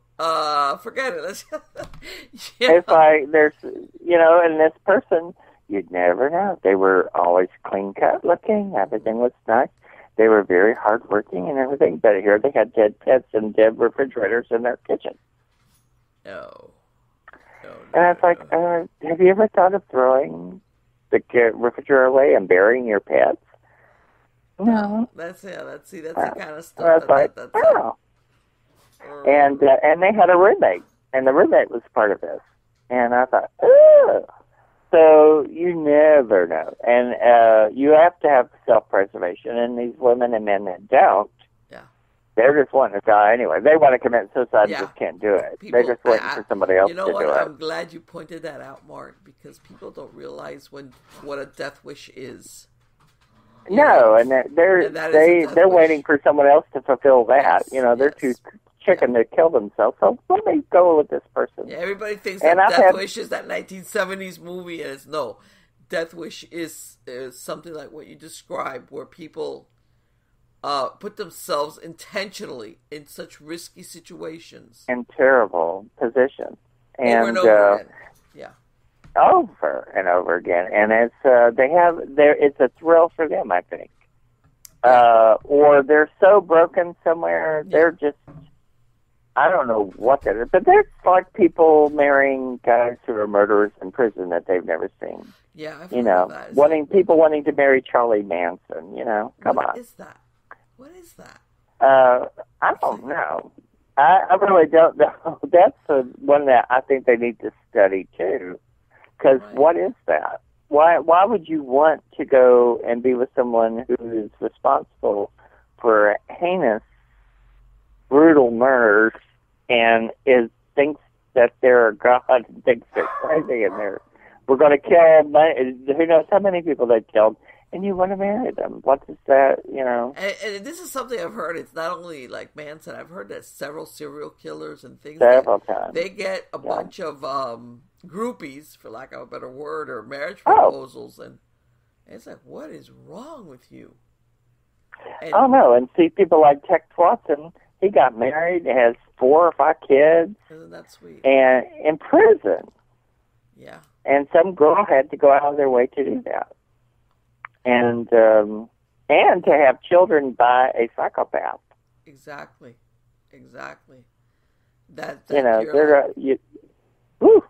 Forget it. It's like, and this person, you'd never know. They were always clean-cut looking. Everything was nice. They were very hardworking and everything, but here they had dead pets and dead refrigerators in their kitchen. No. And I was like, have you ever thought of throwing the refrigerator away and burying your pets? No. That's the kind of stuff. And they had a roommate, and the roommate was part of this. And I thought, oh. So you never know. And you have to have self-preservation, and these women and men that don't, they're just wanting to die anyway. They want to commit suicide and just can't do it. They're just waiting for somebody else to do it. I'm glad you pointed that out, Mark, because people don't realize what a death wish is. No, and they're waiting for someone else to fulfill that. They're too chicken to kill themselves. So let me go with this person. Yeah, everybody thinks that Death Wish is that 1970s movie, and it's no. Death Wish is something like what you described, where people put themselves intentionally in such risky situations. In terrible positions. Over and over again. Yeah. Over and over again. And it's a thrill for them, I think. Or they're so broken somewhere, they're just, I don't know what that is, but there's like people marrying guys who are murderers in prison that they've never seen. Yeah, I've heard of that. wanting to marry Charlie Manson, come on. What is that? I don't know. I really don't know. That's the one that I think they need to study too. Because what is that? Why would you want to go and be with someone who is responsible for heinous, brutal murders and thinks that they're a god and thinks they're crazy and we're going to kill, who knows how many people they killed, and you want to marry them. What is that, And this is something I've heard. It's not only like Manson. I've heard that several serial killers and things. Several times. They get a bunch of groupies, for lack of a better word, or marriage proposals, and it's like, what is wrong with you? Oh no! And see, people like Tex Watson. He got married, has 4 or 5 kids. Isn't that sweet? And in prison. Yeah. And some girl had to go out of their way to do that. And to have children by a psychopath. Exactly. Woo.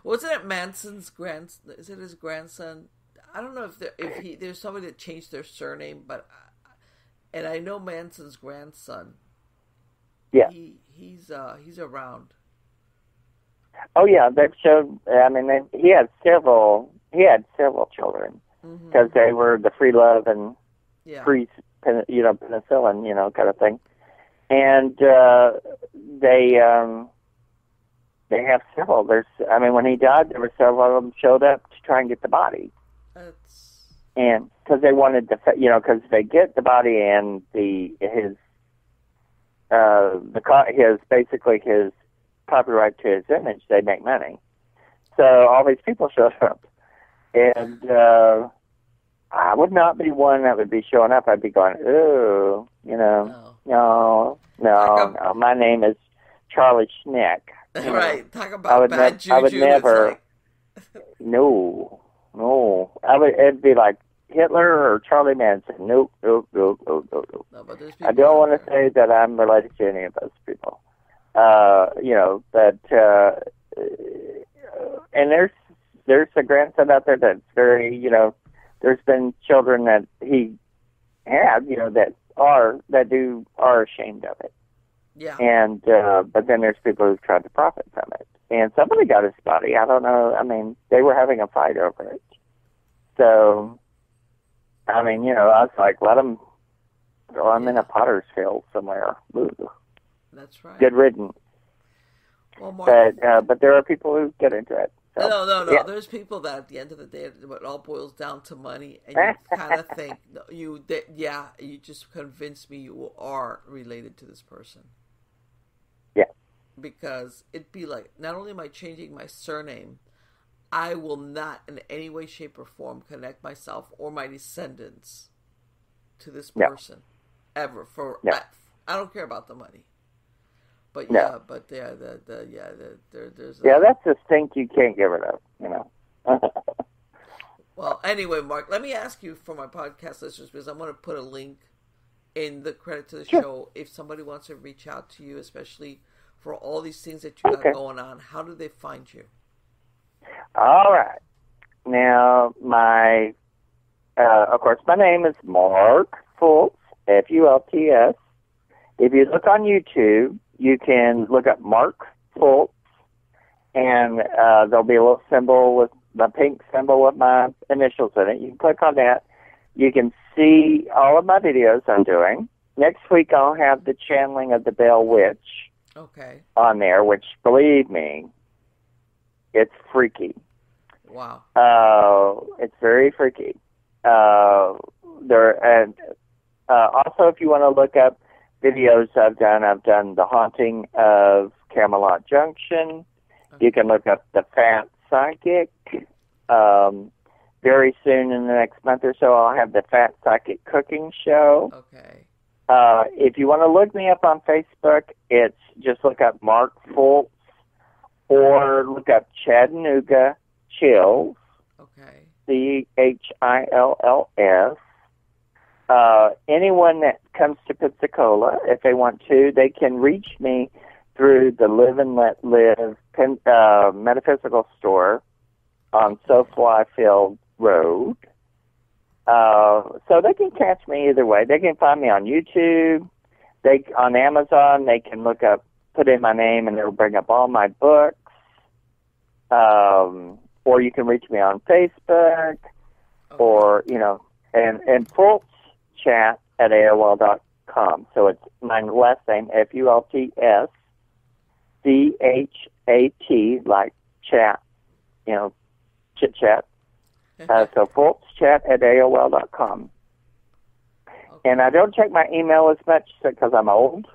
Wasn't it Manson's grandson? Is it his grandson? I don't know if there's somebody that changed their surname, but and I know Manson's grandson. Yeah, he's around. Oh yeah, that showed. I mean, he had several children because they were the free love and free, penicillin, kind of thing. And they have several. When he died, there were several of them showed up to try and get the body. And because they wanted because they get the body and his copyright to his image, they make money. So all these people showed up, and I would not be one that would be showing up. I'd be going, ooh, no. My name is Charlie Schneck. Right. Talk about bad juju. I would never. No. It'd be like Hitler or Charlie Manson. Nope. No, but I don't want to say that I'm related to any of those people. And there's a grandson out there that's very, there's been children that he had, that are ashamed of it. Yeah. And, but then there's people who've tried to profit from it. And somebody got his body. I don't know. I mean, they were having a fight over it. So, I was like, let them throw him in a potter's field somewhere. Ooh. That's right. Good riddance. Well, Mark, but there are people who get into it. So, no. Yeah. There's people that at the end of the day, it all boils down to money, and you kind of think you just convinced me you are related to this person. Yeah. Because it'd be like, not only am I changing my surname, I will not in any way, shape, or form connect myself or my descendants to this person ever. I don't care about the money. But there's that's a stink you can't get rid of, Well, anyway, Mark, let me ask you for my podcast listeners, because I'm going to put a link in the credit to the show if somebody wants to reach out to you, especially for all these things that you got going on. How do they find you? All right. Now, of course, my name is Mark Fults, Fults. If you look on YouTube, you can look up Mark Fults, and there'll be a little symbol with the pink symbol with my initials in it. You can click on that. You can see all of my videos I'm doing. Next week, I'll have the channeling of the Bell Witch on there, which, believe me, it's freaky. Wow. It's very freaky. Also, if you want to look up videos I've done The Haunting of Camelot Junction. Okay. You can look up The Fat Psychic. Very soon in the next month or so, I'll have The Fat Psychic Cooking Show. Okay. If you want to look me up on Facebook, it's just look up Mark Fults or look up Chattanooga Chills. Okay. CHILLS. Anyone that comes to Pensacola, if they want to, they can reach me through the Live and Let Live metaphysical store on Sophia Road. So they can catch me either way. They can find me on YouTube. On Amazon, they can put in my name, and it'll bring up all my books. Or you can reach me on Facebook, or, and Fults Chat at AOL.com. So it's my last name, FULTS, CHAT, like chat, chit chat. So Fults Chat at AOL.com. Okay. And I don't check my email as much because I'm old.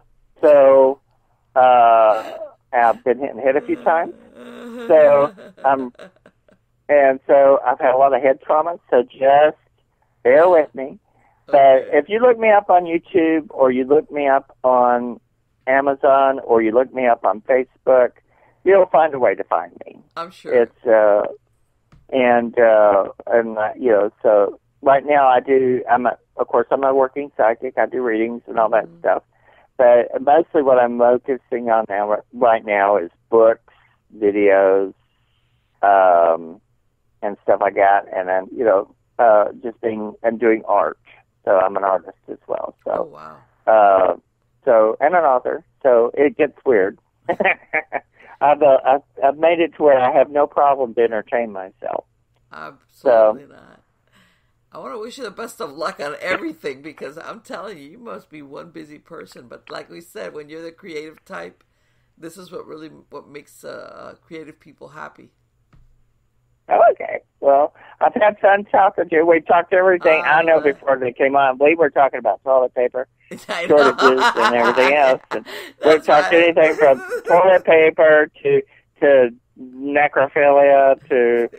So I've been hit a few times. So I've had a lot of head trauma. So just bear with me. But if you look me up on YouTube, or you look me up on Amazon, or you look me up on Facebook, you'll find a way to find me. I'm sure. It's so right now of course I'm a working psychic. I do readings and all that stuff. But mostly what I'm focusing on right now is books videos, and stuff like that. And then, and doing art. So I'm an artist as well. So, oh, wow. And an author. So it gets weird. I've made it to where I have no problem to entertain myself. Absolutely not. I want to wish you the best of luck on everything, because I'm telling you, you must be one busy person. But like we said, when you're the creative type, this is what makes creative people happy. Okay. Well, I've had fun talking to you. We talked everything. I know before they came on, we were talking about toilet paper shortages and everything else. And we've talked anything from toilet paper to necrophilia to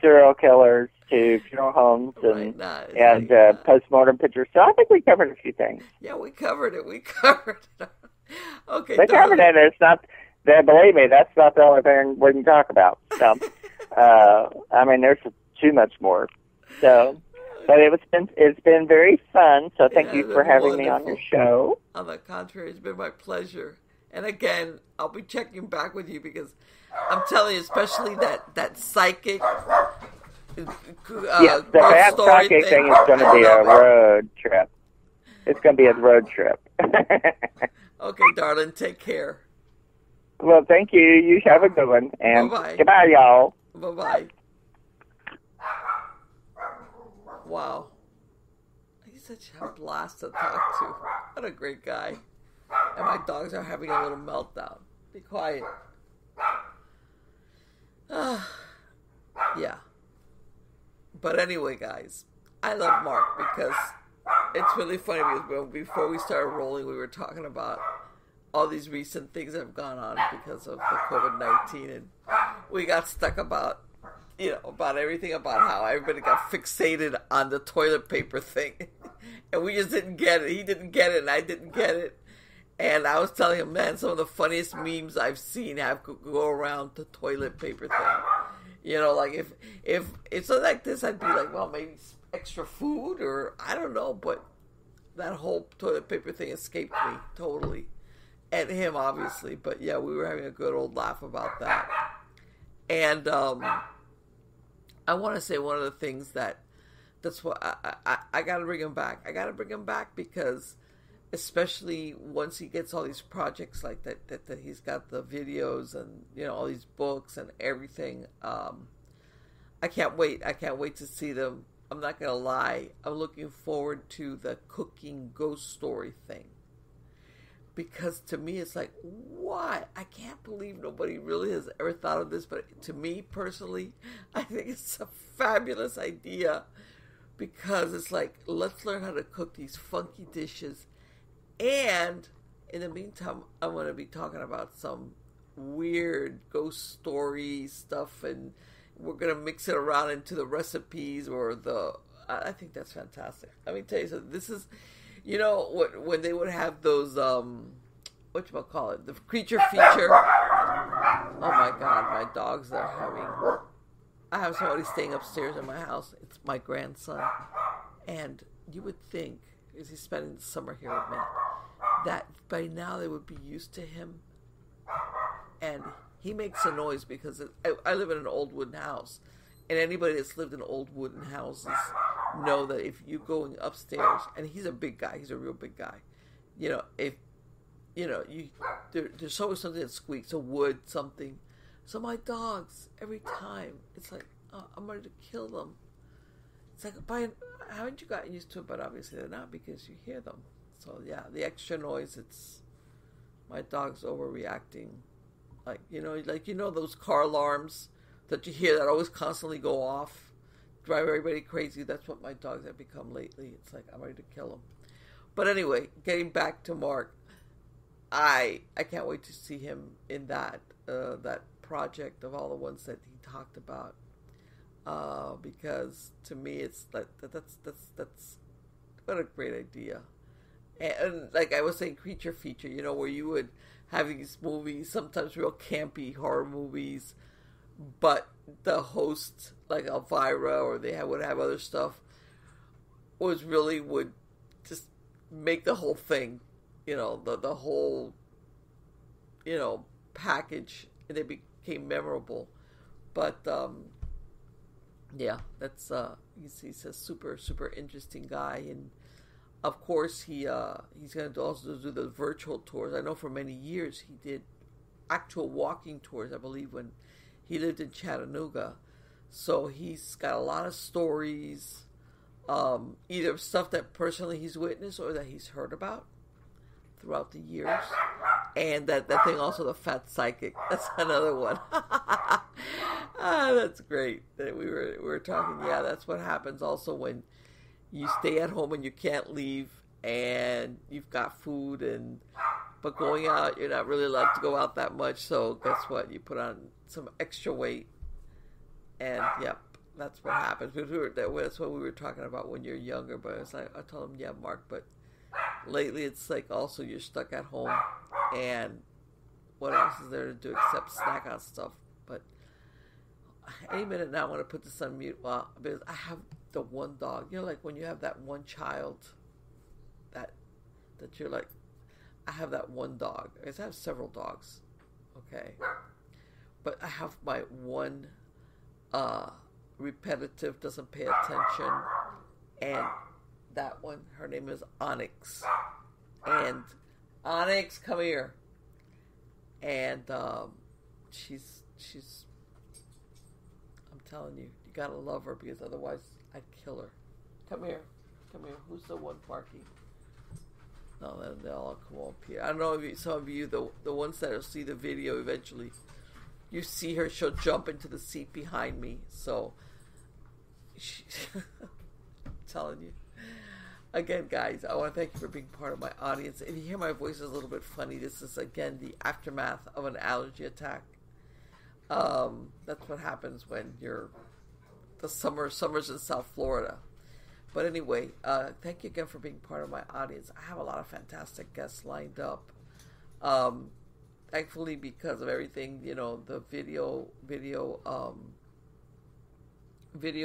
serial killers to funeral homes and postmortem pictures. So I think we covered a few things. Yeah, we covered it. Okay, we covered it. It's not. Believe me, that's not the only thing we can talk about. So, there's too much more. So, but it's been very fun. So thank you for having me on your show. On the contrary, it's been my pleasure. And again, I'll be checking back with you, because I'm telling you, especially that psychic. The bad psychic thing is going to be a road trip. It's going to be a road trip. Okay, darling, take care. Well, thank you. You have a good one. And bye-bye. Goodbye, y'all. Bye-bye. Wow. He's such a blast to talk to. What a great guy. And my dogs are having a little meltdown. Be quiet. Yeah. But anyway, guys, I love Mark, because it's really funny, because before we started rolling, we were talking about all these recent things that have gone on because of the COVID-19, and we got stuck about everything, about how everybody got fixated on the toilet paper thing, and we just didn't get it. He didn't get it, and I didn't get it. And I was telling him, man, some of the funniest memes I've seen go around the toilet paper thing. Like if it's something like this, I'd be like, well, maybe extra food, or I don't know, but that whole toilet paper thing escaped me totally. And him, obviously. But yeah, we were having a good old laugh about that. And I want to say one of the things that's what I got to bring him back. I got to bring him back, because especially once he gets all these projects like that he's got the videos and, all these books and everything. I can't wait. I can't wait to see them. I'm not going to lie. I'm looking forward to the cooking ghost story thing. Because to me, it's like, what? I can't believe nobody really has ever thought of this. But to me, personally, I think it's a fabulous idea. Because it's like, let's learn how to cook these funky dishes. And in the meantime, I'm going to be talking about some weird ghost story stuff. And we're going to mix it around into the recipes or I think that's fantastic. Let me tell you something. This is... when they would have those, whatchamacallit, the creature feature. Oh my God, my dogs are I have somebody staying upstairs in my house. It's my grandson. And you would think, because he's spending the summer here with me, that by now they would be used to him. And he makes a noise because I live in an old wooden house. And anybody that's lived in old wooden houses know that if you going upstairs, and he's a big guy, he's a real big guy, there's always something that squeaks, a wood, something. So my dogs, every time, it's like, oh, I'm ready to kill them. It's like, haven't you gotten used to it? But obviously they're not, because you hear them. So yeah, the extra noise, my dog's overreacting. Like, those car alarms that you hear that always constantly go off, drive everybody crazy. That's what my dogs have become lately. It's like, I'm ready to kill them. But anyway, getting back to Mark, I can't wait to see him in that project of all the ones that he talked about. Because to me, it's like that's what a great idea. And like I was saying, creature feature, where you would have these movies, sometimes real campy horror movies, but the host, like Elvira, or would have other stuff, would just make the whole thing, the whole, package and they became memorable. But yeah, that's he's a super interesting guy, and of course he's going to also do the virtual tours. I know for many years he did actual walking tours, I believe, when he lived in Chattanooga. So he's got a lot of stories, either stuff that personally he's witnessed or that he's heard about throughout the years. And that thing also, the fat psychic, that's another one. That's great that we were talking. Yeah, that's what happens also when you stay at home and you can't leave and you've got food, but going out, you're not really allowed to go out that much. So guess what? You put on some extra weight, and yep, that's what happens. That's what we were talking about when you're younger. But it's like I told him, yeah, Mark, but lately it's like also you're stuck at home, and what else is there to do except snack on stuff? But any minute now, I want to put this on mute. Well, because I have the one dog. You know, like when you have that one child that you're like, I have that one dog. I have several dogs, okay? But I have my one repetitive, doesn't pay attention, and that one, her name is Onyx. And Onyx, come here. And she's I'm telling you gotta love her, because otherwise I'd kill her. Come here. Who's the one barking? No, they'll all come up here. I don't know if some of you, the ones that will see the video eventually, you see her, she'll jump into the seat behind me. So, I'm telling you. Again, guys, I want to thank you for being part of my audience. If you hear my voice is a little bit funny, this is, again, the aftermath of an allergy attack. That's what happens when summer's in South Florida. But anyway, thank you again for being part of my audience. I have a lot of fantastic guests lined up. Thankfully, because of everything, the video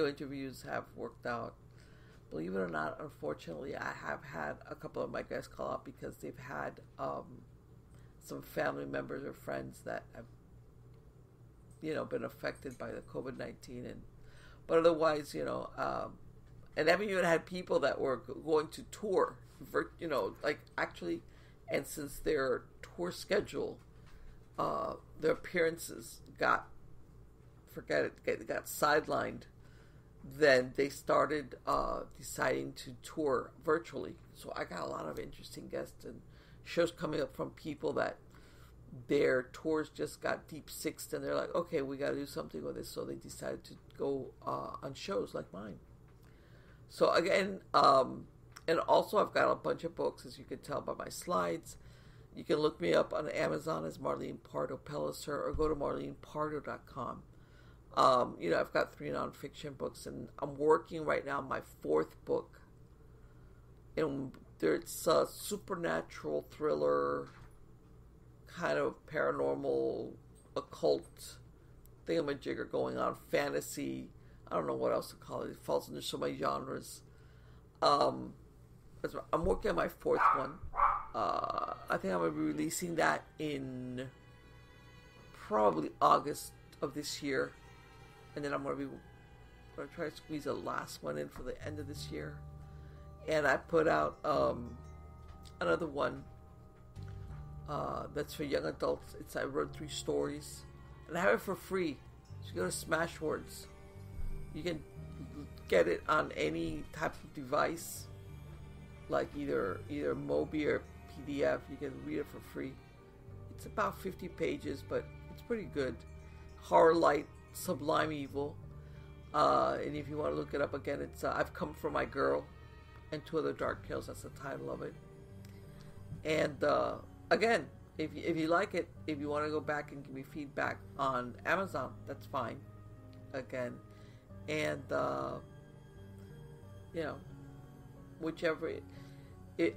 interviews have worked out. Believe it or not, unfortunately, I have had a couple of my guests call out because they've had some family members or friends that have, been affected by the COVID-19, but otherwise, and I've even had people that were going to tour, actually, and since their tour schedule, their appearances got sidelined, then they started deciding to tour virtually. So I got a lot of interesting guests and shows coming up from people that their tours just got deep-sixed, and they're like, okay, we got to do something with this. So they decided to go on shows like mine. So again, and also I've got a bunch of books, as you can tell by my slides. You can look me up on Amazon as Marlene Pardo Pellicer, or go to marlenepardo.com. I've got 3 nonfiction books, and I'm working right now on my 4th book. And it's a supernatural thriller, kind of paranormal, occult thingamajigger going on, fantasy. I don't know what else to call it. It falls into so many genres. I'm working on my 4th one. I think I'm going to be releasing that in probably August of this year. And then I'm going to try to squeeze a last one in for the end of this year. And I put out another one that's for young adults. I wrote 3 stories. And I have it for free. So you go to Smashwords. You can get it on any type of device, like either Mobi or PDF. You can read it for free. It's about 50 pages, but it's pretty good. Horror Light, Sublime Evil. And if you want to look it up again, it's I've Come for My Girl and 2 Other Dark Tales. That's the title of it. And again, if you like it, if you want to go back and give me feedback on Amazon, that's fine. Again, and whichever.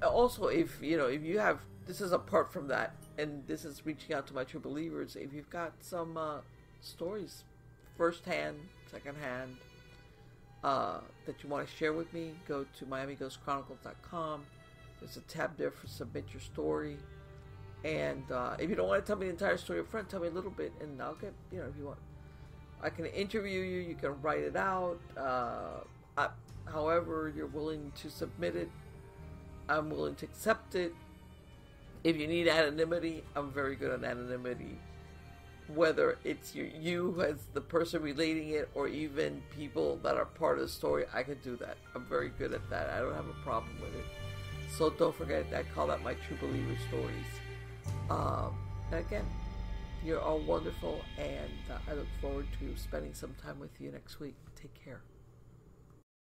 Also, if you have, this is apart from that, and this is reaching out to my true believers. If you've got some stories, first-hand, second-hand, that you want to share with me, go to MiamiGhostChronicles.com. There's a tab there for submit your story. And if you don't want to tell me the entire story up front, tell me a little bit, and I'll get, if you want, I can interview you. You can write it out. However you're willing to submit it, I'm willing to accept it. If you need anonymity, I'm very good on anonymity. Whether it's you as the person relating it, or even people that are part of the story, I can do that. I'm very good at that. I don't have a problem with it. So don't forget, I call that my True Believer stories. And again, you're all wonderful, and I look forward to spending some time with you next week. Take care.